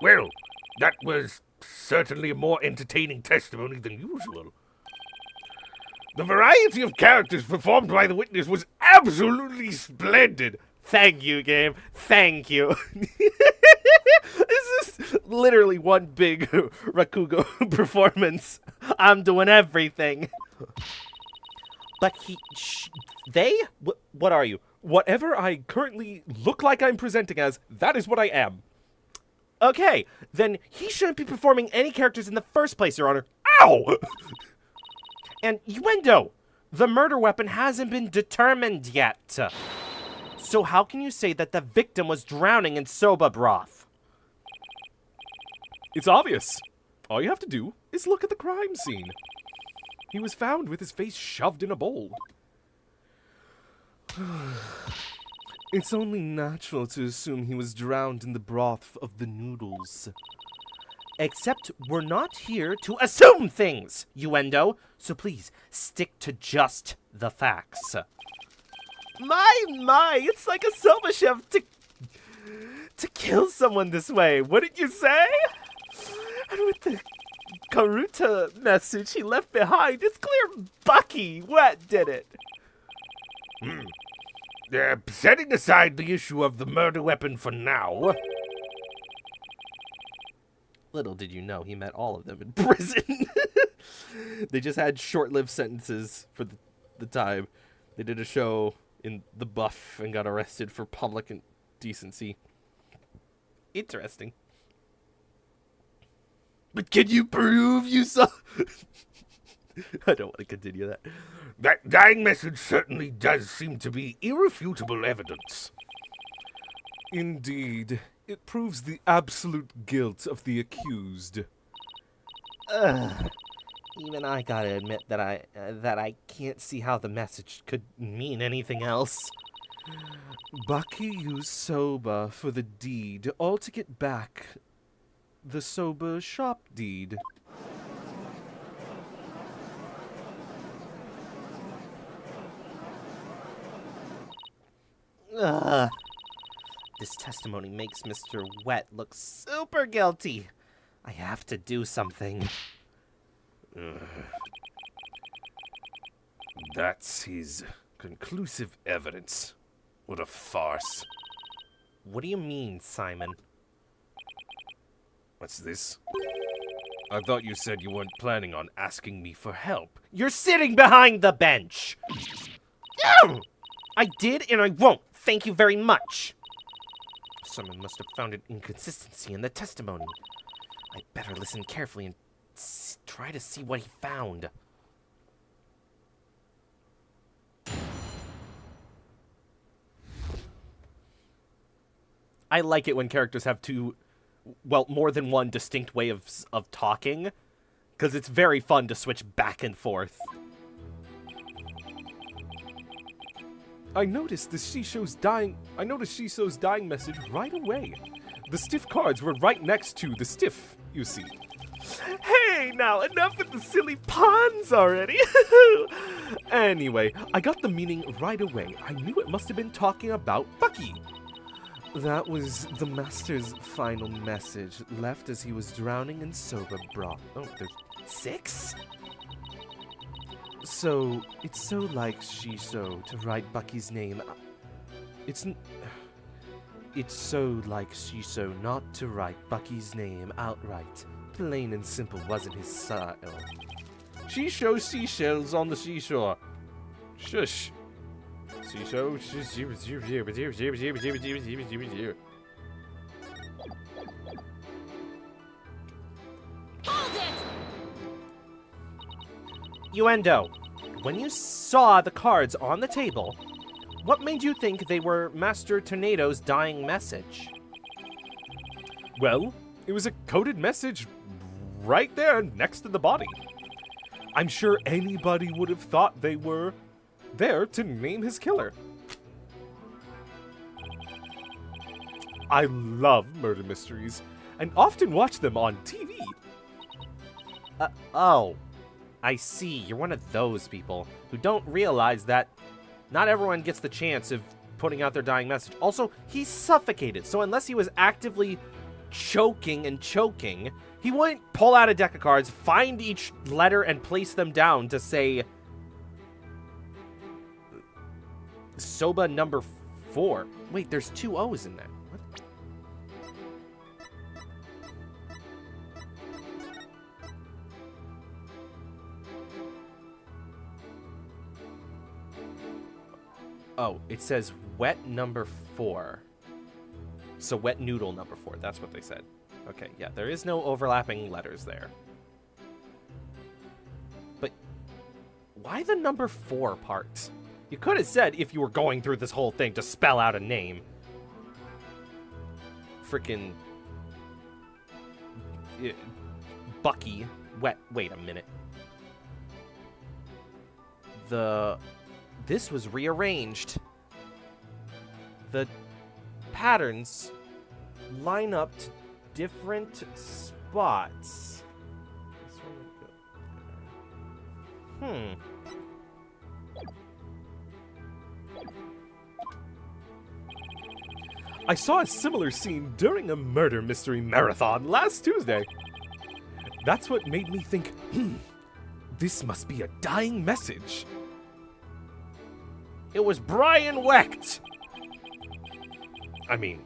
[SPEAKER 2] Well, that was certainly a more entertaining testimony than usual. The variety of characters performed by the witness was absolutely splendid.
[SPEAKER 1] Thank you, game. Thank you. This is literally one big Rakugo performance. I'm doing everything. But what are you?
[SPEAKER 4] Whatever I currently look like I'm presenting as, that is what I am.
[SPEAKER 1] Okay, then he shouldn't be performing any characters in the first place, Your Honor.
[SPEAKER 4] Ow!
[SPEAKER 1] And Uendo, the murder weapon hasn't been determined yet. So how can you say that the victim was drowning in soba broth?
[SPEAKER 4] It's obvious. All you have to do is look at the crime scene. He was found with his face shoved in a bowl. It's only natural to assume he was drowned in the broth of the noodles.
[SPEAKER 1] Except we're not here to assume things, Uendo. So please, stick to just the facts. My, it's like a soba chef to kill someone this way, wouldn't you say? And with the Karuta message he left behind, it's clear Bucky Wet did it.
[SPEAKER 2] Setting aside the issue of the murder weapon for now,
[SPEAKER 1] little did you know he met all of them in prison. They just had short-lived sentences for the time. They did a show in the Buff and got arrested for public indecency. Interesting. But can you prove you saw... I don't want to continue that.
[SPEAKER 2] that dying message certainly does seem to be irrefutable evidence.
[SPEAKER 4] Indeed, it proves the absolute guilt of the accused.
[SPEAKER 1] Even I gotta admit that I can't see how the message could mean anything else.
[SPEAKER 4] Bucky used soba for the deed, all to get back the soba shop deed.
[SPEAKER 1] This testimony makes Mr. Wet look super guilty. I have to do something.
[SPEAKER 3] That's his conclusive evidence. What a farce.
[SPEAKER 1] What do you mean, Simon?
[SPEAKER 3] What's this? I thought you said you weren't planning on asking me for help.
[SPEAKER 1] You're sitting behind the bench! I did and I won't. Thank you very much. Someone must have found an inconsistency in the testimony. I better listen carefully and try to see what he found. I like it when characters have more than one distinct way of talking, because it's very fun to switch back and forth.
[SPEAKER 4] I noticed Shisho's dying message right away.
[SPEAKER 3] The stiff cards were right next to the stiff, you see.
[SPEAKER 1] Hey, now, enough with the silly puns already.
[SPEAKER 3] Anyway, I got the meaning right away. I knew it must have been talking about Bucky. That was the Master's final message, left as he was drowning in soba broth. Oh, there's 6? So, it's so like Shisho to write Bucky's name. It's so like Shisho not to write Bucky's name outright. Plain and simple wasn't his style. Shisho seashells on the seashore. Shush. Shisho.
[SPEAKER 5] Hold it!
[SPEAKER 1] Uendo, when you saw the cards on the table, what made you think they were Master Tornado's dying message?
[SPEAKER 3] Well, it was a coded message right there next to the body. I'm sure anybody would have thought they were there to name his killer. I love murder mysteries and often watch them on TV.
[SPEAKER 1] Oh, I see. You're one of those people who don't realize that not everyone gets the chance of putting out their dying message. Also, he's suffocated, so unless he was actively choking, he wouldn't pull out a deck of cards, find each letter, and place them down to say Soba number 4. Wait, there's 2 O's in there. What? Oh, it says wet number 4. So wet noodle number 4. That's what they said. Okay, yeah, there is no overlapping letters there. But why the number 4 part? You could have said if you were going through this whole thing to spell out a name. Frickin' Bucky. Wait a minute. This was rearranged. The patterns line up to different spots.
[SPEAKER 3] I saw a similar scene during a murder mystery marathon last Tuesday. That's what made me think, this must be a dying message.
[SPEAKER 1] It was Brian Wecht!
[SPEAKER 3] I mean,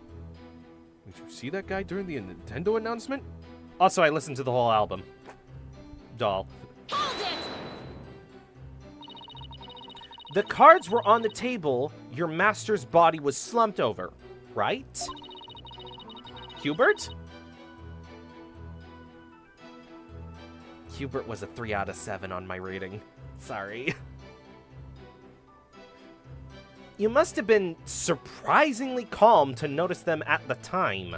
[SPEAKER 3] did you see that guy during the Nintendo announcement?
[SPEAKER 1] Also, I listened to the whole album. Doll.
[SPEAKER 5] Hold it!
[SPEAKER 1] The cards were on the table your master's body was slumped over, right? Hubert? Hubert was a 3 out of 7 on my rating. Sorry. You must have been surprisingly calm to notice them at the time.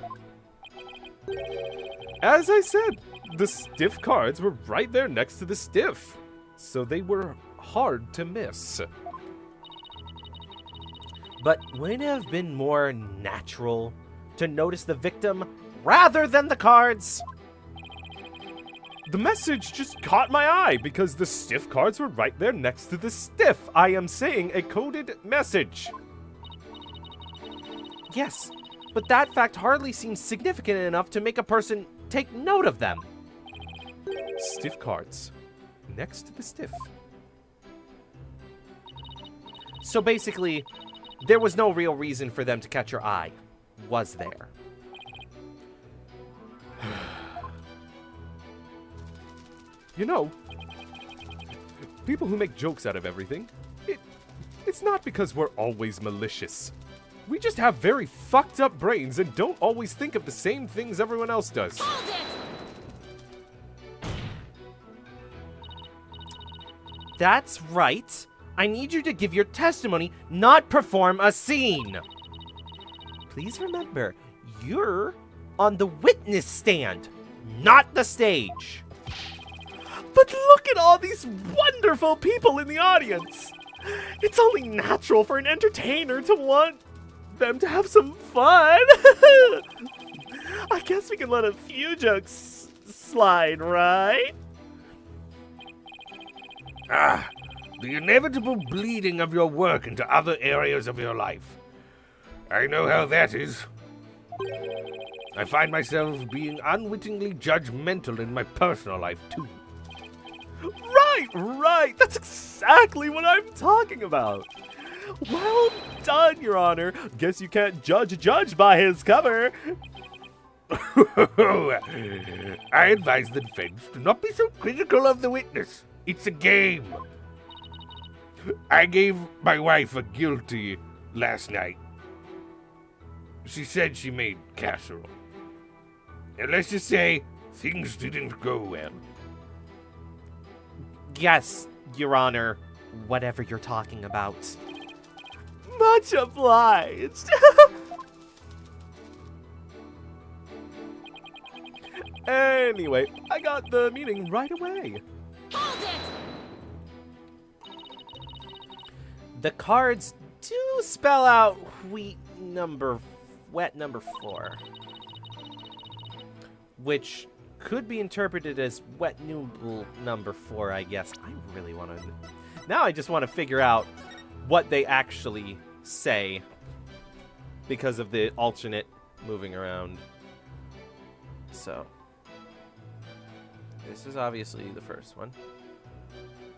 [SPEAKER 3] As I said, the stiff cards were right there next to the stiff, so they were hard to miss.
[SPEAKER 1] But wouldn't it have been more natural to notice the victim rather than the cards?
[SPEAKER 3] The message just caught my eye because the stiff cards were right there next to the stiff. I am saying a coded message.
[SPEAKER 1] Yes, but that fact hardly seems significant enough to make a person take note of them.
[SPEAKER 3] Stiff cards next to the stiff.
[SPEAKER 1] So basically, there was no real reason for them to catch your eye, was there?
[SPEAKER 3] You know, people who make jokes out of everything, it's not because we're always malicious. We just have very fucked up brains and don't always think of the same things everyone else does.
[SPEAKER 5] Hold it!
[SPEAKER 1] That's right. I need you to give your testimony, not perform a scene. Please remember, you're on the witness stand, not the stage.
[SPEAKER 3] But look at all these wonderful people in the audience. It's only natural for an entertainer to want them to have some fun.
[SPEAKER 1] I guess we can let a few jokes slide, right?
[SPEAKER 2] Ah, the inevitable bleeding of your work into other areas of your life. I know how that is. I find myself being unwittingly judgmental in my personal life, too.
[SPEAKER 1] Right. That's exactly what I'm talking about. Well done, Your Honor. Guess you can't judge a judge by his cover.
[SPEAKER 2] I advise the defense to not be so critical of the witness. It's a game. I gave my wife a guilty last night. She said she made casserole. And let's just say things didn't go well.
[SPEAKER 1] Yes, Your Honor. Whatever you're talking about. Much obliged. Anyway, I got the meeting right away.
[SPEAKER 5] Hold it!
[SPEAKER 1] The cards do spell out wet number 4, which could be interpreted as wet noodle number 4, I guess. I really want to... Now I just want to figure out what they actually say because of the alternate moving around. So, this is obviously the first one.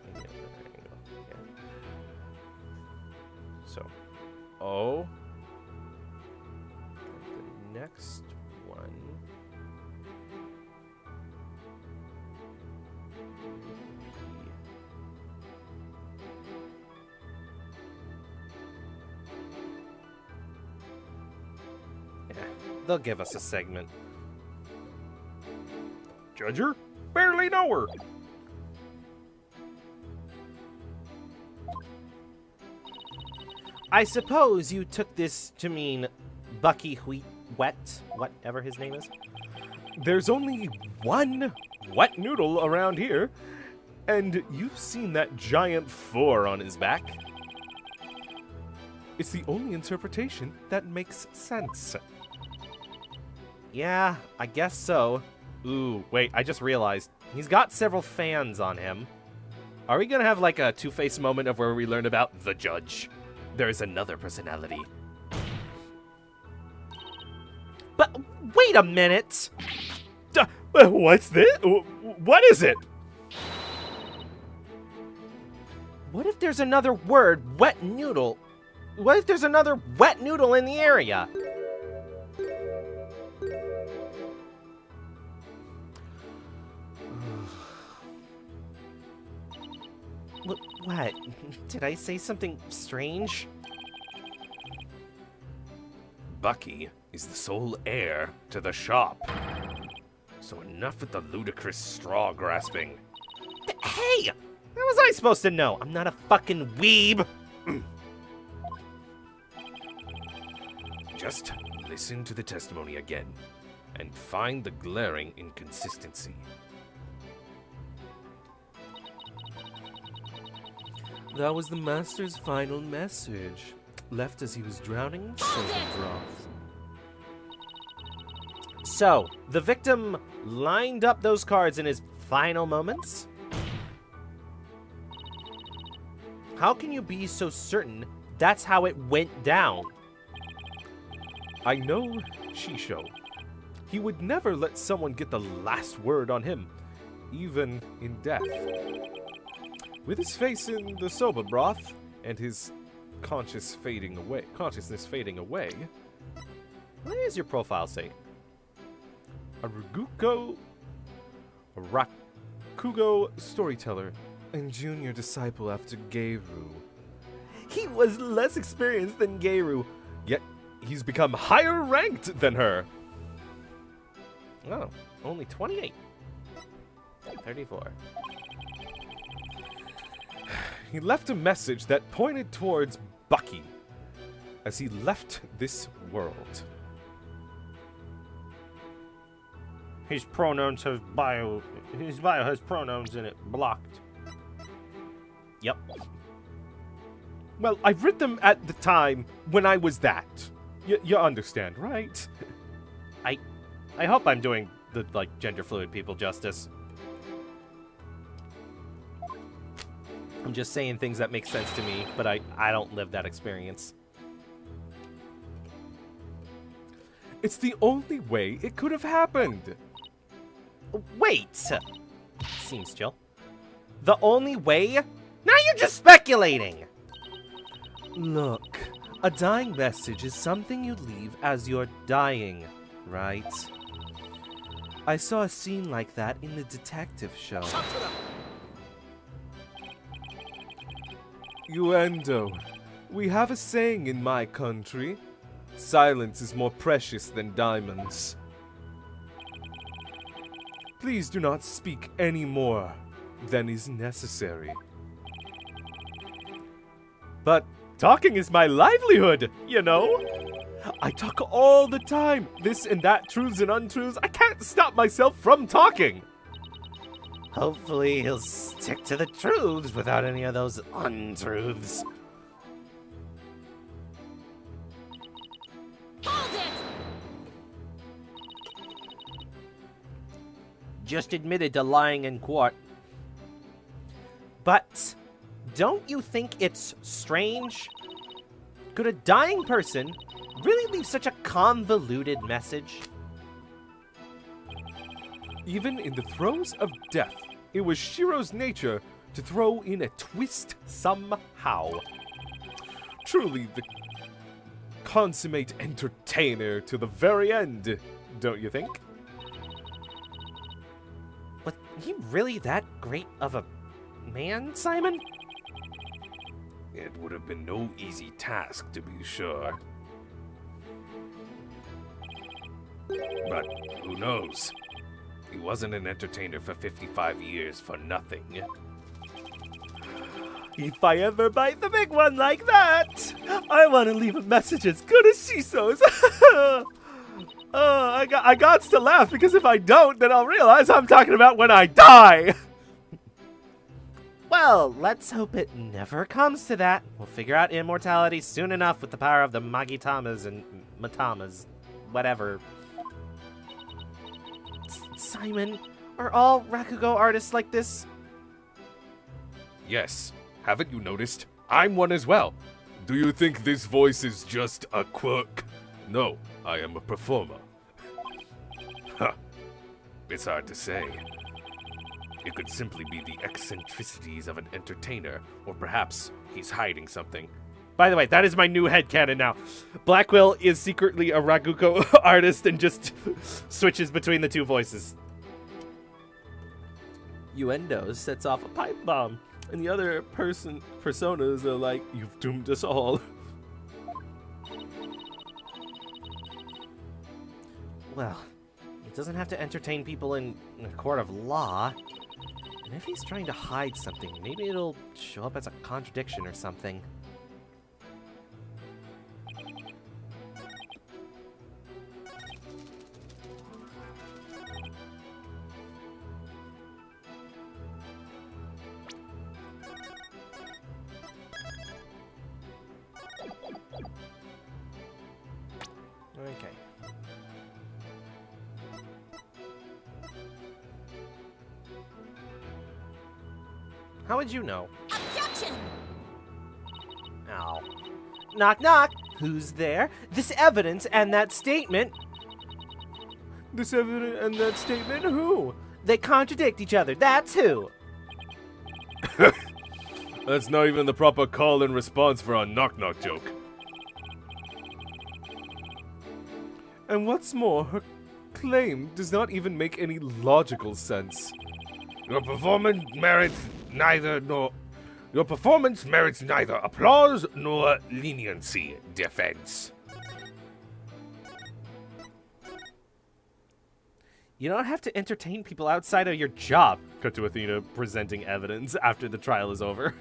[SPEAKER 1] Maybe up there, there you go. Yeah. So, O. The next one. Yeah, they'll give us a segment.
[SPEAKER 3] Judger? Barely know her.
[SPEAKER 1] I suppose you took this to mean Bucky Wet, whatever his name is?
[SPEAKER 3] There's only one wet noodle around here, and you've seen that giant 4 on his back. It's the only interpretation that makes sense.
[SPEAKER 1] Yeah, I guess so. Ooh, wait, I just realized. He's got several fans on him. Are we gonna have like a Two-Face moment of where we learn about the judge? There's another personality. But wait a minute!
[SPEAKER 3] What's this? What is it?
[SPEAKER 1] What if there's another word, wet noodle? What if there's another wet noodle in the area? What? Did I say something strange?
[SPEAKER 3] Bucky is the sole heir to the shop. So enough with the ludicrous straw grasping.
[SPEAKER 1] Hey! How was I supposed to know? I'm not a fucking weeb!
[SPEAKER 3] Just listen to the testimony again and find the glaring inconsistency.
[SPEAKER 1] That was the master's final message, left as he was drowning in silver broth. So, the victim lined up those cards in his final moments? How can you be so certain that's how it went down?
[SPEAKER 3] I know Shisho. He would never let someone get the last word on him, even in death. With his face in the soba broth and his consciousness fading away.
[SPEAKER 1] What does your profile say?
[SPEAKER 3] A Rakugo storyteller and junior disciple after Geiru.
[SPEAKER 1] He was less experienced than Geiru.
[SPEAKER 3] Yet he's become higher ranked than her.
[SPEAKER 1] Oh, only 28. 34.
[SPEAKER 3] He left a message that pointed towards Bucky as he left this world.
[SPEAKER 1] His bio has pronouns in it. Blocked. Yep.
[SPEAKER 3] Well, I read them at the time when I was that. You understand, right?
[SPEAKER 1] I hope I'm doing the, like, gender fluid people justice. I'm just saying things that make sense to me, but I don't live that experience.
[SPEAKER 3] It's the only way it could have happened.
[SPEAKER 1] Wait! Seems chill. The only way? Now you're just speculating! Look, a dying message is something you leave as you're dying, right? I saw a scene like that in the detective show.
[SPEAKER 3] Uendo, we have a saying in my country. Silence is more precious than diamonds. Please do not speak any more than is necessary. But talking is my livelihood, you know? I talk all the time, this and that, truths and untruths. I can't stop myself from talking.
[SPEAKER 1] Hopefully he'll stick to the truths without any of those untruths.
[SPEAKER 5] Hold it!
[SPEAKER 1] Just admitted to lying in court. But don't you think it's strange? Could a dying person really leave such a convoluted message?
[SPEAKER 3] Even in the throes of death, it was Shiro's nature to throw in a twist somehow. Truly the consummate entertainer to the very end, don't you think?
[SPEAKER 1] Was he really that great of a man, Simon?
[SPEAKER 3] It would have been no easy task, to be sure. But who knows? He wasn't an entertainer for 55 years for nothing.
[SPEAKER 1] If I ever bite the big one like that, I want to leave a message as good as Shiso's. I got to laugh because if I don't, then I'll realize I'm talking about when I die. Well, let's hope it never comes to that. We'll figure out immortality soon enough with the power of the Magitamas and Matamas, whatever. Simon, are all Rakugo artists like this?
[SPEAKER 3] Yes, haven't you noticed? I'm one as well. Do you think this voice is just a quirk? No, I am a performer. Huh. It's hard to say. It could simply be the eccentricities of an entertainer, or perhaps he's hiding something.
[SPEAKER 1] By the way, that is my new headcanon now. Blackwell is secretly a Rakugo artist and just switches between the two voices. Uendo sets off a pipe bomb, and the other personas are like, "You've doomed us all." Well, it doesn't have to entertain people in a court of law. And if he's trying to hide something, maybe it'll show up as a contradiction or something. Okay. How would you know?
[SPEAKER 5] Objection!
[SPEAKER 1] Ow. Knock, knock. Who's there? This evidence and that statement. This evidence and that statement? Who? They contradict each other. That's who.
[SPEAKER 3] That's not even the proper call and response for a knock-knock joke. And what's more, her claim does not even make any logical sense.
[SPEAKER 2] Your performance merits neither applause nor leniency, defense.
[SPEAKER 1] You don't have to entertain people outside of your job. Cut to Athena presenting evidence after the trial is over.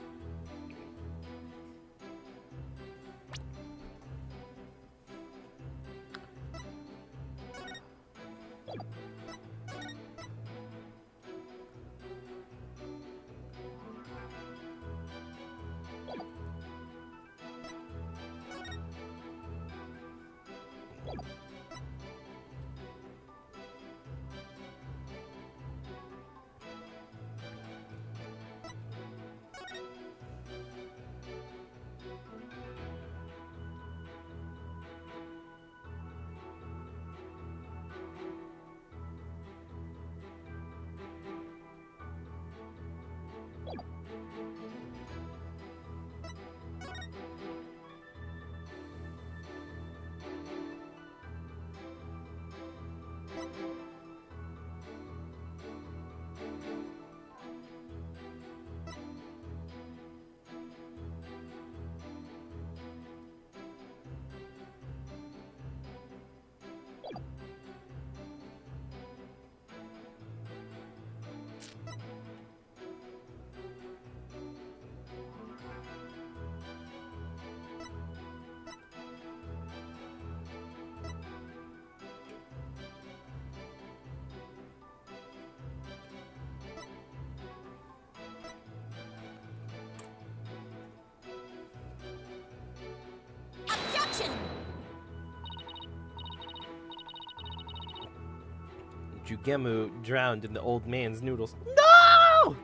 [SPEAKER 1] Jugemu drowned in the old man's noodles. No!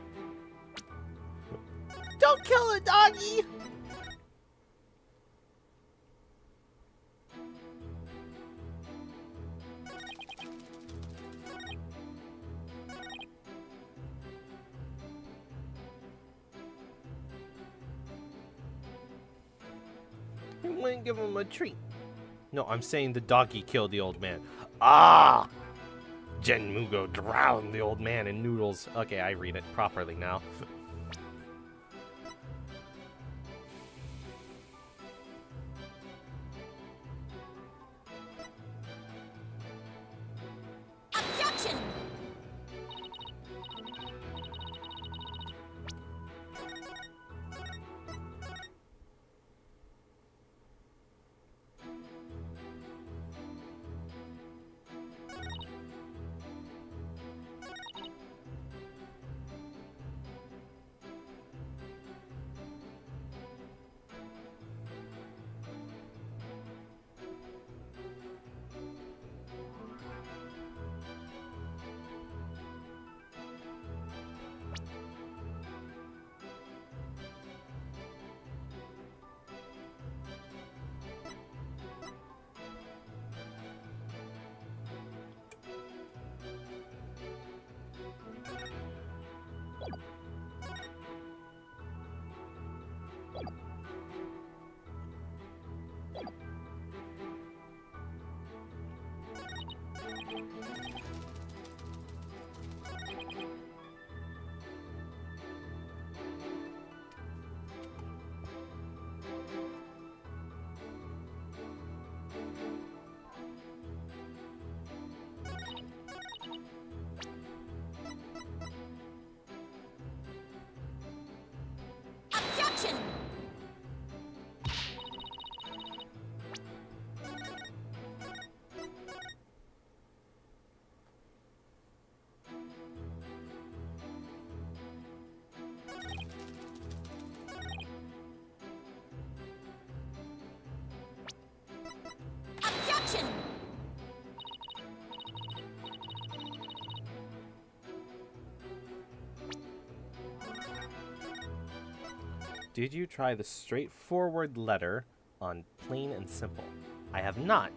[SPEAKER 1] Don't kill a doggy! You wouldn't give him a treat. No, I'm saying the doggy killed the old man. Ah! Genmugo drowned the old man in noodles. Okay, I read it properly now.
[SPEAKER 5] Objection! Objection! Objection!
[SPEAKER 1] Did you try the straightforward letter on plain and simple? I have not.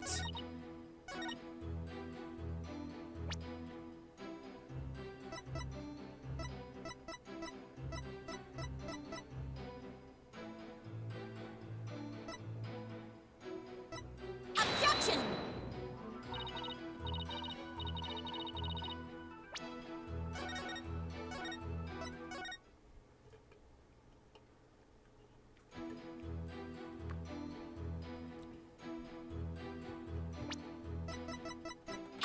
[SPEAKER 5] Objection!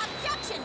[SPEAKER 5] Objection!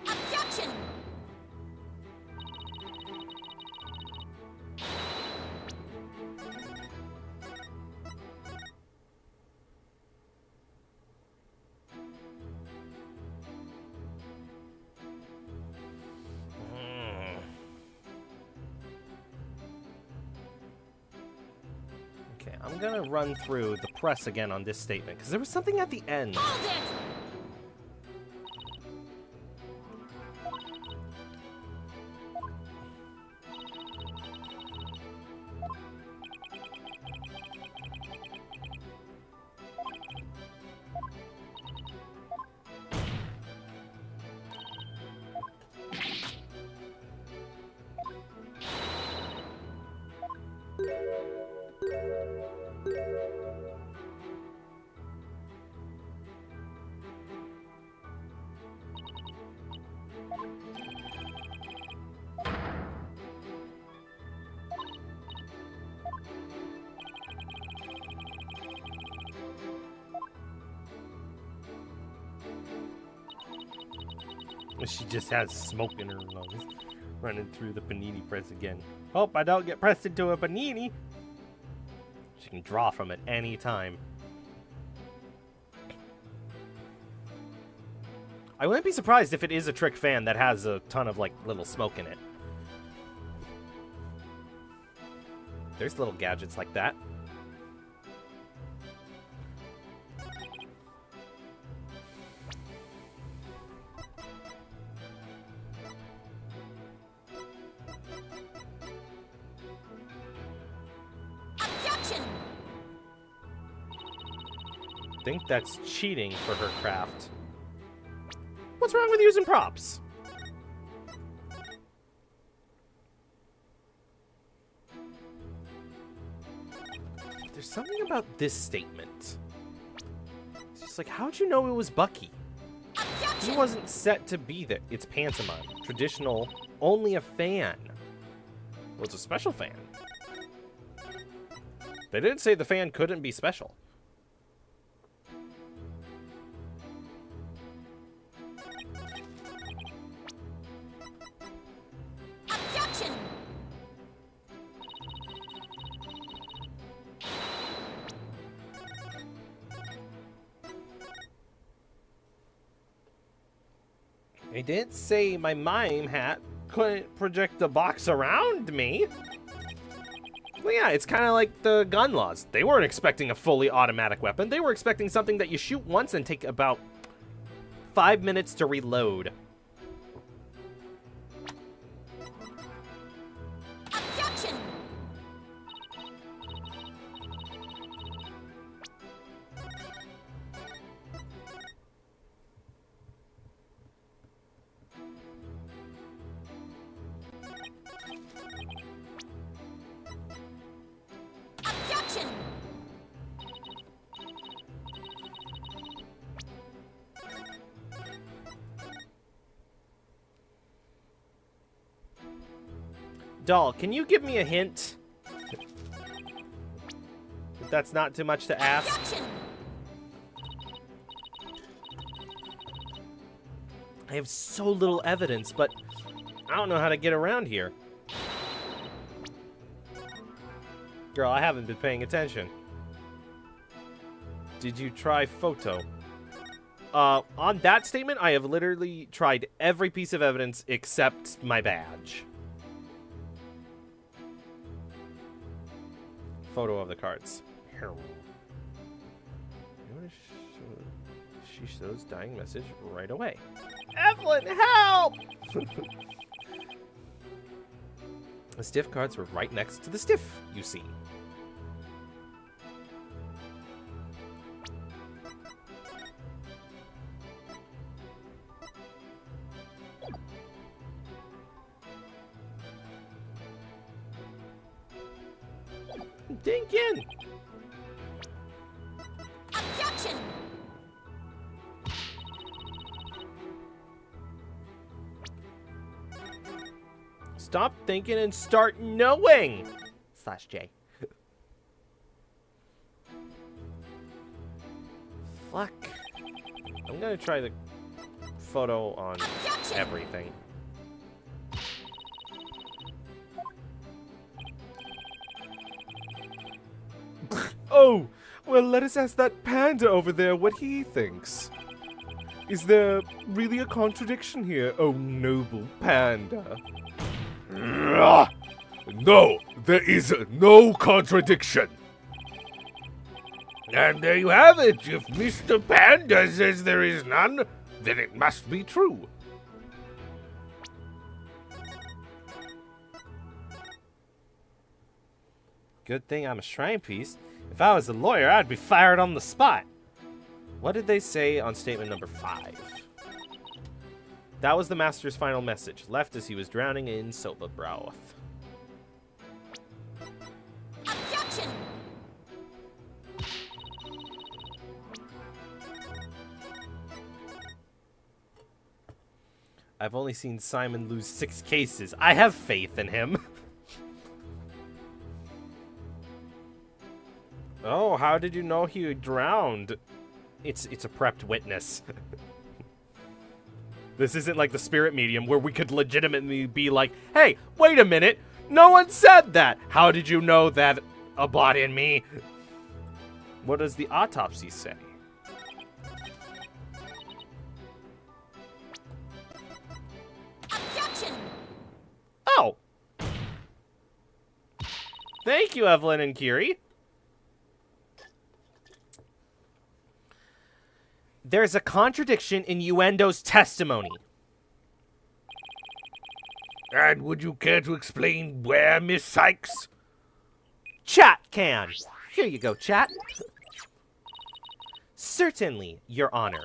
[SPEAKER 5] Objection!
[SPEAKER 1] Okay, I'm gonna run through the press again on this statement, because there was something at the end.
[SPEAKER 5] Hold it!
[SPEAKER 1] She just has smoke in her lungs. Running through the panini press again. Hope I don't get pressed into a panini. She can draw from it any time. I wouldn't be surprised if it is a trick fan that has a ton of, like, little smoke in it. There's little gadgets like that.
[SPEAKER 5] Objection!
[SPEAKER 1] I think that's cheating for her craft. What's wrong with using props? There's something about this statement. It's just like, how'd you know it was Bucky? He
[SPEAKER 5] Objection!
[SPEAKER 1] wasn't set to be there. It's pantomime. Traditional, only a fan. Well, it's a special fan. They didn't say the fan couldn't be special.
[SPEAKER 5] Objection!
[SPEAKER 1] They didn't say my mime hat couldn't project the box around me. Well, yeah, it's kind of like the gun laws. They weren't expecting a fully automatic weapon. They were expecting something that you shoot once and take about 5 minutes to reload.
[SPEAKER 5] Objection! Objection!
[SPEAKER 1] Doll, can you give me a hint? If that's not too much to ask.
[SPEAKER 5] Objection!
[SPEAKER 1] I have so little evidence, but I don't know how to get around here. Girl, I haven't been paying attention. Did you try photo? On that statement, I have literally tried every piece of evidence except my badge. Photo of the cards. Here. She shows dying message right away. Evelyn, help! The stiff cards were right next to the stiff, you see. Dink in!
[SPEAKER 5] Objection!
[SPEAKER 1] Stop thinking and start knowing! Slash J. Fuck. I'm gonna try the photo on
[SPEAKER 5] Objection!
[SPEAKER 1] everything.
[SPEAKER 4] Oh, well, let us ask that panda over there what he thinks. Is there really a contradiction here, oh noble panda?
[SPEAKER 2] No, there is no contradiction. And there you have it. If Mr. Panda says there is none, then it must be true.
[SPEAKER 1] Good thing I'm a shrine piece. If I was a lawyer, I'd be fired on the spot. What did they say on statement number 5? That was the master's final message, left as he was drowning in soba broth.
[SPEAKER 5] Objection!
[SPEAKER 1] I've only seen Simon lose 6 cases. I have faith in him. Oh, how did you know he drowned? It's a prepped witness. This isn't like the spirit medium where we could legitimately be like, hey, wait a minute. No one said that. How did you know that about in me? What does the autopsy say?
[SPEAKER 5] Objection!
[SPEAKER 1] Oh. Thank you, Evelyn and Kiri. There's a contradiction in Uendo's testimony.
[SPEAKER 2] And would you care to explain where, Miss Sykes?
[SPEAKER 1] Chat can. Here you go, chat. Certainly, Your Honor.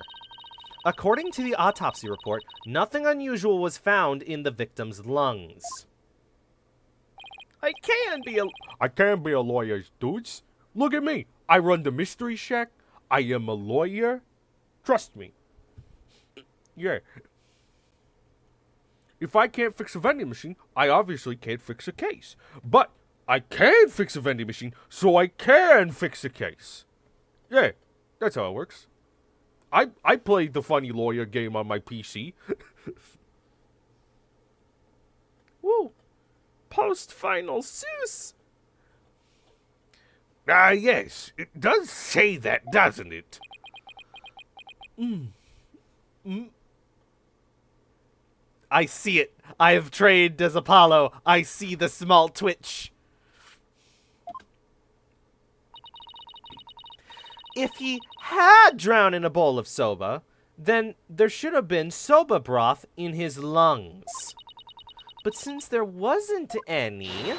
[SPEAKER 1] According to the autopsy report, nothing unusual was found in the victim's lungs. I can be a lawyer, dudes. Look at me. I run the Mystery Shack. I am a lawyer. Trust me. Yeah. If I can't fix a vending machine, I obviously can't fix a case. But I can fix a vending machine, so I can fix a case. Yeah, that's how it works. I played the funny lawyer game on my PC. Woo. Post-final Seuss.
[SPEAKER 2] Yes. It does say that, doesn't it?
[SPEAKER 1] I see it. I have trained as Apollo. I see the small twitch. If he had drowned in a bowl of soba, then there should have been soba broth in his lungs. But since there wasn't any,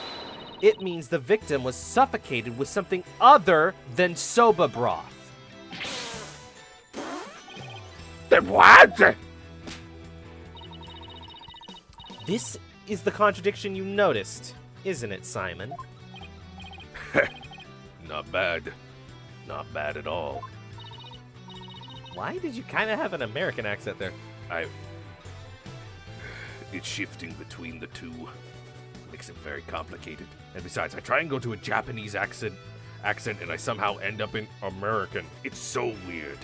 [SPEAKER 1] it means the victim was suffocated with something other than soba broth.
[SPEAKER 2] Then what?
[SPEAKER 1] This is the contradiction you noticed, isn't it, Simon?
[SPEAKER 3] Not bad. Not bad at all.
[SPEAKER 1] Why did you kind of have an American accent there?
[SPEAKER 3] It's shifting between the two. Makes it very complicated. And besides, I try and go to a Japanese accent and I somehow end up in American. It's so weird.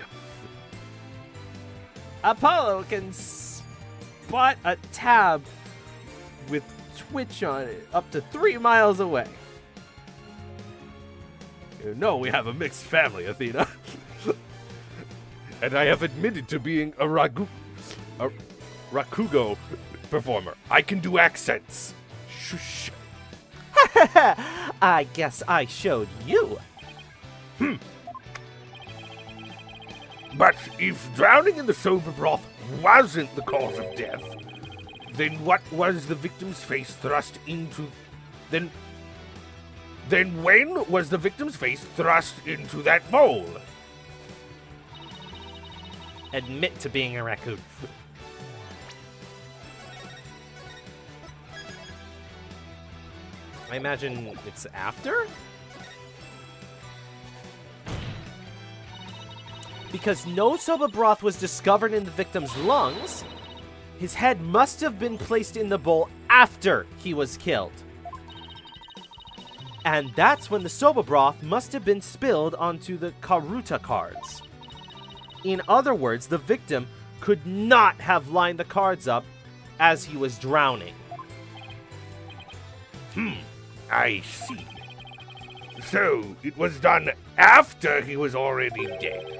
[SPEAKER 1] Apollo can spot a tab with Twitch on it up to 3 miles away.
[SPEAKER 3] You know we have a mixed family, Athena. And I have admitted to being a Rakugo performer. I can do accents. Shush.
[SPEAKER 1] I guess I showed you.
[SPEAKER 2] But if drowning in the soba broth wasn't the cause of death, then what was the victim's face thrust into? Then when was the victim's face thrust into that bowl?
[SPEAKER 1] Admit to being a raccoon. I imagine it's after? Because no soba broth was discovered in the victim's lungs, his head must have been placed in the bowl after he was killed. And that's when the soba broth must have been spilled onto the Karuta cards. In other words, the victim could not have lined the cards up as he was drowning.
[SPEAKER 2] I see. So it was done after he was already dead.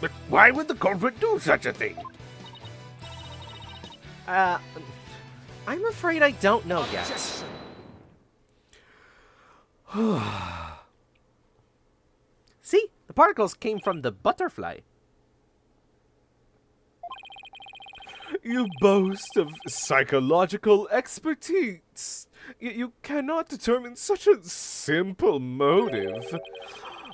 [SPEAKER 2] But why would the culprit do such a thing?
[SPEAKER 1] I'm afraid I don't know yet. See, the particles came from the butterfly.
[SPEAKER 4] You boast of psychological expertise. You cannot determine such a simple motive.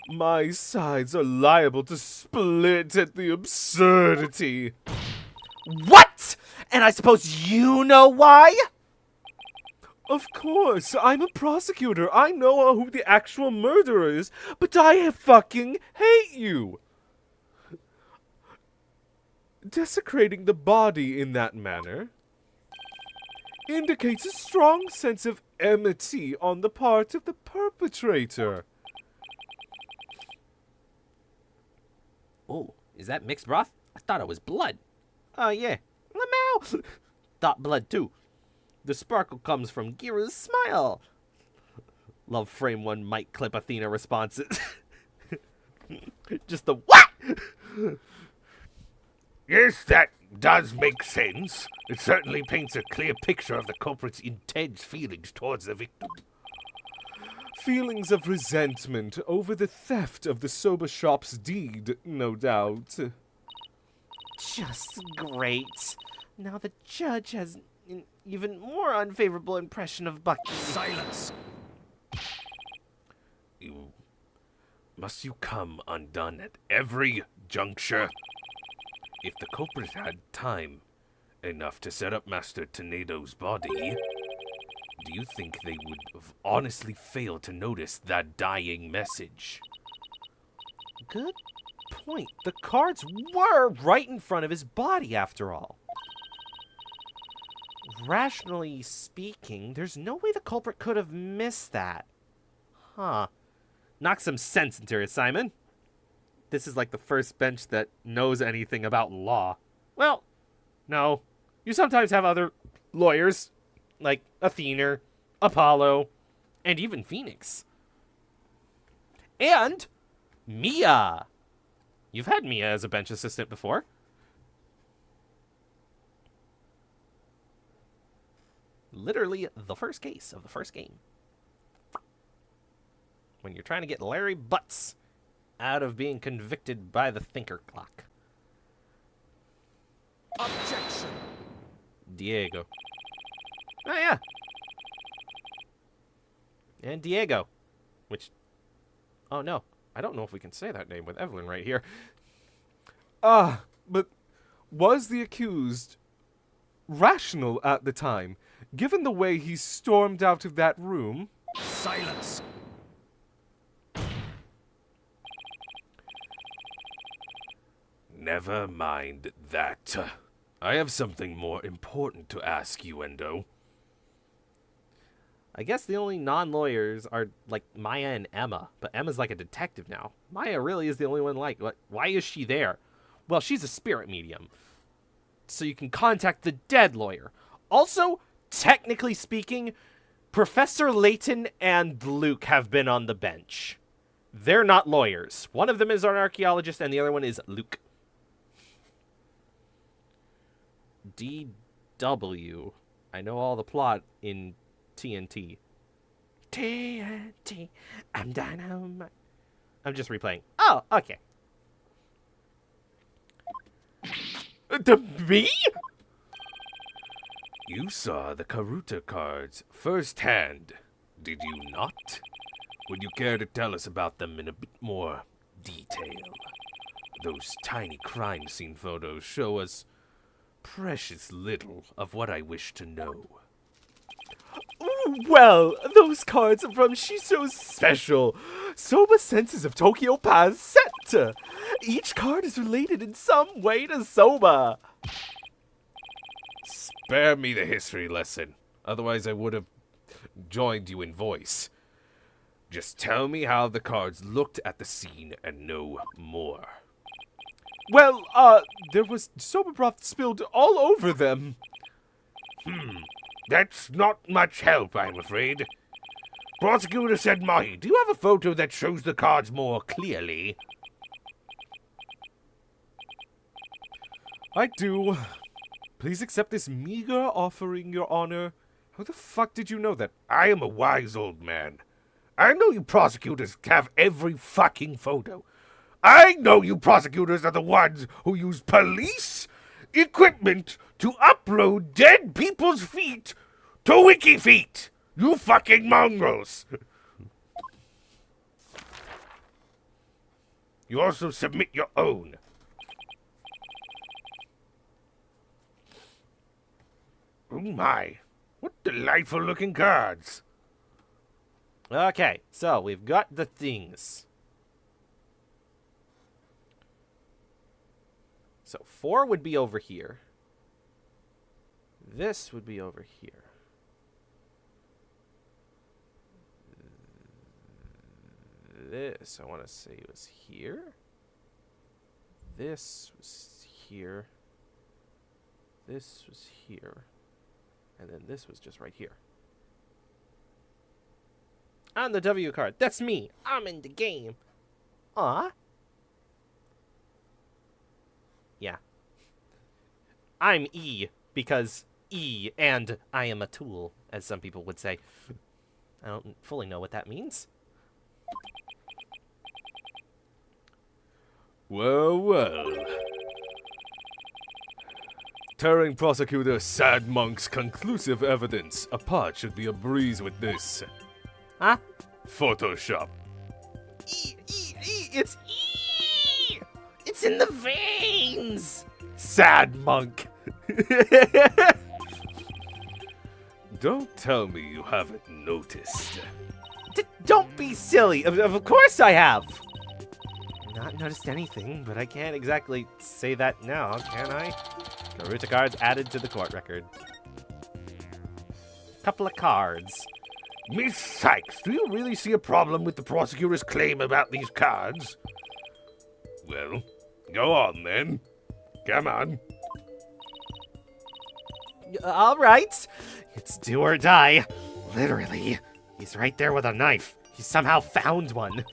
[SPEAKER 4] My sides are liable to split at the absurdity.
[SPEAKER 1] What? And I suppose you know why?
[SPEAKER 4] Of course, I'm a prosecutor. I know who the actual murderer is, but I fucking hate you. Desecrating the body in that manner indicates a strong sense of enmity on the part of the perpetrator.
[SPEAKER 1] Oh, is that mixed broth? I thought it was blood. Oh, yeah. Lamau! Thought blood, too. The sparkle comes from Gira's smile. Love frame 1 mic clip Athena responses. Just the what?
[SPEAKER 2] Yes, that does make sense. It certainly paints a clear picture of the culprit's intense feelings towards the victim.
[SPEAKER 4] Feelings of resentment over the theft of the soba shop's deed, no doubt.
[SPEAKER 1] Just great. Now the judge has an even more unfavorable impression of Bucky.
[SPEAKER 6] Silence!
[SPEAKER 3] Must you come undone at every juncture? If the culprit had time enough to set up Master Tornado's body, do you think they would have honestly failed to notice that dying message?
[SPEAKER 1] Good point. The cards were right in front of his body, after all. Rationally speaking, there's no way the culprit could have missed that. Huh. Knock some sense into it, Simon. This is like the first bench that knows anything about law. Well, no. You sometimes have other lawyers, like Athena, Apollo, and even Phoenix. And Mia. You've had Mia as a bench assistant before. Literally the first case of the first game. When you're trying to get Larry Butts out of being convicted by the thinker clock.
[SPEAKER 6] Objection!
[SPEAKER 1] Diego. Oh, yeah. And Diego. Which... Oh, no. I don't know if we can say that name with Evelyn right here.
[SPEAKER 4] But was the accused rational at the time, given the way he stormed out of that room?
[SPEAKER 6] Silence!
[SPEAKER 3] Never mind that. I have something more important to ask you, Endo.
[SPEAKER 1] I guess the only non-lawyers are, like, Maya and Emma. But Emma's like a detective now. Maya really is the only one like... Why is she there? Well, she's a spirit medium. So you can contact the dead lawyer. Also, technically speaking, Professor Layton and Luke have been on the bench. They're not lawyers. One of them is an archaeologist and the other one is Luke. DW. I know all the plot in TNT. TNT. I'm dynamite. I'm just replaying. Oh, okay. Me?
[SPEAKER 3] You saw the Karuta cards firsthand, did you not? Would you care to tell us about them in a bit more detail? Those tiny crime scene photos show us precious little of what I wish to know.
[SPEAKER 4] Well, those cards are from Shiso's special Soba Senses of Tokyo Paz set. Each card is related in some way to Soba.
[SPEAKER 3] Spare me the history lesson. Otherwise, I would have joined you in voice. Just tell me how the cards looked at the scene and no more.
[SPEAKER 4] Well, there was soba broth spilled all over them.
[SPEAKER 2] That's not much help, I'm afraid. Prosecutor said, Mahi, do you have a photo that shows the cards more clearly?
[SPEAKER 4] I do. Please accept this meager offering, Your Honor. How the fuck did you know that?
[SPEAKER 2] I am a wise old man. I know you prosecutors have every fucking photo. I know you prosecutors are the ones who use police equipment to upload dead people's feet to WikiFeet. You fucking mongrels. You also submit your own. Oh my. What delightful looking cards.
[SPEAKER 1] Okay, so we've got the things. So 4 would be over here. This would be over here. This, I want to say, was here. This was here. This was here. And then this was just right here. On the W card. That's me. I'm in the game. Aw. Yeah. I'm E because E and I am a tool, as some people would say. I don't fully know what that means.
[SPEAKER 3] Well, well. Tearing prosecutor Sad Monk's conclusive evidence. A part should be a breeze with this.
[SPEAKER 1] Huh?
[SPEAKER 3] Photoshop.
[SPEAKER 1] It's E! It's in the veins!
[SPEAKER 3] Sad Monk. Don't tell me you haven't noticed.
[SPEAKER 1] Don't be silly. Of course I have. Not noticed anything, but I can't exactly say that now, can I? Garuta cards added to the court record. Couple of cards.
[SPEAKER 2] Miss Sykes, do you really see a problem with the prosecutor's claim about these cards?
[SPEAKER 3] Well, go on then. Come on.
[SPEAKER 1] All right. It's do or die. Literally. He's right there with a knife. He somehow found one.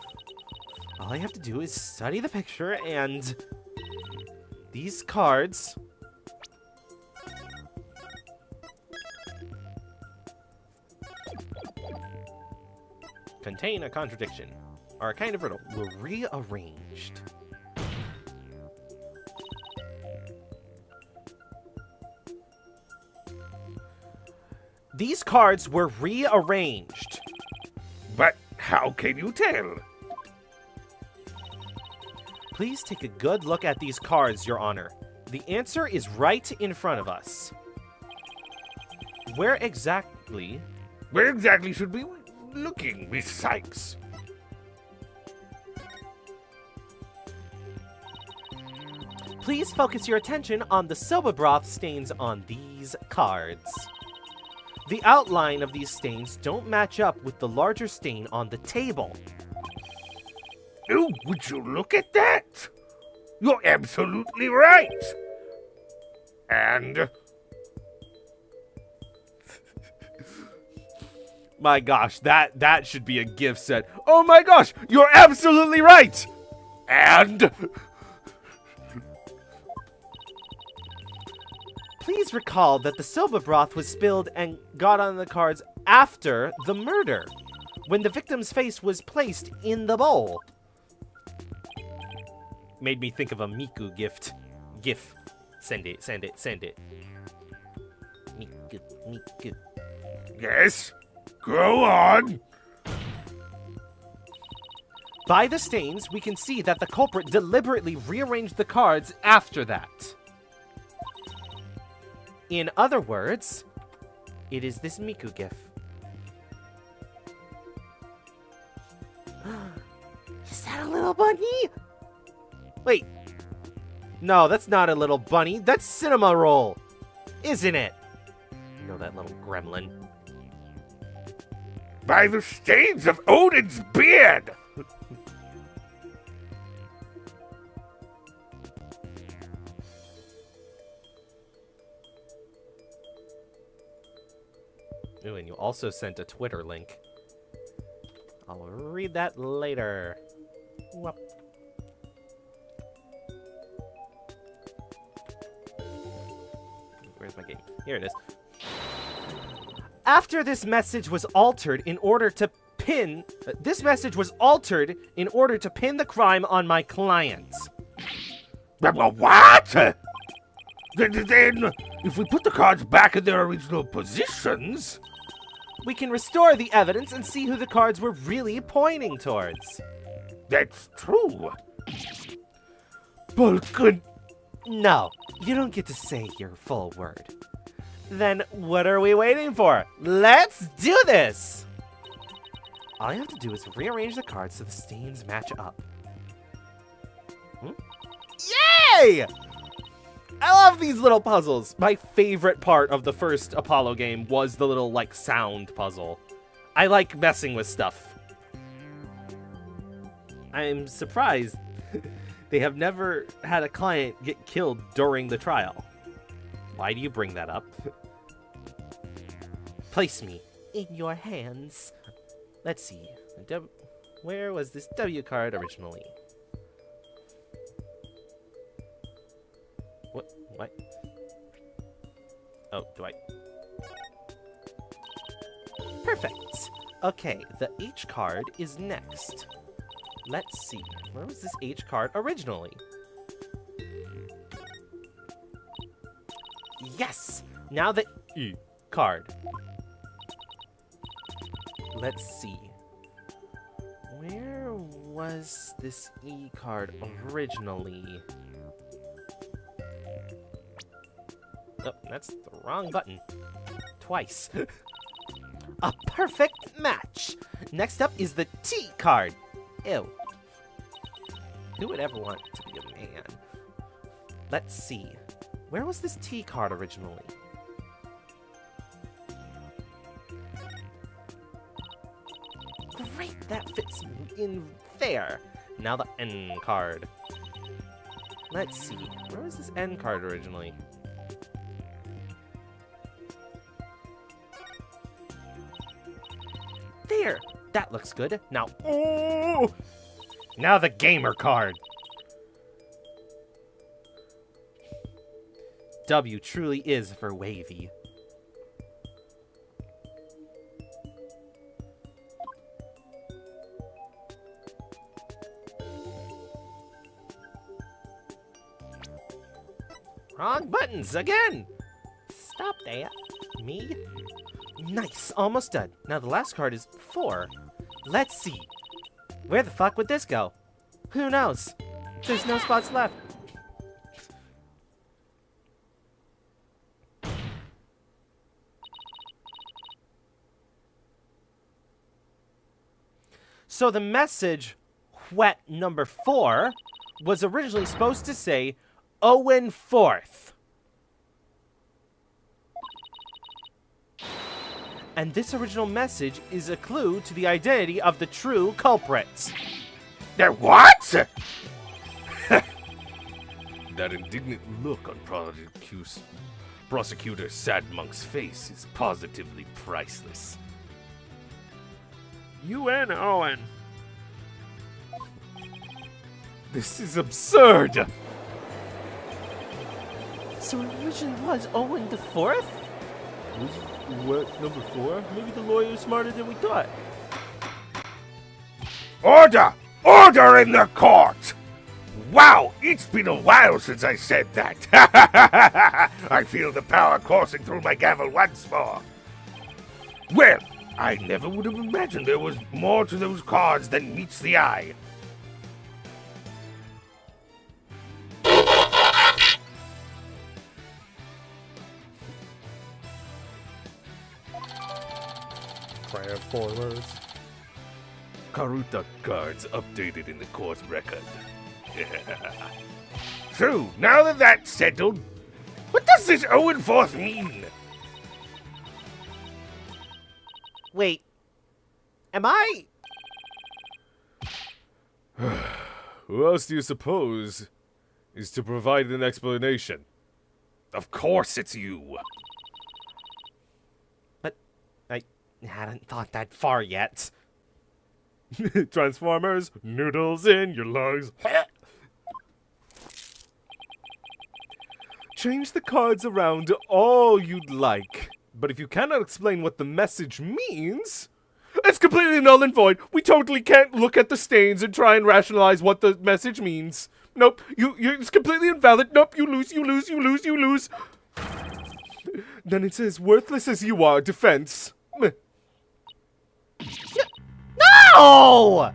[SPEAKER 1] All I have to do is study the picture and... these cards... contain a contradiction, or a kind of riddle, were rearranged. These cards were rearranged.
[SPEAKER 2] But how can you tell?
[SPEAKER 1] Please take a good look at these cards, Your Honor. The answer is right in front of us. Where exactly
[SPEAKER 2] should we be looking, Miss Sykes?
[SPEAKER 1] Please focus your attention on the soba broth stains on these cards. The outline of these stains don't match up with the larger stain on the table.
[SPEAKER 2] Oh, would you look at that? You're absolutely right. And
[SPEAKER 1] My gosh, that should be a gift set. Oh my gosh, you're absolutely right!
[SPEAKER 2] and
[SPEAKER 1] Please recall that the soba broth was spilled and got on the cards after the murder, when the victim's face was placed in the bowl. Made me think of a Miku gift. GIF. Send it, send it, send it. Miku, Miku.
[SPEAKER 2] yes, go on.
[SPEAKER 1] By the stains, we can see that the culprit deliberately rearranged the cards after that. In other words, it is this Miku gif. Is that a little bunny? Wait. No, that's not a little bunny. That's Cinema Roll. Isn't it? You know that little gremlin.
[SPEAKER 2] By the stains of Odin's beard.
[SPEAKER 1] Ooh, and you also sent a Twitter link. I'll read that later. Whoop. Where's my game? Here it is. After this message was altered in order to pin... this message was altered in order to pin the crime on my client.
[SPEAKER 2] What? Then, if we put the cards back in their original positions...
[SPEAKER 1] We can restore the evidence and see who the cards were really pointing towards.
[SPEAKER 2] That's true.
[SPEAKER 1] Balkan. No, you don't get to say your full word. Then what are we waiting for? Let's do this! All I have to do is rearrange the cards so the stains match up. Yay! I love these little puzzles. My favorite part of the first Apollo game was the little, like, sound puzzle. I like messing with stuff. I'm surprised they have never had a client get killed during the trial. Why do you bring that up? Place me in your hands. Let's see. Where was this W card originally? What? Oh, do I? Perfect. Okay, the H card is next. Let's see. Where was this H card originally? Yes! Now the E card. Let's see. Where was this E card originally? Oh, that's the wrong button. Twice. A perfect match! Next up is the T card. Ew. Who would ever want to be a man? Let's see. Where was this T card originally? Great, that fits in there. Now the N card. Let's see. Where was this N card originally? There! That looks good. Now, oh! Now the gamer card. W truly is for wavy. Wrong buttons again! Stop that. Me? Nice, almost done. Now the last card is 4. Let's see. Where the fuck would this go? Who knows? There's no spots left. So the message, wet number 4, was originally supposed to say Owen 4th. And this original message is a clue to the identity of the true culprit.
[SPEAKER 2] The what?
[SPEAKER 3] That indignant look on Prosecutor Sadmonk's face is positively priceless.
[SPEAKER 4] You win, Owen. This is absurd.
[SPEAKER 1] So it originally was Owen the 4th?
[SPEAKER 4] What, number 4? Maybe the lawyer is smarter than we thought.
[SPEAKER 2] Order! Order in the court! Wow, it's been a while since I said that. I feel the power coursing through my gavel once more. Well, I never would have imagined there was more to those cards than meets the eye.
[SPEAKER 4] Transformers.
[SPEAKER 3] Karuta cards updated in the court record.
[SPEAKER 2] So, now that that's settled, what does this Owen 4th mean?
[SPEAKER 1] Wait. Am I?
[SPEAKER 4] Who else do you suppose is to provide an explanation?
[SPEAKER 3] Of course it's you.
[SPEAKER 1] But I hadn't thought that far yet.
[SPEAKER 4] Transformers, noodles in your lungs. Change the cards around all you'd like. But if you cannot explain what the message means, it's completely null and void. We totally can't look at the stains and try and rationalize what the message means. Nope, it's completely invalid. Nope, you lose, you lose, you lose, you lose. Then it says, worthless as you are, defense. Meh.
[SPEAKER 1] No!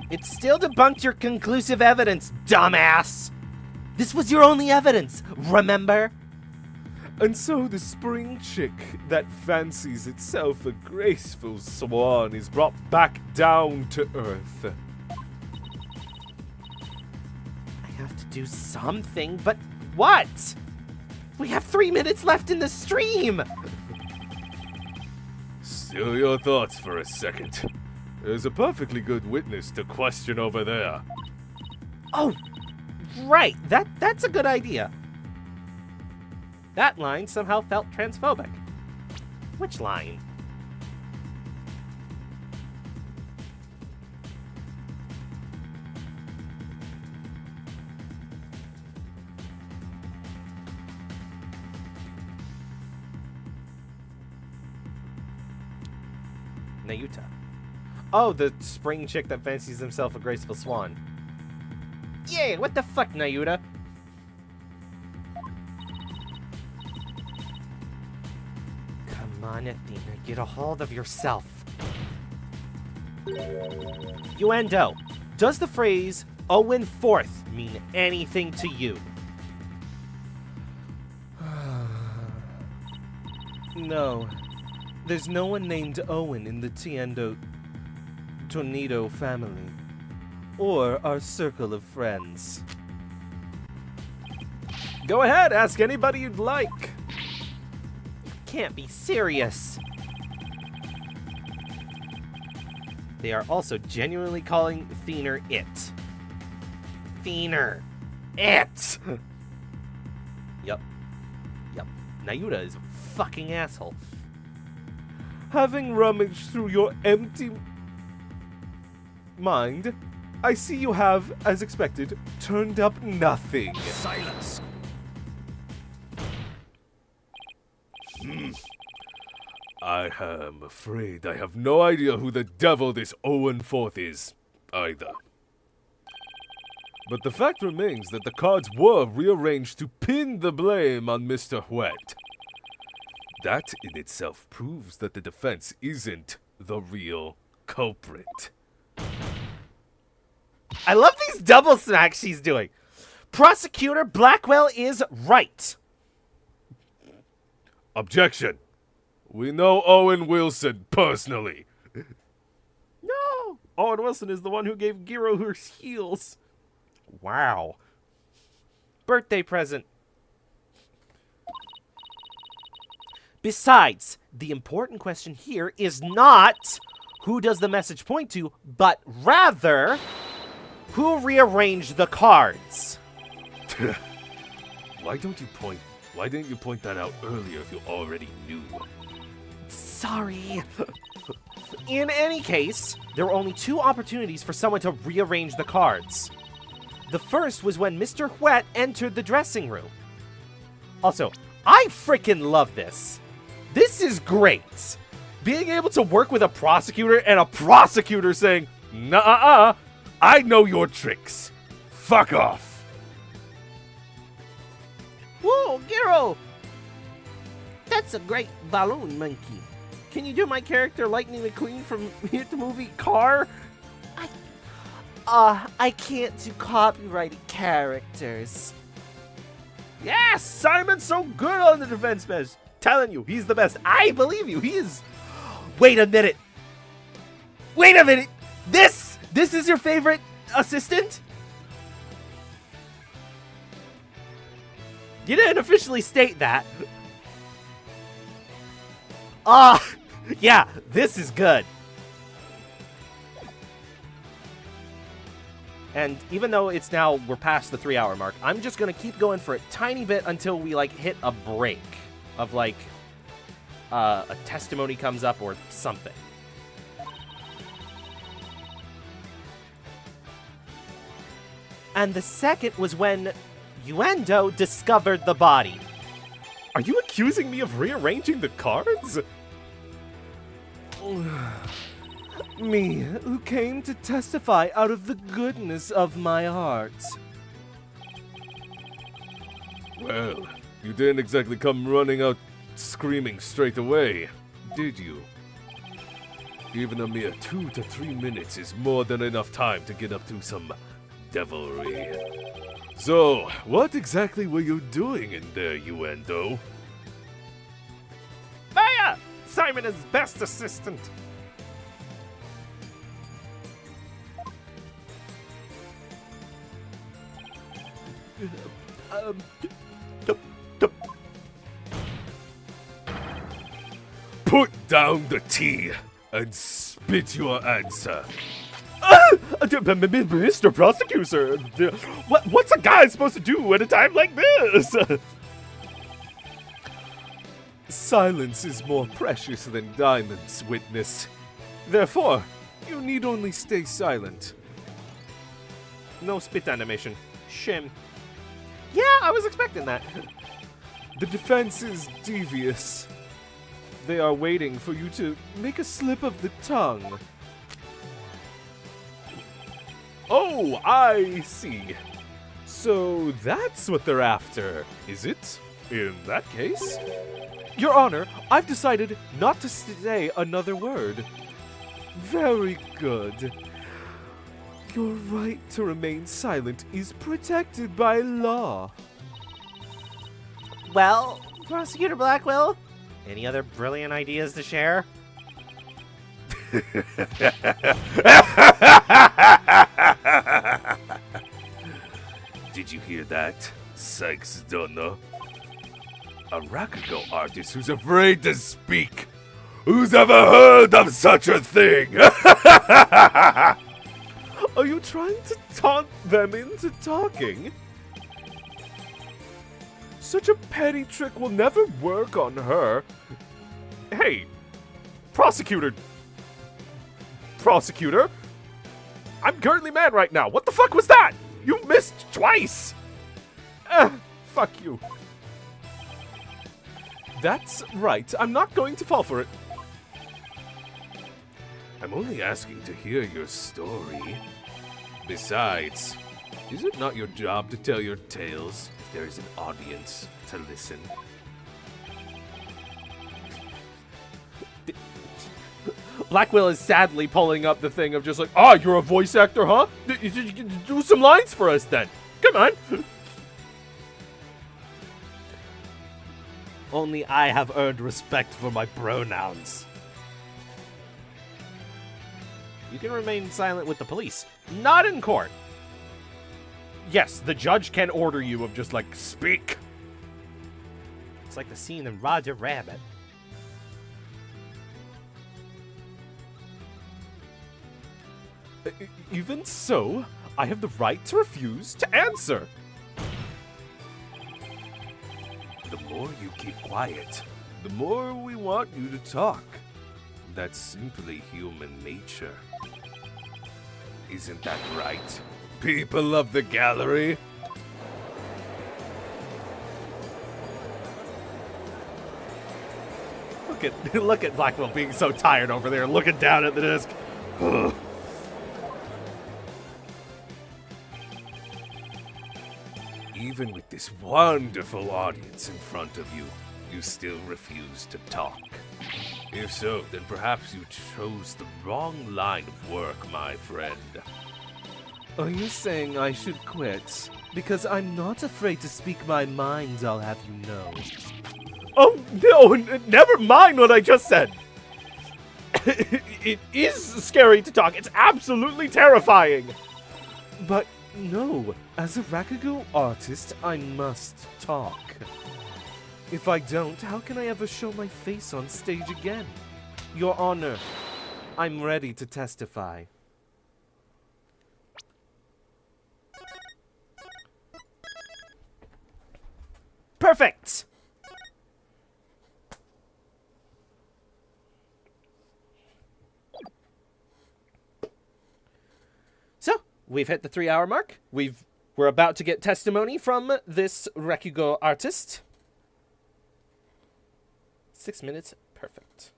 [SPEAKER 1] It still debunked your conclusive evidence, dumbass! This was your only evidence, remember?
[SPEAKER 4] And so the spring chick that fancies itself a graceful swan is brought back down to earth.
[SPEAKER 1] I have to do something, but what? We have 3 minutes left in the stream!
[SPEAKER 4] Still your thoughts for a second. There's a perfectly good witness to question over there.
[SPEAKER 1] Oh, right, that's a good idea. That line somehow felt transphobic. Which line? Nayuta. Oh, the spring chick that fancies himself a graceful swan. Yeah, what the fuck, Nayuta? Come on, Athena, get a hold of yourself. Yuendo, does the phrase Owen Fourth mean anything to you? No. There's no one named Owen in the Tiendo Tornado family. Or our circle of friends.
[SPEAKER 4] Go ahead, ask anybody you'd like.
[SPEAKER 1] Can't be serious. They are also genuinely calling Thiener it. Thiener. It! Yup. Nayuta is a fucking asshole.
[SPEAKER 4] Having rummaged through your empty mind, I see you have, as expected, turned up nothing.
[SPEAKER 6] Silence!
[SPEAKER 4] I am afraid I have no idea who the devil this Owen Fourth is, either. But the fact remains that the cards were rearranged to pin the blame on Mr. Wet. That in itself proves that the defense isn't the real culprit.
[SPEAKER 1] I love these double smacks she's doing. Prosecutor Blackwell is right.
[SPEAKER 4] Objection! We know Owen Wilson personally.
[SPEAKER 1] No! Owen Wilson is the one who gave Giro her heels. Wow. Birthday present. Besides, the important question here is not who does the message point to, but rather who rearranged the cards.
[SPEAKER 4] Why didn't you point that out earlier if you already knew?
[SPEAKER 1] Sorry. In any case, there were only 2 opportunities for someone to rearrange the cards. The first was when Mr. Wet entered the dressing room. Also, I freaking love this. This is great. Being able to work with a prosecutor and a prosecutor saying, "Nuh-uh, I know your tricks. Fuck off." Whoa, Giro! That's a great balloon monkey. Can you do my character Lightning McQueen from Hit the Movie Car? I can't do copyrighted characters. Yes, Simon's so good on the defense bench. Telling you, he's the best. I believe you. He is. Wait a minute. This is your favorite assistant? You didn't officially state that. Yeah, this is good. And even though it's now, we're past the 3-hour mark, I'm just gonna keep going for a tiny bit until we, like, hit a break of, like, a testimony comes up or something. And the second was when Yuendo discovered the body. Are you accusing me of rearranging the cards? Me, who came to testify out of the goodness of my heart.
[SPEAKER 4] Well, you didn't exactly come running out screaming straight away, did you?
[SPEAKER 3] Even a mere 2 to 3 minutes is more than enough time to get up to some devilry. So, what exactly were you doing in there, Uendo?
[SPEAKER 1] Maya! Simon is best assistant.
[SPEAKER 3] Put down the tea and spit your answer.
[SPEAKER 4] Mr. Prosecutor, what's a guy supposed to do at a time like this? Silence is more precious than diamonds, witness. Therefore, you need only stay silent.
[SPEAKER 1] No spit animation. Shame. Yeah, I was expecting that.
[SPEAKER 4] The defense is devious. They are waiting for you to make a slip of the tongue. Oh, I see. So that's what they're after, is it? In that case, Your Honor, I've decided not to say another word. Very good. Your right to remain silent is protected by law.
[SPEAKER 1] Well, Prosecutor Blackwell, any other brilliant ideas to share?
[SPEAKER 3] Did you hear that, Sykes Dunno? A Rakugo artist who's afraid to speak. Who's ever heard of such a thing?
[SPEAKER 4] Are you trying to taunt them into talking? Such a petty trick will never work on her. Hey, Prosecutor, I'm currently mad right now. What the fuck was that? You missed twice. Fuck you. That's right. I'm not going to fall for it.
[SPEAKER 3] I'm only asking to hear your story. Besides, is it not your job to tell your tales if there is an audience to listen?
[SPEAKER 4] Blackwell is sadly pulling up the thing of just like, you're a voice actor, huh? Do some lines for us then. Come on.
[SPEAKER 1] Only I have earned respect for my pronouns. You can remain silent with the police, not in court.
[SPEAKER 4] Yes, the judge can order you of just like, speak.
[SPEAKER 1] It's like the scene in Roger Rabbit.
[SPEAKER 4] Even so, I have the right to refuse to answer.
[SPEAKER 3] The more you keep quiet, the more we want you to talk. That's simply human nature. Isn't that right, people of the gallery?
[SPEAKER 4] Look at Blackwell being so tired over there, looking down at the disc.
[SPEAKER 3] Even with this wonderful audience in front of you, you still refuse to talk. If so, then perhaps you chose the wrong line of work, my friend.
[SPEAKER 4] Are you saying I should quit? Because I'm not afraid to speak my mind, I'll have you know. Oh, no, never mind what I just said. It is scary to talk. It's absolutely terrifying. But no, as a Rakugo artist, I must talk. If I don't, how can I ever show my face on stage again? Your Honor, I'm ready to testify.
[SPEAKER 1] Perfect! So, we've hit the 3-hour mark. We're about to get testimony from this Rakugo artist. 6 minutes, perfect.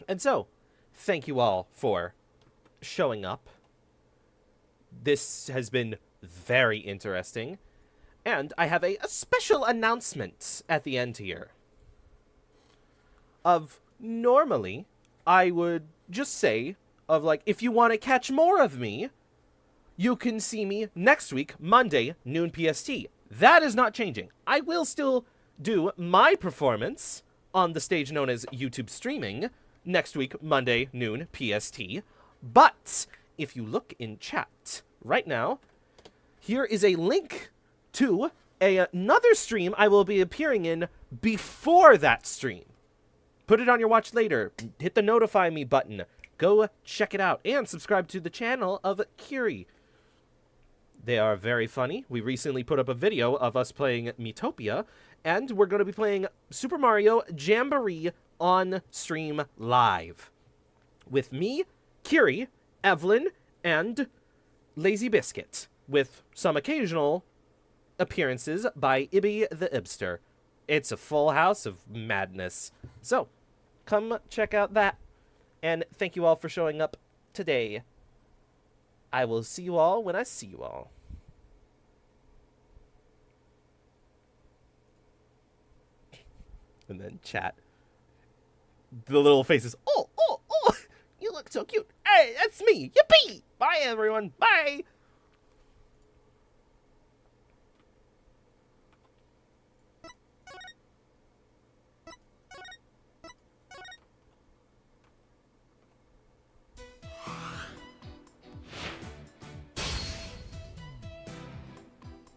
[SPEAKER 1] And so, thank you all for showing up. This has been very interesting. And I have a special announcement at the end here. of normally I would just say of like, if you want to catch more of me, you can see me next week, Monday, noon PST. That is not changing. I will still do my performance on the stage known as YouTube streaming next week, Monday, noon PST. But if you look in chat right now, here is a link to another stream I will be appearing in before that stream. Put it on your watch later. Hit the notify me button. Go check it out and subscribe to the channel of Curie. They are very funny. We recently put up a video of us playing Miitopia, and we're going to be playing Super Mario Jamboree on stream live. With me, Curie, Evelyn, and Lazy Biscuit, with some occasional appearances by Ibby the Ibster. It's a full house of madness. So, come check out that. And thank you all for showing up today. I will see you all when I see you all. And then chat. The little faces. Oh, you look so cute. Hey, that's me. Yippee! Bye, everyone. Bye.